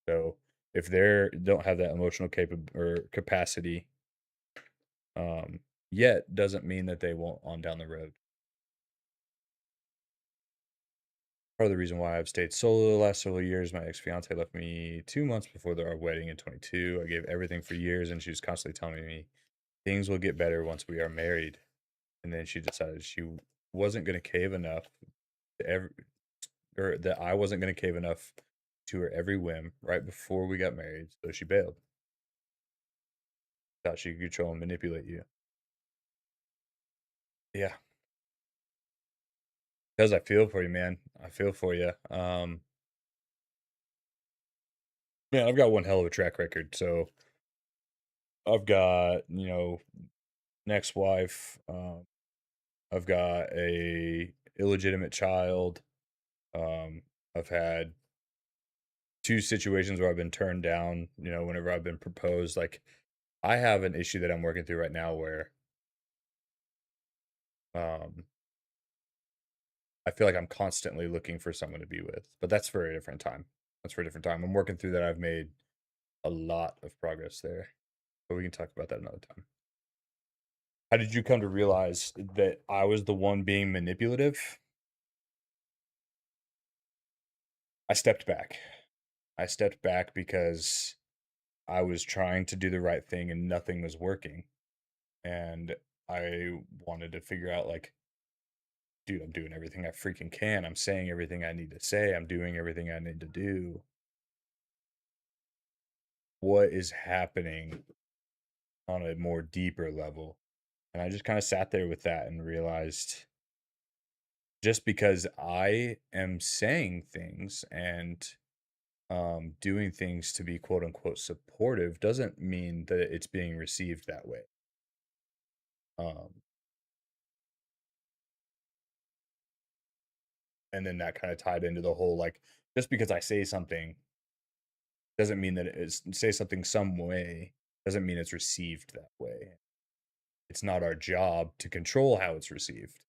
[SPEAKER 1] So if they don't have that emotional capacity yet, doesn't mean that they won't on down the road. Part of the reason why I've stayed solo the last several years, my ex fiance left me 2 months before our wedding in 22. I gave everything for years, and she was constantly telling me things will get better once we are married. And then she decided she wasn't going to cave enough to or that I wasn't going to cave enough to her every whim right before we got married. So she bailed. Thought she could control and manipulate you. Yeah. Because I feel for you, man. I feel for you. Man, I've got one hell of a track record. So I've got, an ex-wife. I've got a illegitimate child. Um, I've had two situations where I've been turned down, whenever I've been proposed. Like, I have an issue that I'm working through right now where um I feel like I'm constantly looking for someone to be with. But that's for a different time. That's for a different time. I'm working through that. I've made a lot of progress there. But we can talk about that another time. How did you come to realize that I was the one being manipulative? I stepped back. I stepped back because I was trying to do the right thing and nothing was working. And I wanted to figure out like, dude, I'm doing everything I freaking can. I'm saying everything I need to say. I'm doing everything I need to do. What is happening on a more deeper level? And I just kind of sat there with that and realized just because I am saying things and doing things to be quote unquote supportive doesn't mean that it's being received that way. Um, and then that kind of tied into the whole like, just because I say something doesn't mean that it's say something some way doesn't mean it's received that way. It's not our job to control how it's received.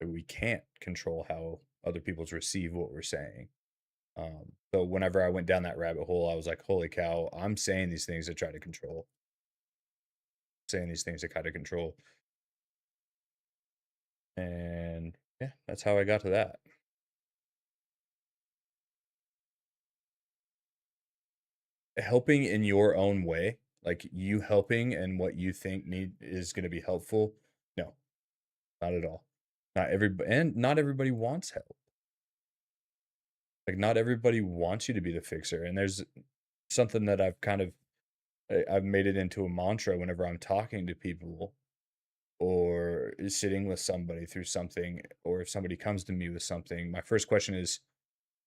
[SPEAKER 1] We can't control how other people's receive what we're saying. So whenever I went down that rabbit hole, I was like, holy cow, I'm saying these things to try to control, saying these things to kind of control. And yeah, that's how I got to that. Helping in your own way, like you helping and what you think need is going to be helpful. No, not at all. Not everybody, and not everybody wants help. Like not everybody wants you to be the fixer. And there's something that I've kind of I've made it into a mantra whenever I'm talking to people or sitting with somebody through something, or if somebody comes to me with something, my first question is,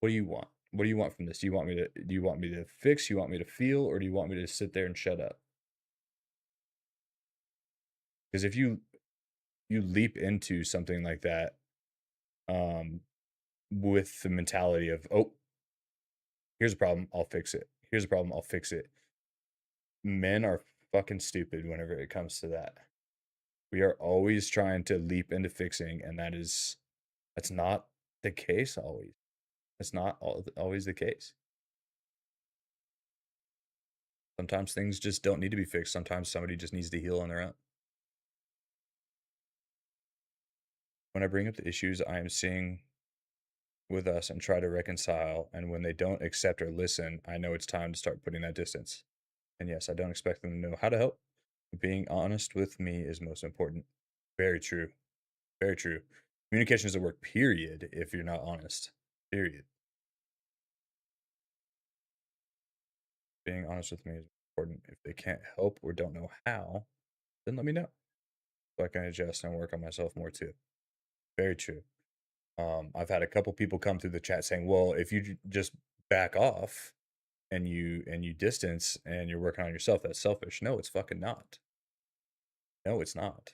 [SPEAKER 1] what do you want? What do you want from this? Do you want me to fix? You want me to feel, or do you want me to sit there and shut up? Because if you leap into something like that, um, with the mentality of, oh, here's a problem, I'll fix it. Here's a problem, I'll fix it. Men are fucking stupid whenever it comes to that. We are always trying to leap into fixing, and that's not the case always. It's not always the case. Sometimes things just don't need to be fixed. Sometimes somebody just needs to heal on their own. When I bring up the issues I am seeing with us and try to reconcile, and when they don't accept or listen, I know it's time to start putting that distance. And yes, I don't expect them to know how to help. Being honest with me is most important. Very true. Very true. Communication doesn't work, period, if you're not honest. Period. Being honest with me is important. If they can't help or don't know how, then let me know so I can adjust and work on myself more too. Very true. I've had a couple people come through the chat saying, "Well, if you just back off and you distance and you're working on yourself, that's selfish." No, it's fucking not. No, it's not.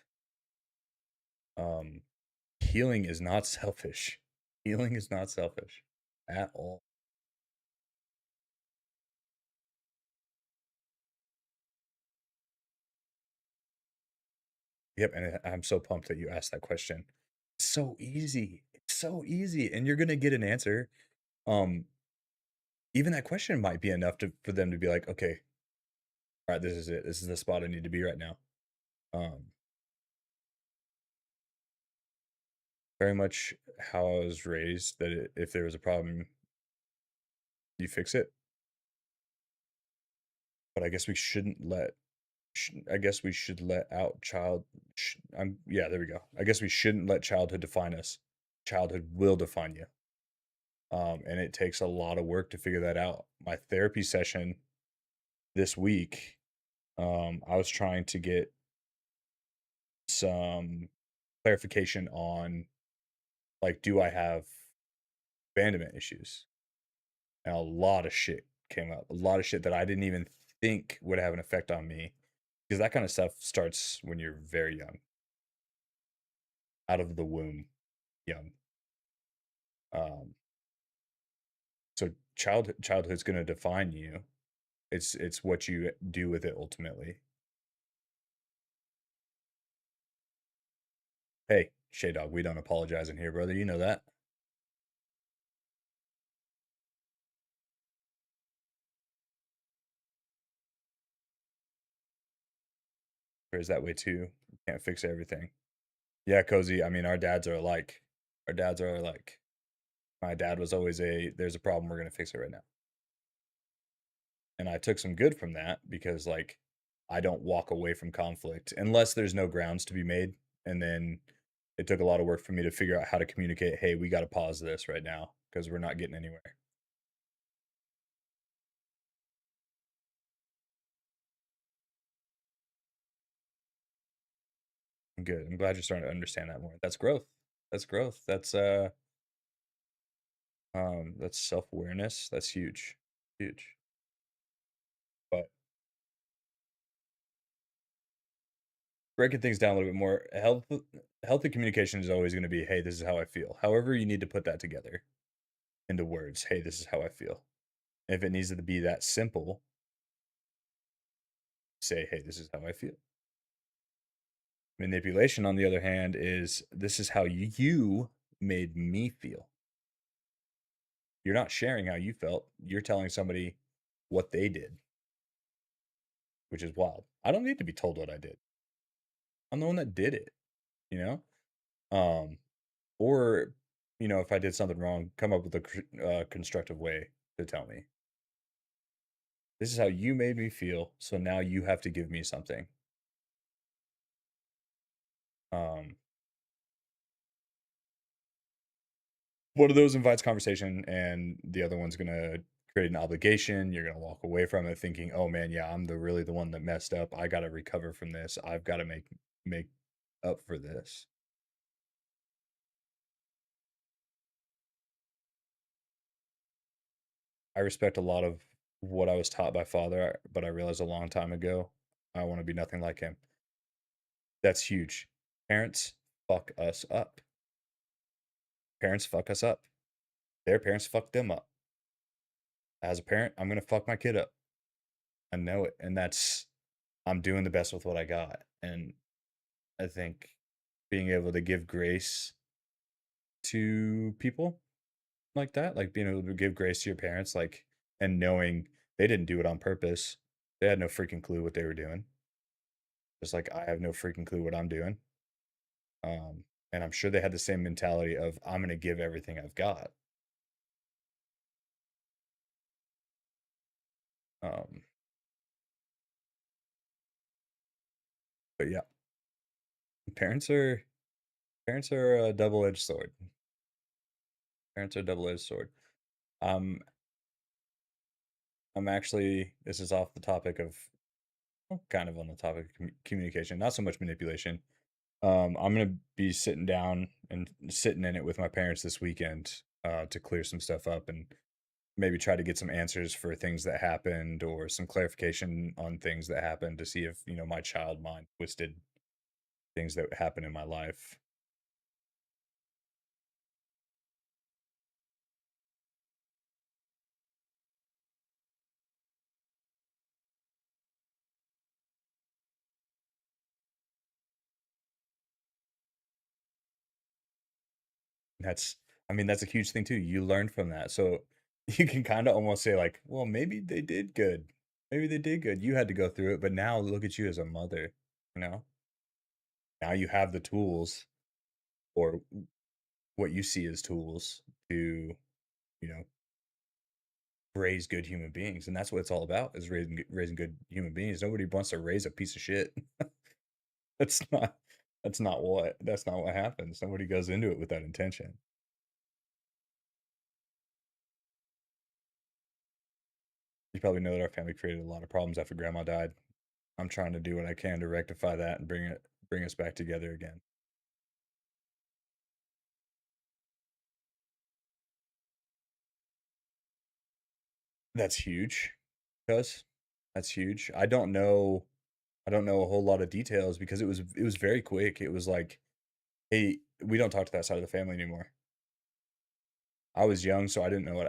[SPEAKER 1] Um, Healing is not selfish. Healing is not selfish at all. Yep, and I'm so pumped that you asked that question. It's so easy. It's so easy, and you're gonna get an answer. Um, Even that question might be enough for them to be like, okay, all right, this is it. This is the spot I need to be right now. Um, Very much how I was raised, that if there was a problem, you fix it. But I guess we shouldn't let. I guess we should let out child. Yeah, there we go. I guess we shouldn't let childhood define us. Childhood will define you. And it takes a lot of work to figure that out. My therapy session this week, I was trying to get some clarification on, like, do I have abandonment issues? And a lot of shit came up. A lot of shit that I didn't even think would have an effect on me, because that kind of stuff starts when you're very young, out of the womb, young. Um, so childhood's going to define you. It's what you do with it ultimately. Hey, Shay Dog, we don't apologize in here, brother. You know that. There's that way too. You can't fix everything. Yeah, Cozy. I mean, our dads are alike. Our dads are alike. My dad was always there's a problem, we're gonna fix it right now. And I took some good from that because, like, I don't walk away from conflict unless there's no grounds to be made. And then it took a lot of work for me to figure out how to communicate, hey, we got to pause this right now because we're not getting anywhere. Good. I'm glad you're starting to understand that more. That's growth. That's growth. That's self-awareness. That's huge. Huge. But breaking things down a little bit more, healthy communication is always going to be, hey, this is how I feel. However, you need to put that together into words. Hey, this is how I feel. If it needs to be that simple, say, hey, this is how I feel. Manipulation, on the other hand, is this is how you made me feel. You're not sharing how you felt. You're telling somebody what they did, which is wild. I don't need to be told what I did. I'm the one that did it, you know? Um, or, if I did something wrong, come up with a constructive way to tell me. This is how you made me feel, so now you have to give me something. Um, one of those invites conversation, and the other one's gonna create an obligation. You're gonna walk away from it thinking, "Oh man, yeah, I'm really the one that messed up. I gotta recover from this. I've got to make up for this." I respect a lot of what I was taught by father, but I realized a long time ago I want to be nothing like him. That's huge. Parents fuck us up. Parents fuck us up. Their parents fuck them up. As a parent, I'm gonna fuck my kid up. I know it, and I'm doing the best with what I got. And I think being able to give grace to people like that, like being able to give grace to your parents, like, and knowing they didn't do it on purpose. They had no freaking clue what they were doing. Just like I have no freaking clue what I'm doing. And I'm sure they had the same mentality of I'm gonna give everything I've got. Um, but yeah, parents are parents are a double-edged sword. Parents are a double-edged sword. Um, I'm actually this is off the topic of well, kind of on the topic of communication, not so much manipulation. I'm gonna be sitting down and sitting in it with my parents this weekend to clear some stuff up and maybe try to get some answers for things that happened or some clarification on things that happened to see if my child mind twisted things that happened in my life. That's I mean, that's a huge thing too. You learn from that. So you can kind of almost say like, well, maybe they did good. Maybe they did good. You had to go through it, but now look at you as a mother, you know? Now you have the tools or what you see as tools to, you know, raise good human beings. And that's what it's all about is raising good human beings. Nobody wants to raise a piece of shit. That's not that's not what happens. Somebody goes into it with that intention. You probably know that our family created a lot of problems after grandma died. I'm trying to do what I can to rectify that and bring us back together again. That's huge. Cuz that's huge. I don't know a whole lot of details because it was very quick. It was like, "Hey, we don't talk to that side of the family anymore." I was young, so I didn't know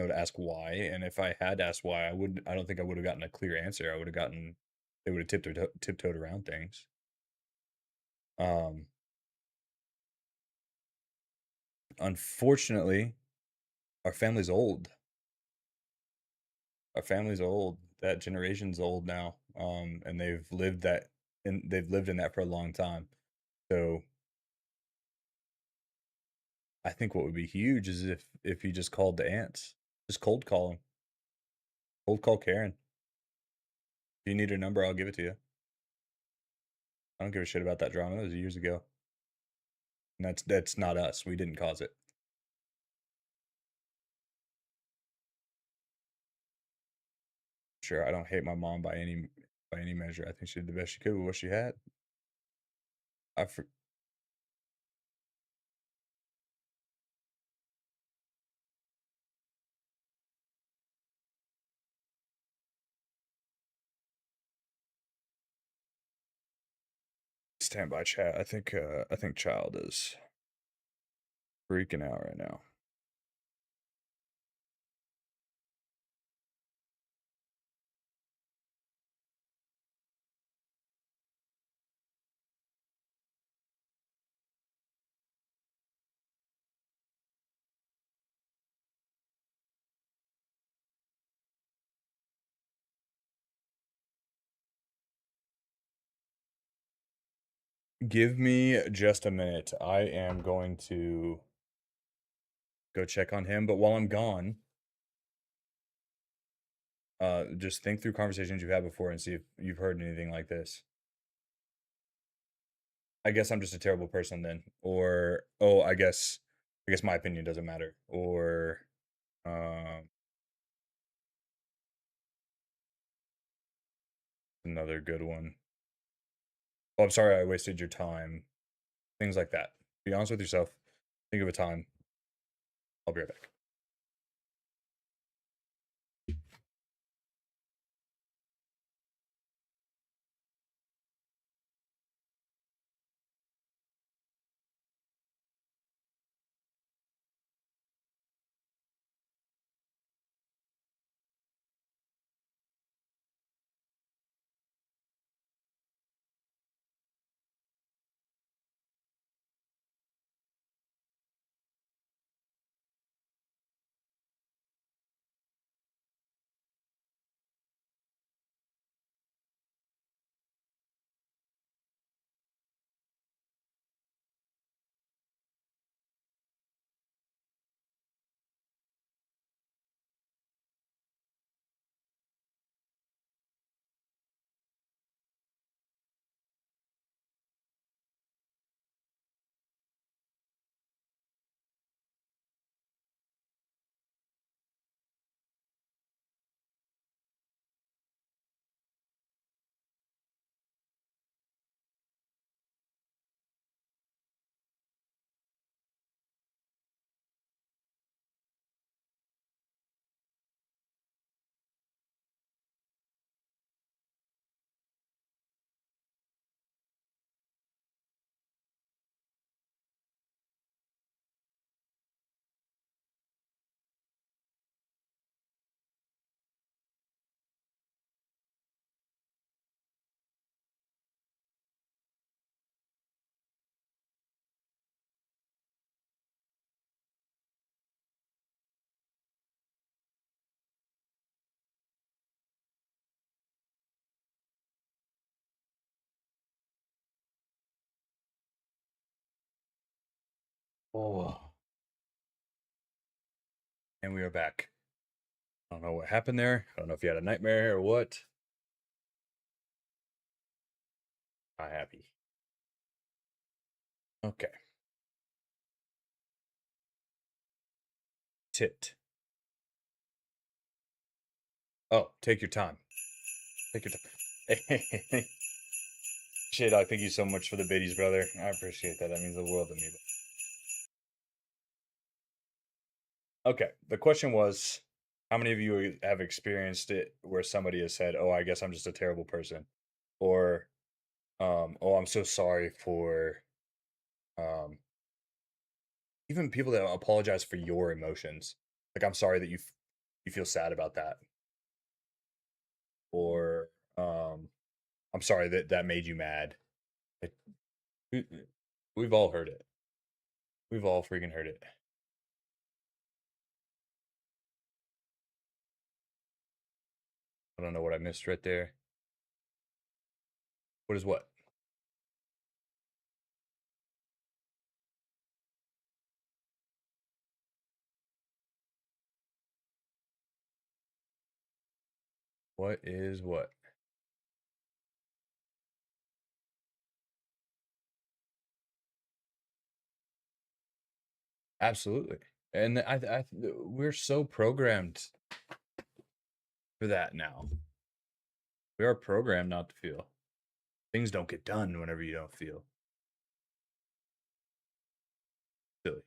[SPEAKER 1] to ask why, and if I had asked why, I don't think I would have gotten a clear answer. I would have gotten they would have tiptoed around things. Um, Unfortunately, our family's old. Our family's old. That generation's old now. And they've lived in that for a long time. So I think what would be huge is if you just called the aunts, just cold call them, cold call Karen, you need a number, I'll give it to you. I don't give a shit about that drama. That was years ago. And that's not us. We didn't cause it. Sure, I don't hate my mom by any measure. I think she did the best she could with what she had. I for, stand by chat. I think child is freaking out right now. Give me just a minute. I am going to go check on him, but while I'm gone, just think through conversations you've had before and see if you've heard anything like this. I guess I'm just a terrible person then. Or oh, I guess my opinion doesn't matter. Or another good one. Oh, I'm sorry I wasted your time. Things like that. Be honest with yourself. Think of a time. I'll be right back. Oh. And we are back. I don't know what happened there. I don't know if you had a nightmare or what. Not happy. Okay. Tit. Oh, take your time. Take your time. Shit, I thank you so much for the biddies, brother. I appreciate that. That means the world to me. Okay, the question was, how many of you have experienced it where somebody has said, "Oh, I guess I'm just a terrible person," or, "Oh, I'm so sorry for," um, even people that apologize for your emotions. Like, I'm sorry that you feel sad about that, or I'm sorry that that made you mad. Like, we- we've all heard it. We've all freaking heard it. I don't know what I missed right there. What is what? What is what? Absolutely. And we're so programmed for that now. We are programmed not to feel. Things don't get done whenever you don't feel. Silly.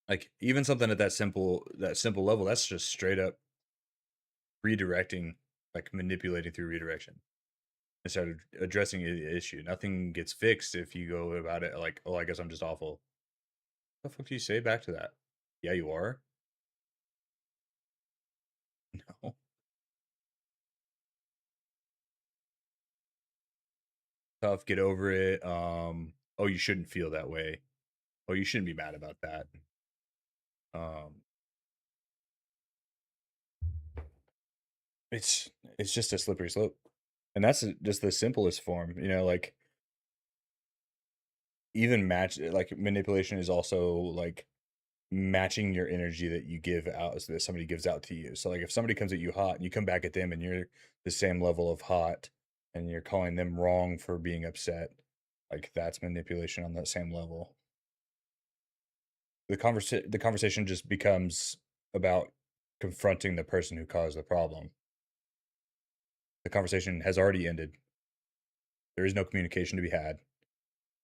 [SPEAKER 1] Like even something at that simple level, that's just straight up redirecting, like manipulating through redirection instead of addressing the issue. Nothing gets fixed if you go about it like, oh, I guess I'm just awful. What the fuck do you say back to that? Yeah, you are. No. Tough, get over it. Oh, you shouldn't feel that way. Oh, you shouldn't be mad about that. Um, it's just a slippery slope. And that's just the simplest form, like even like manipulation is also like matching your energy that you give out so that somebody gives out to you. So like if somebody comes at you hot and you come back at them and you're the same level of hot and you're calling them wrong for being upset, like that's manipulation on that same level. The conversation just becomes about confronting the person who caused the problem. The conversation has already ended. There is no communication to be had.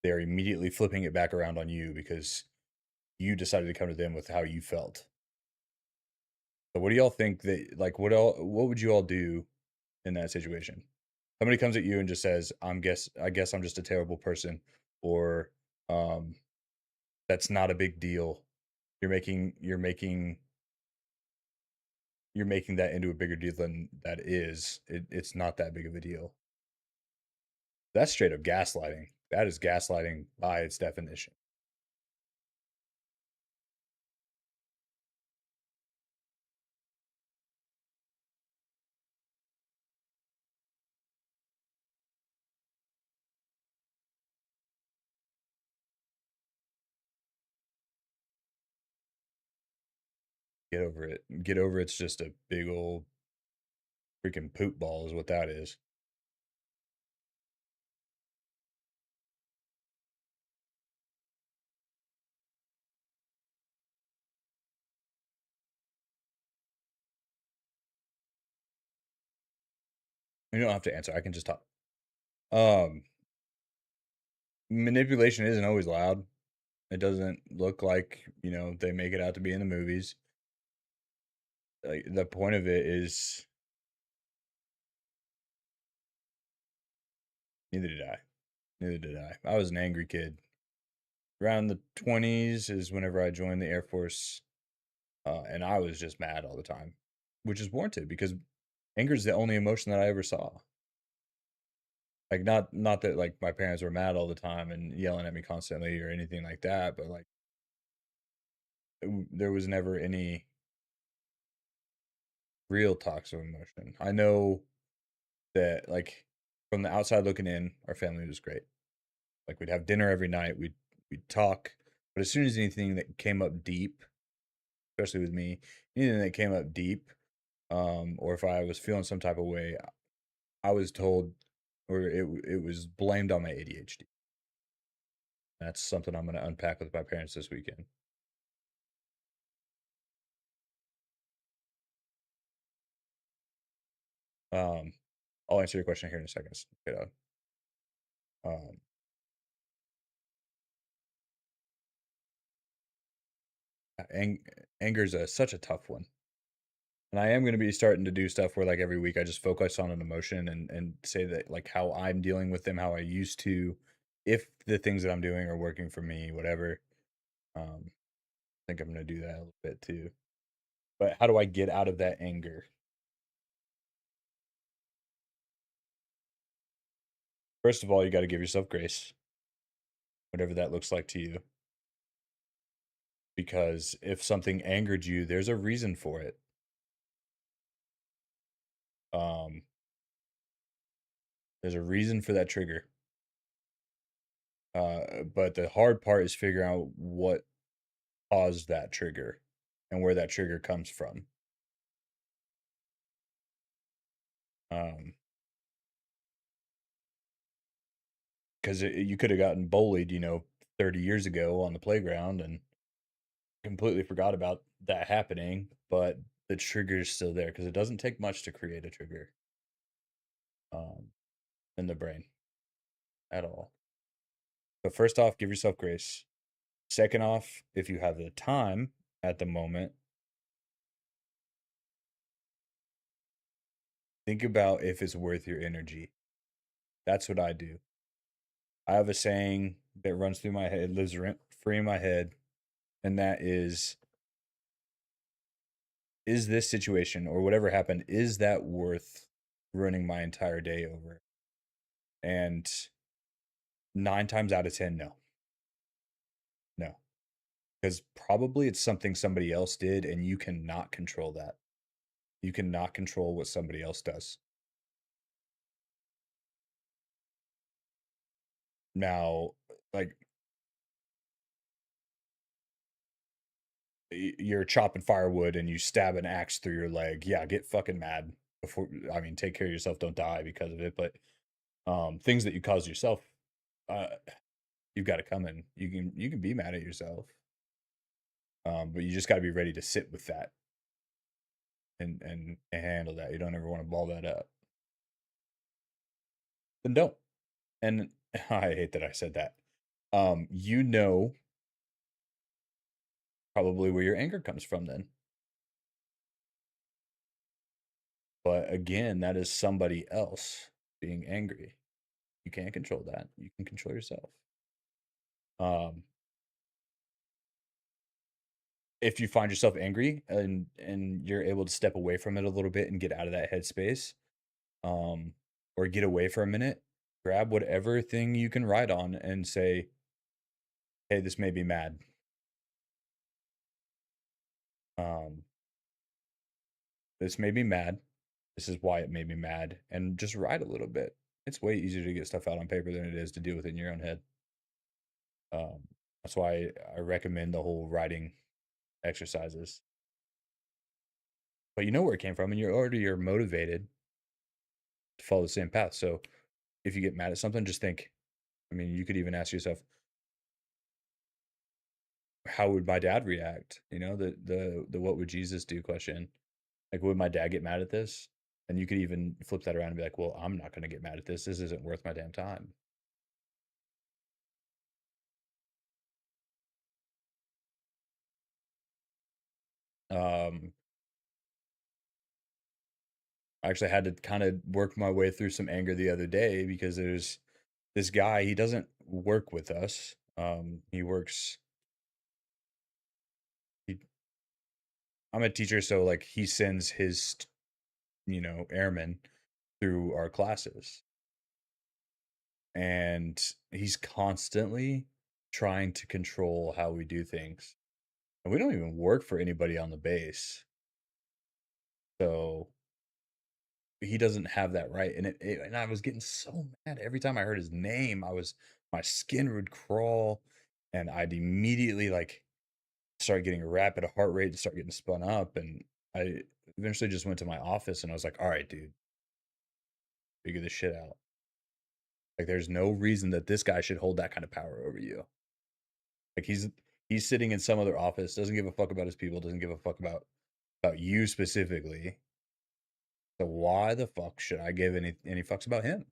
[SPEAKER 1] They're immediately flipping it back around on you because you decided to come to them with how you felt. So what do y'all think that like what would you all do in that situation? Somebody comes at you and just says, I guess I'm just a terrible person," or um "That's not a big deal. You're making that into a bigger deal than that is. It's not that big of a deal." That's straight up gaslighting. That is gaslighting by its definition. Get over it. Get over it's just a big old freaking poop ball is what that is. You don't have to answer. I can just talk. Um, Manipulation isn't always loud. It doesn't look like, they make it out to be in the movies. Like the point of it is neither did I. Neither did I. I was an angry kid. Around the 20s is whenever I joined the Air Force, and I was just mad all the time, which is warranted because anger is the only emotion that I ever saw. Like not that like my parents were mad all the time and yelling at me constantly or anything like that, but like there was never any real toxic emotion. I know that like from the outside looking in, our family was great. Like we'd have dinner every night, we'd talk, but as soon as anything that came up deep, especially with me, anything that came up deep, or if I was feeling some type of way, I was told, or it was blamed on my ADHD. That's something I'm going to unpack with my parents this weekend. Um, I'll answer your question here in a second. Um, ang- Anger is such a tough one, and I am going to be starting to do stuff where like every week I just focus on an emotion and say that like how I'm dealing with them, how I used to, if the things that I'm doing are working for me, whatever. I think I'm going to do that a little bit too. But how do I get out of that anger? First of all, you got to give yourself grace, whatever that looks like to you. Because if something angered you, there's a reason for it. Um, there's a reason for that trigger. But the hard part is figuring out what caused that trigger and where that trigger comes from. Um, because you could have gotten bullied, 30 years ago on the playground and completely forgot about that happening, but the trigger's still there because it doesn't take much to create a trigger um, in the brain at all. But first off, give yourself grace. Second off, if you have the time at the moment, think about if it's worth your energy. That's what I do. I have a saying that runs through my head, lives rent free in my head, and that is this situation or whatever happened, is that worth running my entire day over? And 9 times out of 10, no. No. Because probably it's something somebody else did and you cannot control that. You cannot control what somebody else does. Now, like you're chopping firewood and you stab an axe through your leg. Yeah, get fucking mad before, I mean, take care of yourself, don't die because of it, but things that you cause yourself, uh you've got it coming. You can be mad at yourself. But you just got to be ready to sit with that and handle that. You don't ever want to ball that up. Then don't. And I hate that I said that. You know probably where your anger comes from then. But again, that is somebody else being angry. You can't control that. You can control yourself. If you find yourself angry and you're able to step away from it a little bit and get out of that headspace, or get away for a minute, grab whatever thing you can ride on and say, hey, this made me mad. Um, this made me mad. This is why it made me mad. And just write a little bit. It's way easier to get stuff out on paper than it is to deal with it in your own head. That's why I recommend the whole writing exercises. But you know where it came from, and you're motivated to follow the same path. So if you get mad at something, just think. I mean, you could even ask yourself, how would my dad react? You know, the what would Jesus do question. Like, would my dad get mad at this? And you could even flip that around and be like, well, I'm not going to get mad at this. This isn't worth my damn time. Um, I actually had to kind of work my way through some anger the other day because there's this guy, he doesn't work with us. He works, he, I'm a teacher, so like he sends his, airmen through our classes. And he's constantly trying to control how we do things. And we don't even work for anybody on the base. So he doesn't have that right. And I was getting so mad every time I heard his name. My skin would crawl and I'd immediately like start getting a rapid heart rate and start getting spun up. And I eventually just went to my office and I was like, all right, dude, figure this shit out. Like there's no reason that this guy should hold that kind of power over you. Like he's sitting in some other office, doesn't give a fuck about his people, doesn't give a fuck about you specifically. So why the fuck should I give any fucks about him?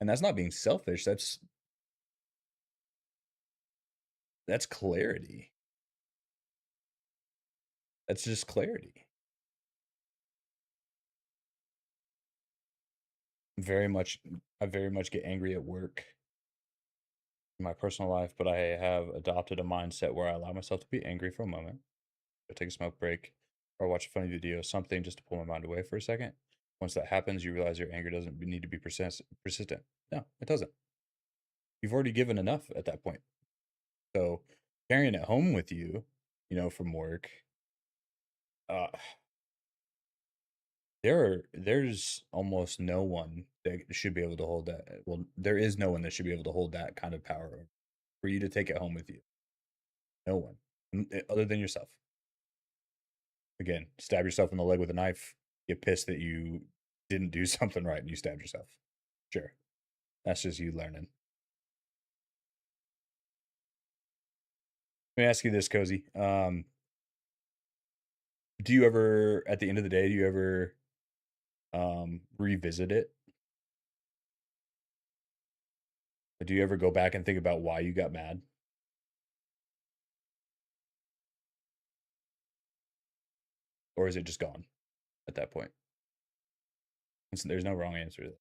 [SPEAKER 1] And that's not being selfish. That's clarity. That's just clarity. I very much get angry at work in my personal life, but I have adopted a mindset where I allow myself to be angry for a moment. I take a smoke break or watch a funny video, something just to pull my mind away for a second. Once that happens, you realize your anger doesn't need to be persistent. No, it doesn't. You've already given enough at that point. So carrying it home with you, from work, uh, there's almost no one that should be able to hold that. Well, there is no one that should be able to hold that kind of power for you to take it home with you. No one, other than yourself. Again, stab yourself in the leg with a knife. Get pissed that you didn't do something right and you stabbed yourself. Sure, that's just you learning. Let me ask you this, Cozy. Do you ever, at the end of the day, do you ever revisit it? Do you ever go back and think about why you got mad? Or is it just gone at that point? There's no wrong answer to that.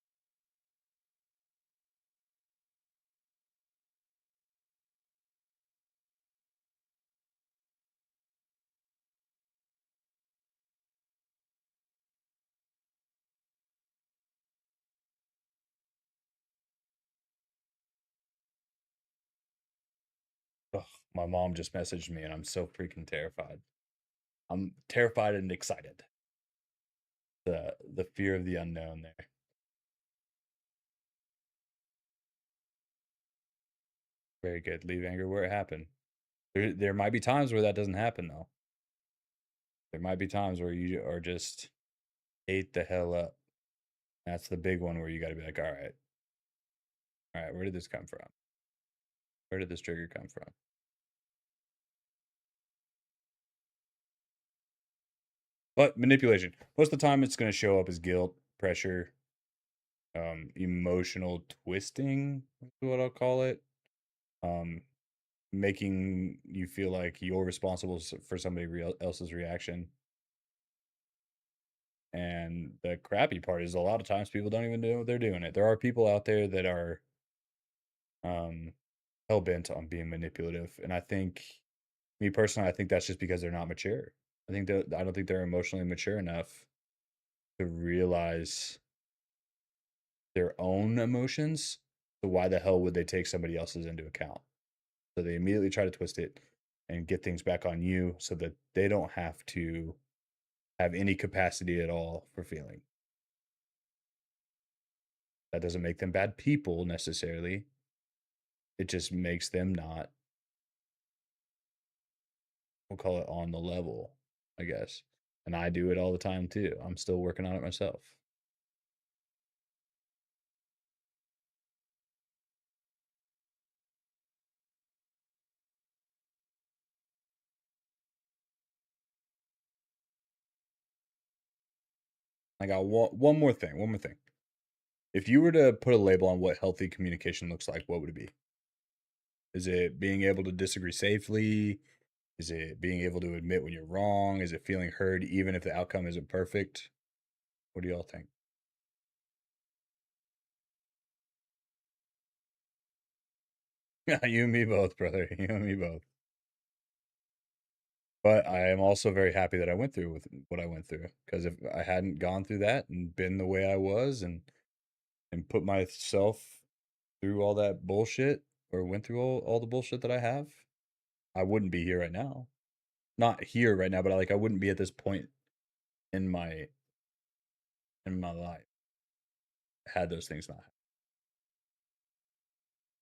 [SPEAKER 1] Ugh, my mom just messaged me and I'm so freaking terrified. I'm terrified and excited. The fear of the unknown there. Very good. Leave anger where it happened. There might be times where that doesn't happen though. There might be times where you are just ate the hell up. That's the big one where you got to be like, all right, where did this come from? Where did this trigger come from? But manipulation, most of the time, it's going to show up as guilt, pressure, emotional twisting, is what I'll call it. Um, Making you feel like you're responsible for somebody else's reaction. And the crappy part is a lot of times people don't even know they're doing it. There are people out there that are um, hell bent on being manipulative, and I think, me personally, I think that's just because they're not mature. I don't think they're emotionally mature enough to realize their own emotions. So why the hell would they take somebody else's into account? So they immediately try to twist it and get things back on you so that they don't have to have any capacity at all for feeling. That doesn't make them bad people necessarily. It just makes them not, we'll call it, on the level, I guess. And I do it all the time too. I'm still working on it myself. I got one more thing. One more thing. If you were to put a label on what healthy communication looks like, what would it be? Is it being able to disagree safely? Is it being able to admit when you're wrong? Is it feeling heard even if the outcome isn't perfect? What do y'all think? You and me both, brother. You and me both. But I am also very happy that I went through with what I went through, because if I hadn't gone through that and been the way I was and put myself through all that bullshit, or went through all the bullshit that I have, I wouldn't be here right now. Not here right now, but I wouldn't be at this point in my life had those things not happened.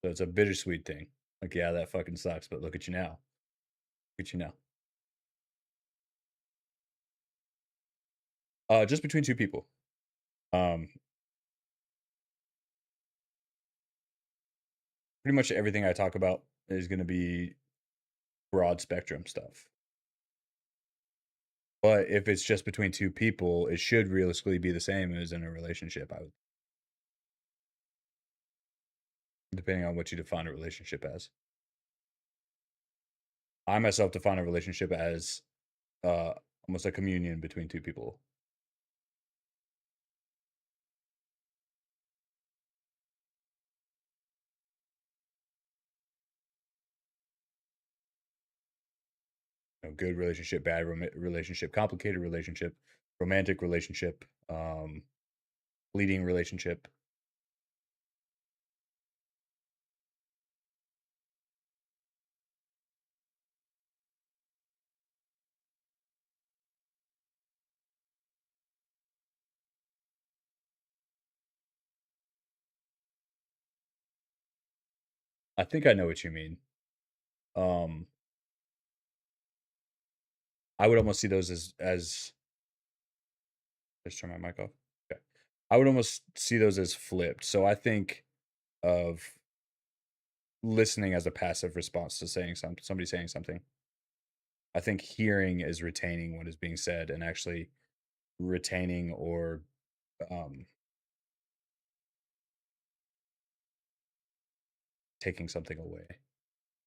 [SPEAKER 1] So it's a bittersweet thing. Like, yeah, that fucking sucks, but look at you now. Look at you now. Just between two people. Um, Pretty much everything I talk about is going to be broad spectrum stuff. But if it's just between two people, it should realistically be the same as in a relationship, I would, depending on what you define a relationship as. I myself define a relationship as uh, almost a communion between two people. Good relationship, bad relationship, complicated relationship, romantic relationship, fleeting relationship. I think I know what you mean. Um, I would almost see those as just turn my mic off. Okay. I would almost see those as flipped. So I think of listening as a passive response to somebody saying something. I think hearing is retaining what is being said and actually retaining or um, taking something away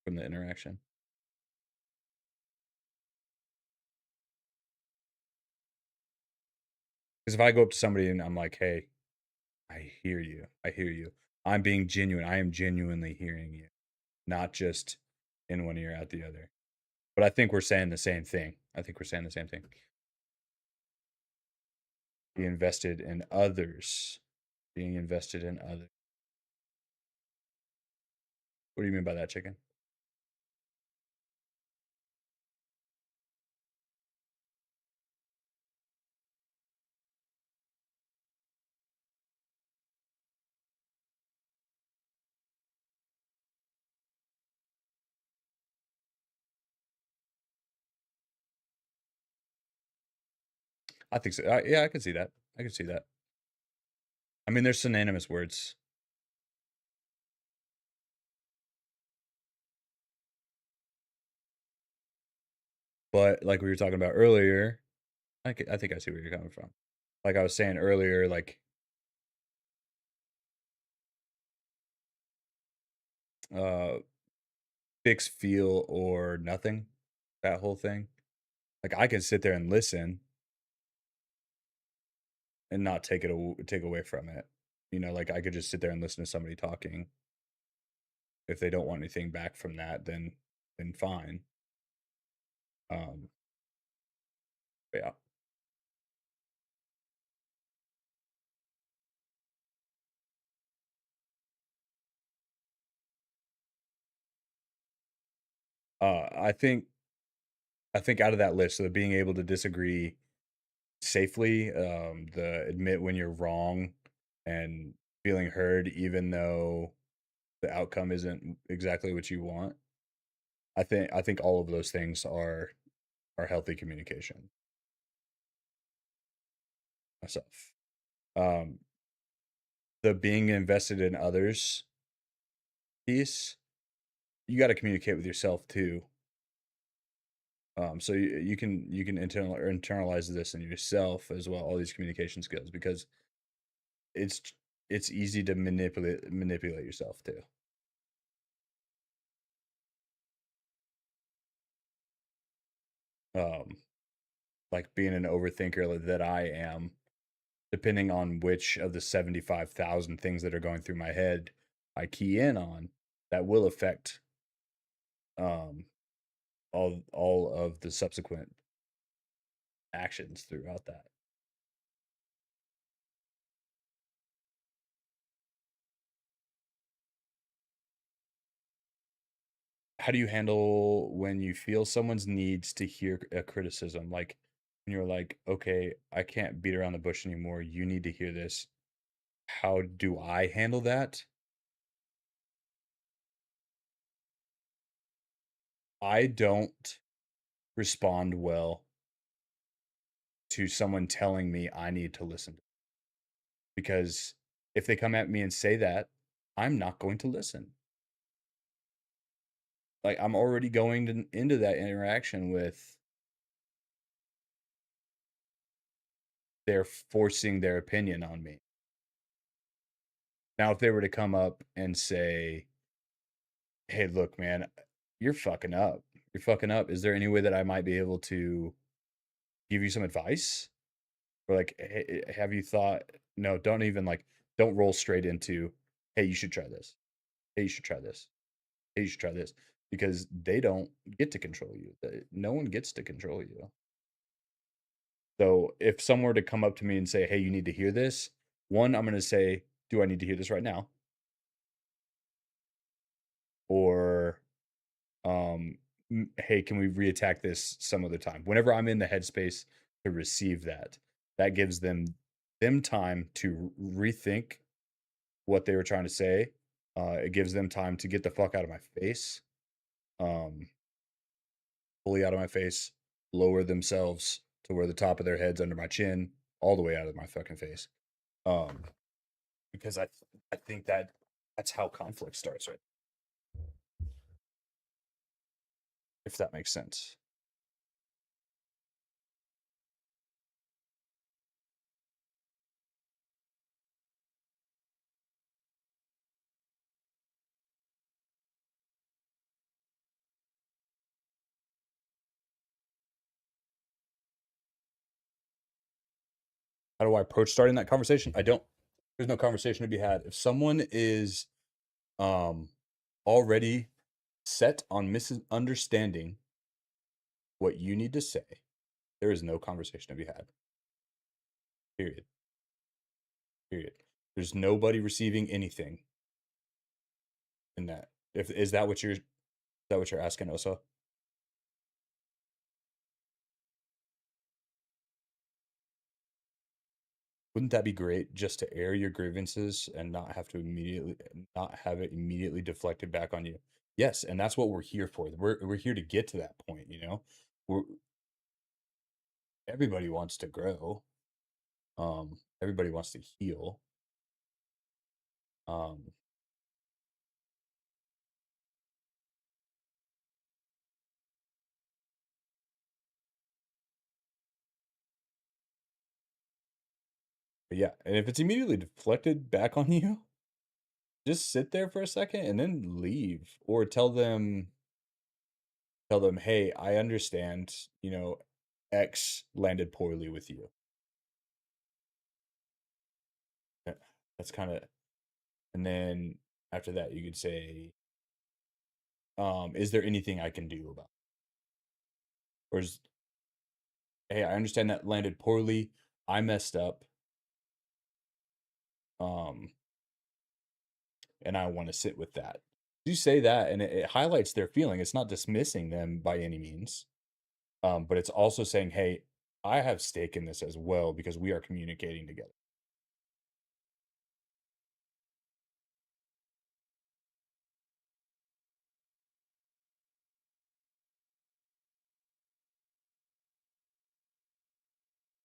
[SPEAKER 1] from the interaction. Because if I go up to somebody and I'm like, "Hey, I hear you. I hear you. I'm being genuine. I am genuinely hearing you, not just in one ear out the other." But I think we're saying the same thing. I think we're saying the same thing. Be invested in others. Being invested in others. What do you mean by that, chicken? I think so. Yeah, I can see that. I can see that. I mean, there's synonymous words. But like we were talking about earlier, I think I see where you're coming from. Like I was saying earlier, like uh fix, feel, or nothing. That whole thing. Like I can sit there and listen and not take away from it. You know, like I could just sit there and listen to somebody talking. If they don't want anything back from that, then fine. Um, but yeah. I think out of that list, so being able to disagree safely, the admit when you're wrong and feeling heard even though the outcome isn't exactly what you want. I think all of those things are healthy communication myself. Um, the being invested in others piece, you got to communicate with yourself too. So you can internalize this in yourself as well, all these communication skills, because it's it's easy to manipulate yourself too. Um, like being an overthinker that I am, depending on which of the 75,000 things that are going through my head I key in on, that will affect um all of the subsequent actions throughout that. How do you handle when you feel someone's needs to hear a criticism? Like when you're like, okay, I can't beat around the bush anymore. You need to hear this. How do I handle that? I don't respond well to someone telling me I need to listen, because if they come at me and say that, I'm not going to listen. Like I'm already going into that interaction with they're forcing their opinion on me. Now, if they were to come up and say, "Hey, look, man, you're fucking up. You're fucking up. Is there any way that I might be able to give you some advice?" Or like, "Hey, have you thought?" No, don't even like, don't roll straight into, "Hey, you should try this. Hey, you should try this. Hey, you should try this," because they don't get to control you. No one gets to control you. So if someone were to come up to me and say, "Hey, you need to hear this," one, I'm going to say, "Do I need to hear this right now?" Or hey, can we reattack this some other time? Whenever I'm in the headspace to receive that, that gives them time to rethink what they were trying to say. It gives them time to get the fuck out of my face, um, fully out of my face, lower themselves to where the top of their head's under my chin, all the way out of my fucking face. Um, because I think that that's how conflict starts, right? if that makes sense. How do I approach starting that conversation? I don't. There's no conversation to be had. If someone is um already set on misunderstanding what you need to say, there is no conversation to be had. Period. Period. There's nobody receiving anything in that. If is that what you're asking, Osa? Wouldn't that be great just to air your grievances and not have it immediately deflected back on you? Yes, and that's what we're here for. We're here to get to that point, you know? We're Everybody wants to grow. Everybody wants to heal. Um, but yeah, and if it's immediately deflected back on you, just sit there for a second and then leave or tell them, "Hey, I understand, X landed poorly with you." Uh, That's kind of, and then after that, you could say, "Is there anything I can do about it?" Or is, "Hey, I understand that landed poorly. I messed up. Um, and I want to sit with that." You say that, and it highlights their feeling. It's not dismissing them by any means, but it's also saying, "Hey, I have stake in this as well because we are communicating together."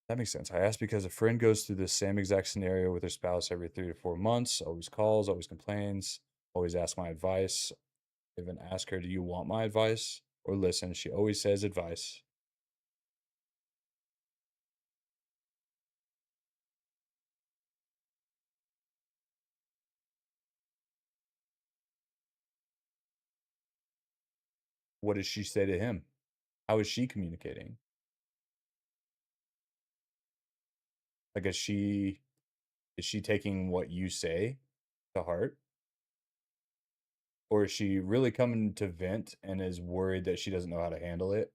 [SPEAKER 1] That makes sense. I asked because a friend goes through the same exact scenario with her spouse every 3 to 4 months, always calls, always complains, always asks my advice. I even ask her, "Do you want my advice or listen?" She always says advice. What does she say to him? How is she communicating? Like, is she taking what you say to heart? Or is she really coming to vent and is worried that she doesn't know how to handle it?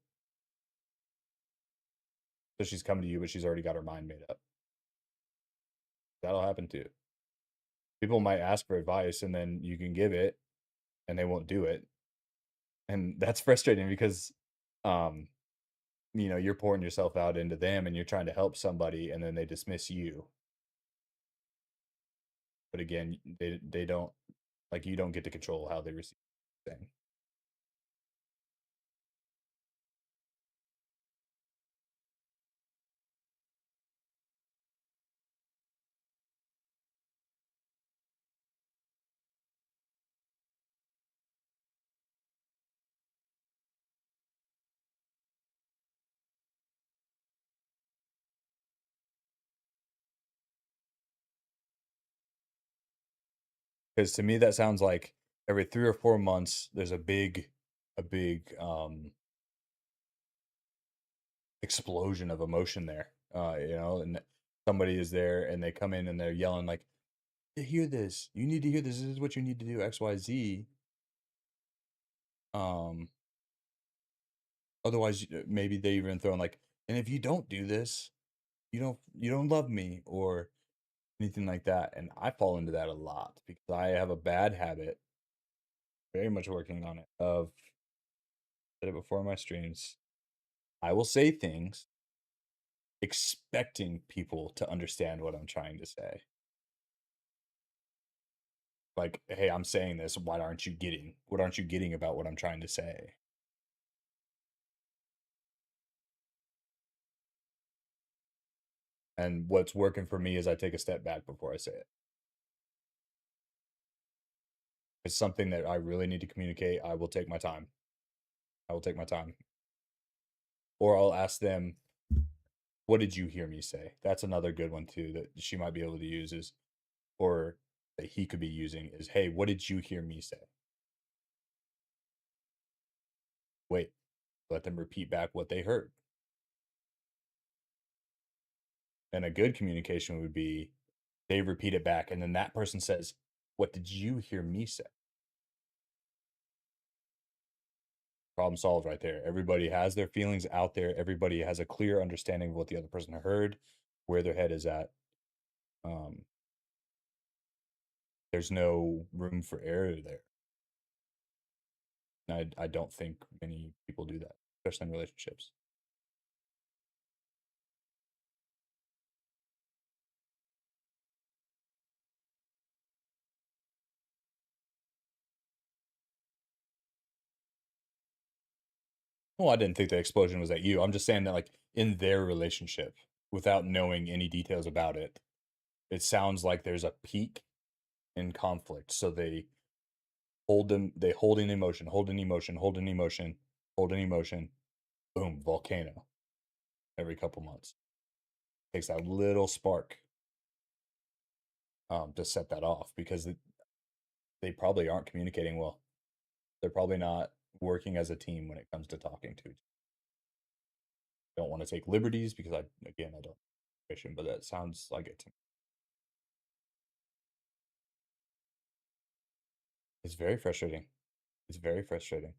[SPEAKER 1] So she's coming to you, but she's already got her mind made up. That'll happen too. People might ask for advice and then you can give it and they won't do it. And that's frustrating because um, you're pouring yourself out into them and you're trying to help somebody and then they dismiss you. But again, they don't, like, you don't get to control how they receive thing. Because to me that sounds like every 3 or 4 months there's a big explosion of emotion there. And somebody is there and they come in and they're yelling like, hear this. You need to hear this. This is what you need to do, XYZ. Um, Otherwise, maybe they even throw in like, and if you don't do this, you don't love me or anything like that. And I fall into that a lot because I have a bad habit, very much working on it, of said it before in my streams. I will say things expecting people to understand what I'm trying to say. Like, hey, I'm saying this. What aren't you getting? What aren't you getting about what I'm trying to say? And what's working for me is I take a step back before I say it. If it's something that I really need to communicate, I will take my time. I will take my time. Or I'll ask them, "What did you hear me say?" That's another good one too that she might be able to use is, or that he could be using is, "Hey, what did you hear me say?" Wait, let them repeat back what they heard. And a good communication would be they repeat it back, and then that person says, "What did you hear me say?" Problem solved right there. Everybody has their feelings out there. Everybody has a clear understanding of what the other person heard, where their head is at. Um, there's no room for error there. And I don't think many people do that, especially in relationships. Well, I didn't think the explosion was at you. I'm just saying that, like, in their relationship, without knowing any details about it, it sounds like there's a peak in conflict. So they hold an emotion, hold an emotion, hold an emotion, hold an emotion, boom, volcano every couple months. Takes that little spark to set that off because they probably aren't communicating well. They're probably not working as a team when it comes to talking to each. Don't want to take liberties because I don't fishing, but that sounds like it to me. It's very frustrating. It's very frustrating.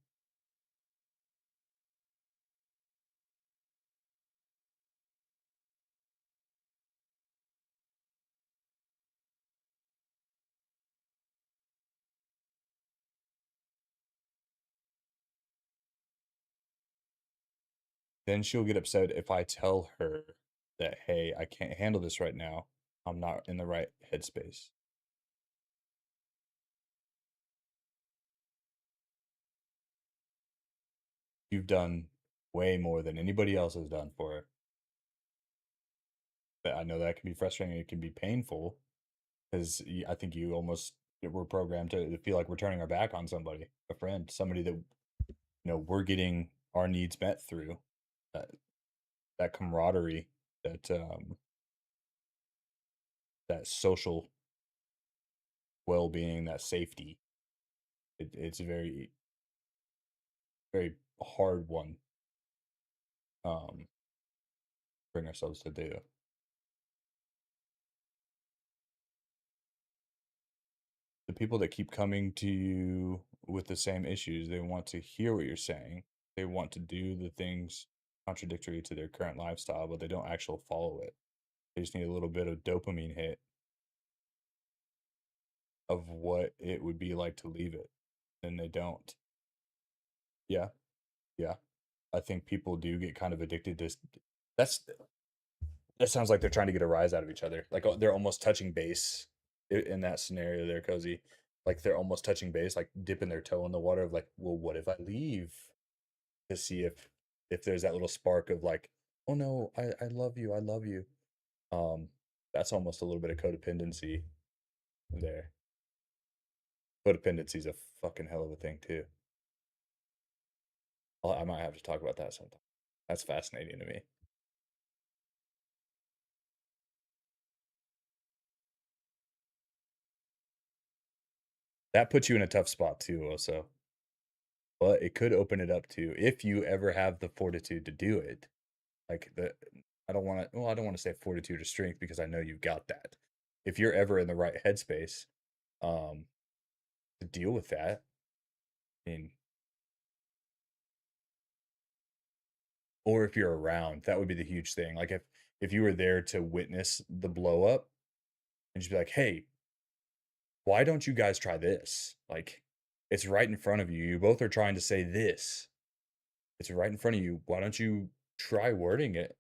[SPEAKER 1] Then she'll get upset if I tell her that, hey, I can't handle this right now. I'm not in the right headspace. You've done way more than anybody else has done for her. But I know that can be frustrating. It can be painful because I think you almost we're programmed to feel like we're turning our back on somebody, a friend, somebody that we're getting our needs met through. That that camaraderie, that social well-being, that safety. It's a very hard one um bring ourselves to do. The people that keep coming to you with the same issues, they want to hear what you're saying. They want to do the things contradictory to their current lifestyle, but they don't actually follow it. They just need a little bit of dopamine hit of what it would be like to leave it, and they don't. Yeah, yeah. I think people do get kind of addicted to. That's that sounds like they're trying to get a rise out of each other. Like they're almost touching base in that scenario there, Cozy. Like they're almost touching base, like dipping their toe in the water of like, well, what if I leave? To see if there's that little spark of like, oh no, I love you, I love you. Um, that's almost a little bit of codependency there. Codependency is a fucking hell of a thing too. I might have to talk about that sometime. That's fascinating to me. That puts you in a tough spot too, also. But it could open it up to if you ever have the fortitude to do it. Like I don't want to say fortitude or strength because I know you've got that. If you're ever in the right headspace, um, to deal with that, I mean, or if you're around, that would be the huge thing. Like if you were there to witness the blow up and just be like, "Hey, why don't you guys try this?" Like it's right in front of you. You both are trying to say this. It's right in front of you. Why don't you try wording it?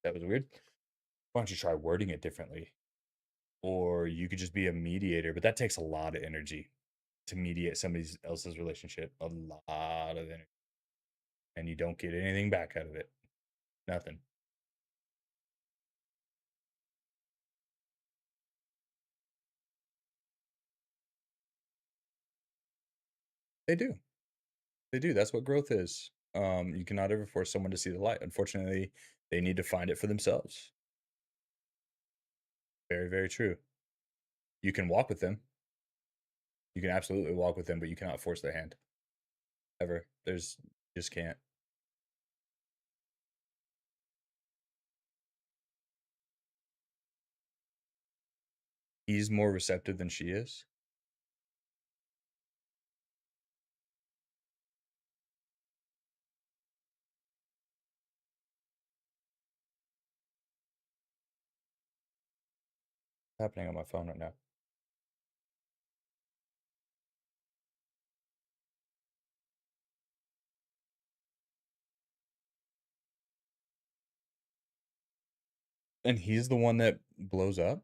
[SPEAKER 1] That was weird. Why don't you try wording it differently? Or you could just be a mediator, but that takes a lot of energy to mediate somebody else's relationship. A lot of energy. And you don't get anything back out of it. Nothing. They do. They do. That's what growth is. You cannot ever force someone to see the light. Unfortunately, they need to find it for themselves. Very, very true. You can walk with them. You can absolutely walk with them, but you cannot force their hand. Ever. There's just can't. He's more receptive than she is. Happening on my phone right now. And he's the one that blows up?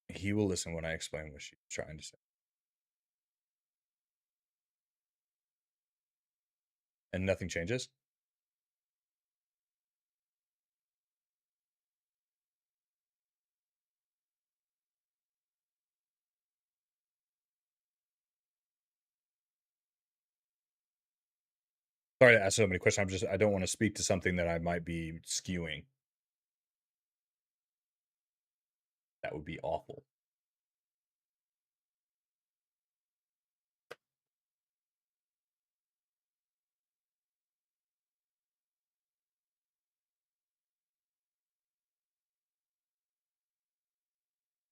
[SPEAKER 1] He will listen when I explain what she's trying to say. And nothing changes? Sorry to ask so many questions. I don't want to speak to something that I might be skewing. That would be awful.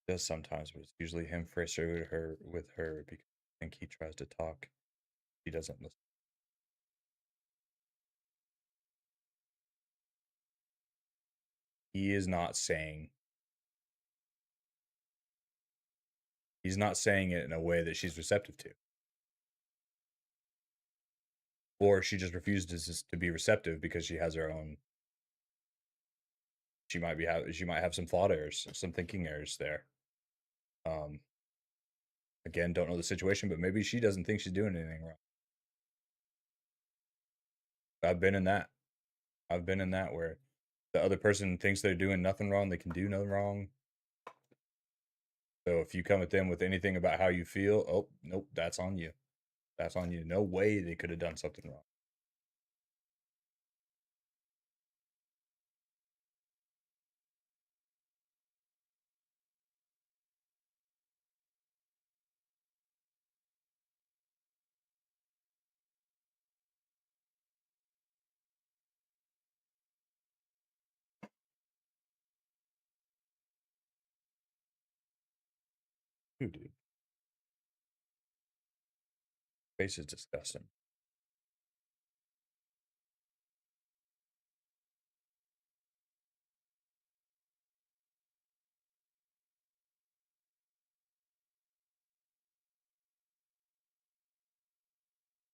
[SPEAKER 1] Does sometimes, but it's usually him frustrated with her because I think he tries to talk. She doesn't listen. He is not saying he's not saying it in a way that she's receptive to. Or she just refuses to be receptive because she has her own she might have some thought errors, some thinking errors there. Um Again, don't know the situation, but maybe she doesn't think she's doing anything wrong. I've been in that. I've been in that where the other person thinks they're doing nothing wrong, they can do no wrong. So if you come at them with anything about how you feel, oh, nope, that's on you. That's on you. No way they could have done something wrong. Ooh, dude. Face is disgusting.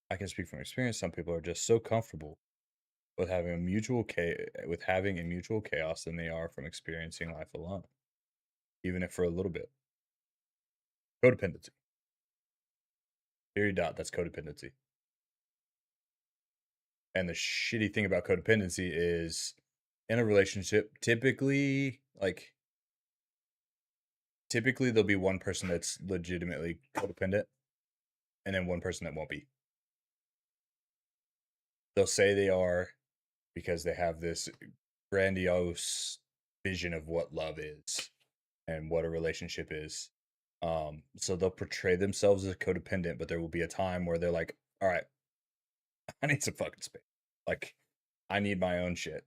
[SPEAKER 1] I can speak from experience. Some people are just so comfortable with having a mutual chaos than they are from experiencing life alone, even if for a little bit. Codependency. Period. Dot. That's codependency. And the shitty thing about codependency is, in a relationship, typically there'll be one person that's legitimately codependent, and then one person that won't be. They'll say they are because they have this grandiose vision of what love is and what a relationship is. So they'll portray themselves as codependent, but there will be a time where they're like, all right, I need some fucking space. Like, I need my own shit.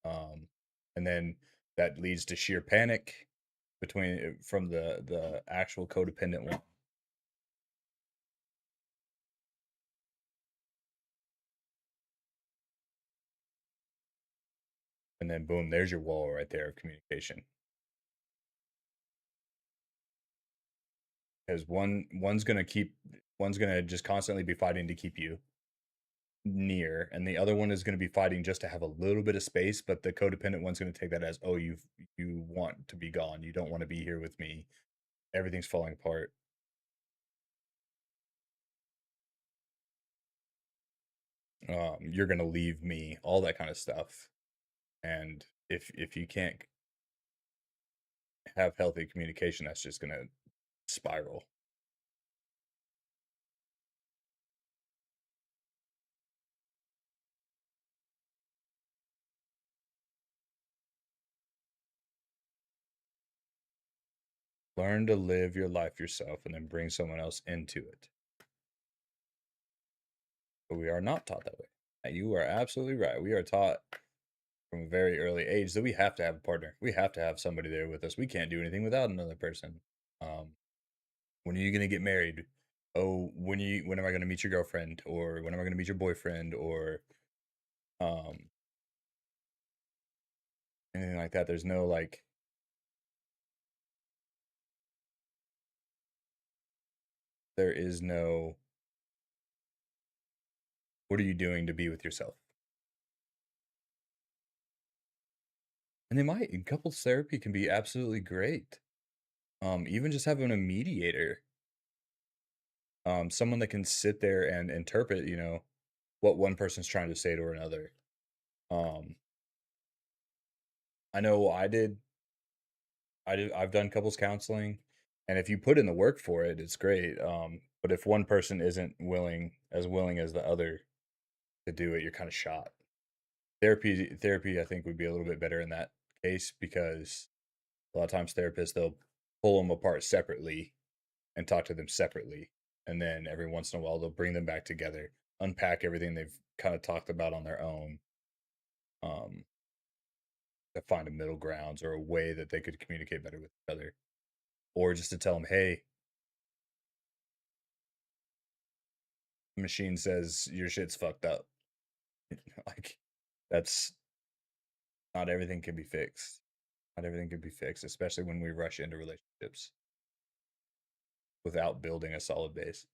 [SPEAKER 1] And then that leads to sheer panic from the actual codependent one. And then boom, there's your wall right there of communication. Because one's gonna just constantly be fighting to keep you near, and the other one is gonna be fighting just to have a little bit of space, but the codependent one's gonna take that as, oh, you want to be gone. You don't want to be here with me. Everything's falling apart. You're gonna leave me, all that kind of stuff. And if you can't have healthy communication, that's just gonna spiral. Learn to live your life yourself and then bring someone else into it. But we are not taught that way. You are absolutely right. We are taught from a very early age that we have to have a partner. We have to have somebody there with us. We can't do anything without another person. When are you gonna get married? Oh, when am I gonna meet your girlfriend? Or when am I gonna meet your boyfriend? Or um anything like that. There's no like there is no what are you doing to be with yourself? And they might. Couples therapy can be absolutely great. Even just having a mediator, someone that can sit there and interpret, what one person's trying to say to another. Um, I know I've done couples counseling, and if you put in the work for it, it's great. But if one person isn't willing as the other to do it, you're kind of shot. Therapy, I think, would be a little bit better in that case because a lot of times therapists they'll pull them apart separately and talk to them separately, and then every once in a while they'll bring them back together, unpack everything they've kind of talked about on their own, um, to find a middle grounds or a way that they could communicate better with each other, or just to tell them, hey, the machine says your shit's fucked up. Like that's not everything can be fixed. Not everything can be fixed, especially when we rush into relationships without building a solid base.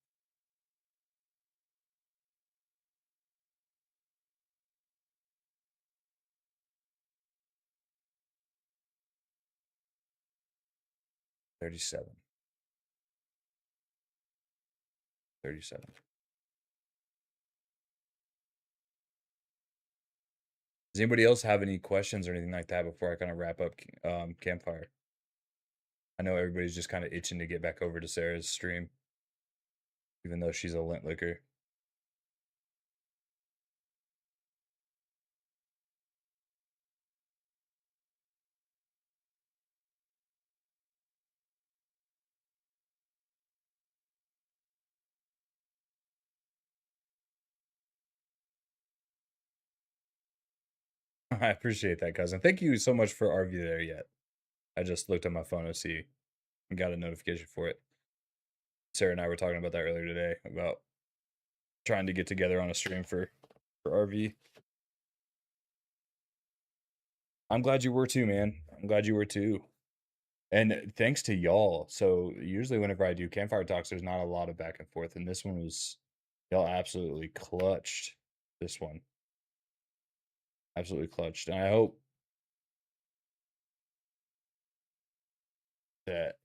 [SPEAKER 1] 37. 37. Does anybody else have any questions or anything like that before I kind of wrap up Campfire? I know everybody's just kind of itching to get back over to Sarah's stream, even though she's a lint licker. I appreciate that, cousin. Thank you so much for RV there yet. I just looked at my phone to see and got a notification for it. Sarah and I were talking about that earlier today about trying to get together on a stream for RV. I'm glad you were too, man. I'm glad you were too. And thanks to y'all. So usually whenever I do campfire talks, there's not a lot of back and forth. And this one was y'all absolutely clutched this one. Absolutely clutched. And I hope that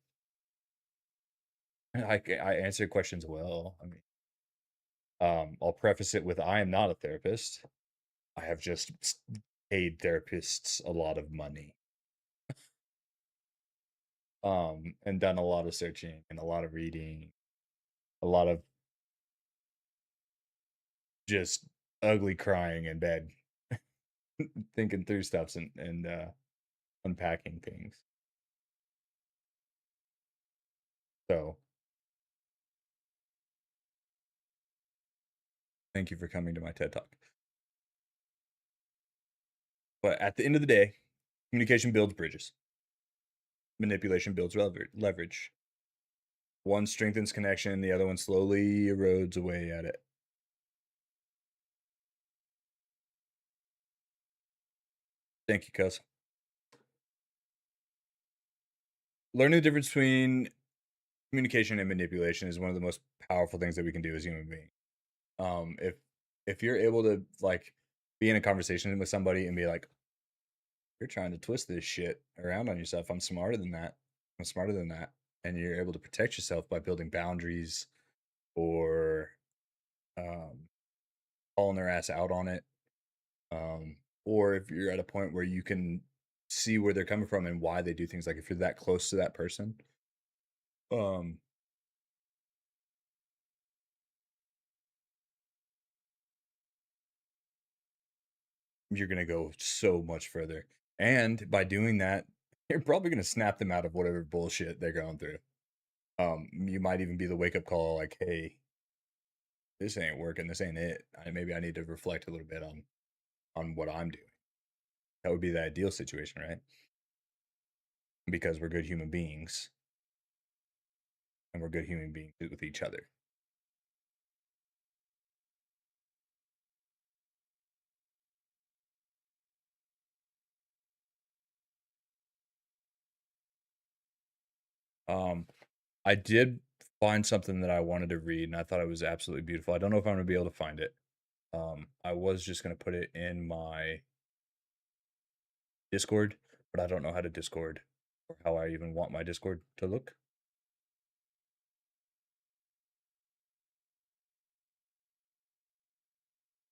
[SPEAKER 1] I answered questions well. I mean, I'll preface it with I am not a therapist. I have just paid therapists a lot of money. And done a lot of searching and a lot of reading, a lot of just ugly crying in bed, thinking through stuffs and unpacking things. So thank you for coming to my TED Talk. But at the end of the day, communication builds bridges. Manipulation builds leverage. One strengthens connection, the other one slowly erodes away at it. Thank you, cuz. Learning the difference between communication and manipulation is one of the most powerful things that we can do as human beings. If you're able to like be in a conversation with somebody and be like, "You're trying to twist this shit around on yourself. I'm smarter than that. I'm smarter than that," and you're able to protect yourself by building boundaries or um, calling their ass out on it, or if you're at a point where you can see where they're coming from and why they do things, like if you're that close to that person, um, you're gonna go so much further. And by doing that, you're probably gonna snap them out of whatever bullshit they're going through. You might even be the wake up call, like, "Hey, this ain't working. This ain't it. Maybe I need to reflect a little bit on what I'm doing." That would be the ideal situation, right? Because we're good human beings and we're good human beings with each other. Um, I did find something that I wanted to read, and I thought it was absolutely beautiful. I don't know if I'm gonna be able to find it. I was just gonna put it in my Discord, but I don't know how to Discord or how I even want my Discord to look.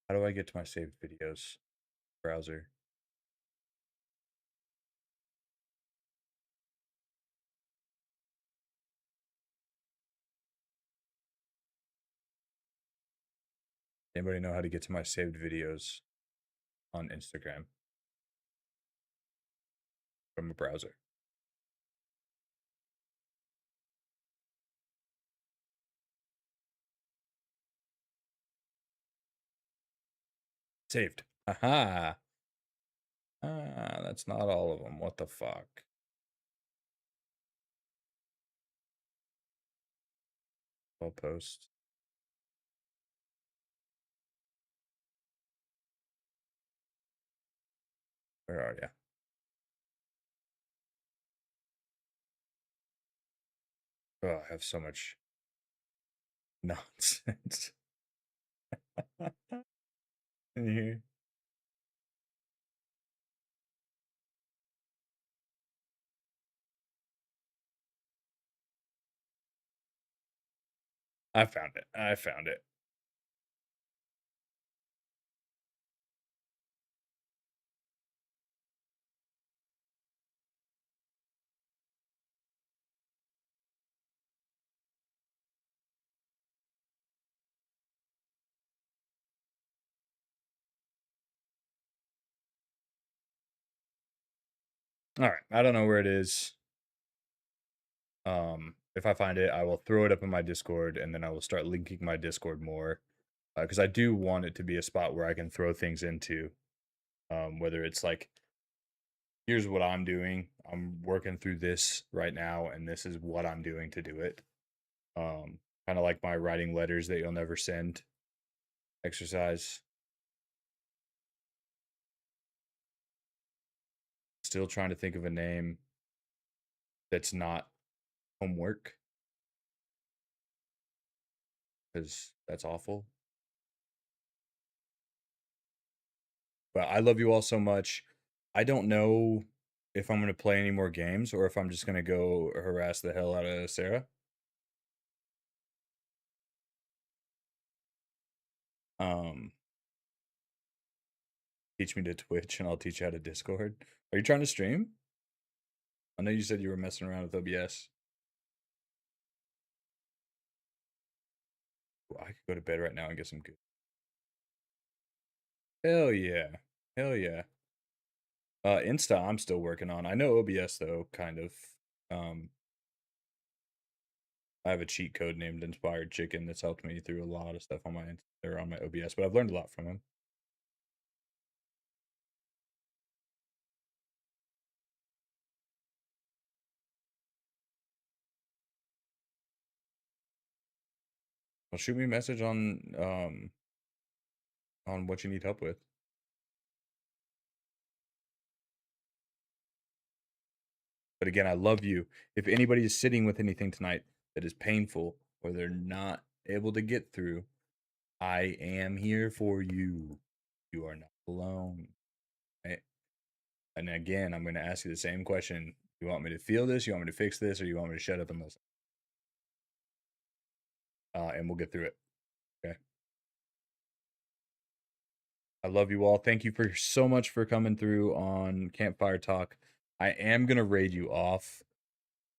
[SPEAKER 1] How do I get to my saved videos browser? Anybody know how to get to my saved videos on Instagram from a browser? Saved. Aha. Ah, that's not all of them. What the fuck? I'll post. Where are you? Oh, I have so much nonsense in here. I found it. I found it. All right. I don't know where it is. If I find it, I will throw it up in my Discord, and then I will start linking my Discord more, because I do want it to be a spot where I can throw things into. Whether it's like, here's what I'm doing. I'm working through this right now, and this is what I'm doing to do it. Kind of like my writing letters that you'll never send exercise. Still trying to think of a name that's not homework, because that's awful. But I love you all so much. I don't know if I'm gonna play any more games or if I'm just gonna go harass the hell out of Sarah. Um, Teach me to Twitch and I'll teach you how to Discord. Are you trying to stream? I know you said you were messing around with OBS. Well, I could go to bed right now and get some good. Hell yeah. Hell yeah. Insta, I'm still working on. I know OBS though, kind of. Um, I have a cheat code named Inspired Chicken that's helped me through a lot of stuff on my or on my OBS, but I've learned a lot from him. Well, shoot me a message on what you need help with. But again, I love you. If anybody is sitting with anything tonight that is painful or they're not able to get through, I am here for you. You are not alone. Right? And again, I'm going to ask you the same question. You want me to feel this? You want me to fix this? Or you want me to shut up and listen? And we'll get through it. Okay. I love you all. Thank you for so much for coming through on Campfire Talk. I am going to raid you off.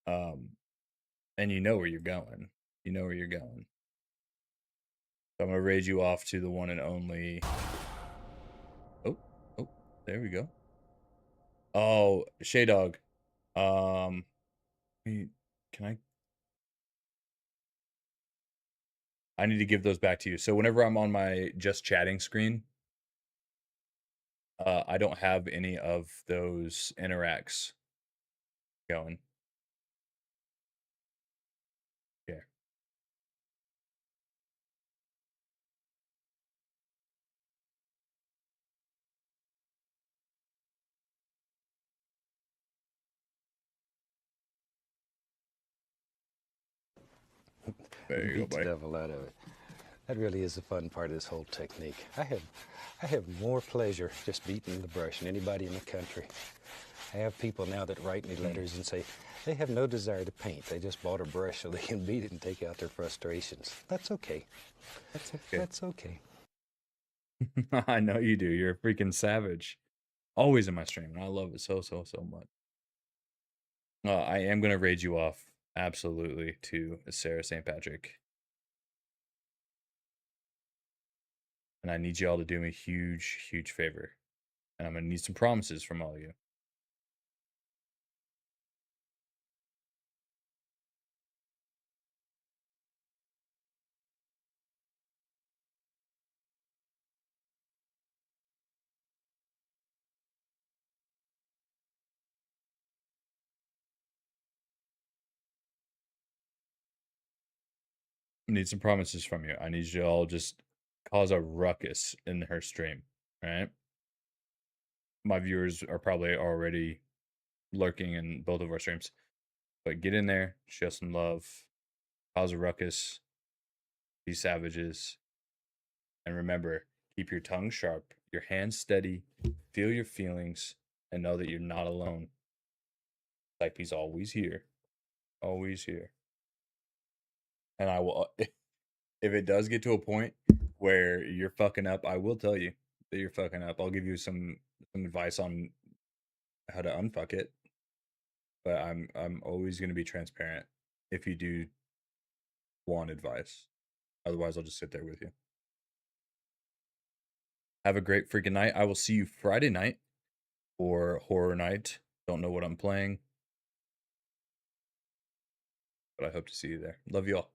[SPEAKER 1] And you know where you're going. You know where you're going. So I'm going to raid you off to the one and only. Oh, there we go. Oh, Shay Dog. Can I need to give those back to you. So whenever I'm on my just chatting screen, I don't have any of those interacts going. Yeah. There you go,
[SPEAKER 3] Beat the
[SPEAKER 1] buddy.
[SPEAKER 3] devil out of it. That really is the fun part of this whole technique. I have more pleasure just beating the brush than anybody in the country. I have people now that write me letters and say they have no desire to paint. They just bought a brush so they can beat it and take out their frustrations. That's okay.
[SPEAKER 1] That's okay.
[SPEAKER 3] That's okay.
[SPEAKER 1] I know you do. You're a freaking savage. Always in my stream, and I love it so much. I am gonna raid you off absolutely to Sarah St. Patrick, and I need you all to do me a huge favor, and I'm gonna need some promises from all of you. I need some promises from you. I need you all just cause a ruckus in her stream, right? My viewers are probably already lurking in both of our streams, but get in there, show some love, cause a ruckus, be savages, and remember, keep your tongue sharp, your hands steady, feel your feelings, and know that you're not alone. Like he's always here, always here. And I will, if it does get to a point where you're fucking up, I will tell you that you're fucking up. I'll give you some advice on how to unfuck it. But I'm always going to be transparent if you do want advice. Otherwise, I'll just sit there with you. Have a great freaking night. I will see you Friday night for Horror Night. Don't know what I'm playing, but I hope to see you there. Love you all.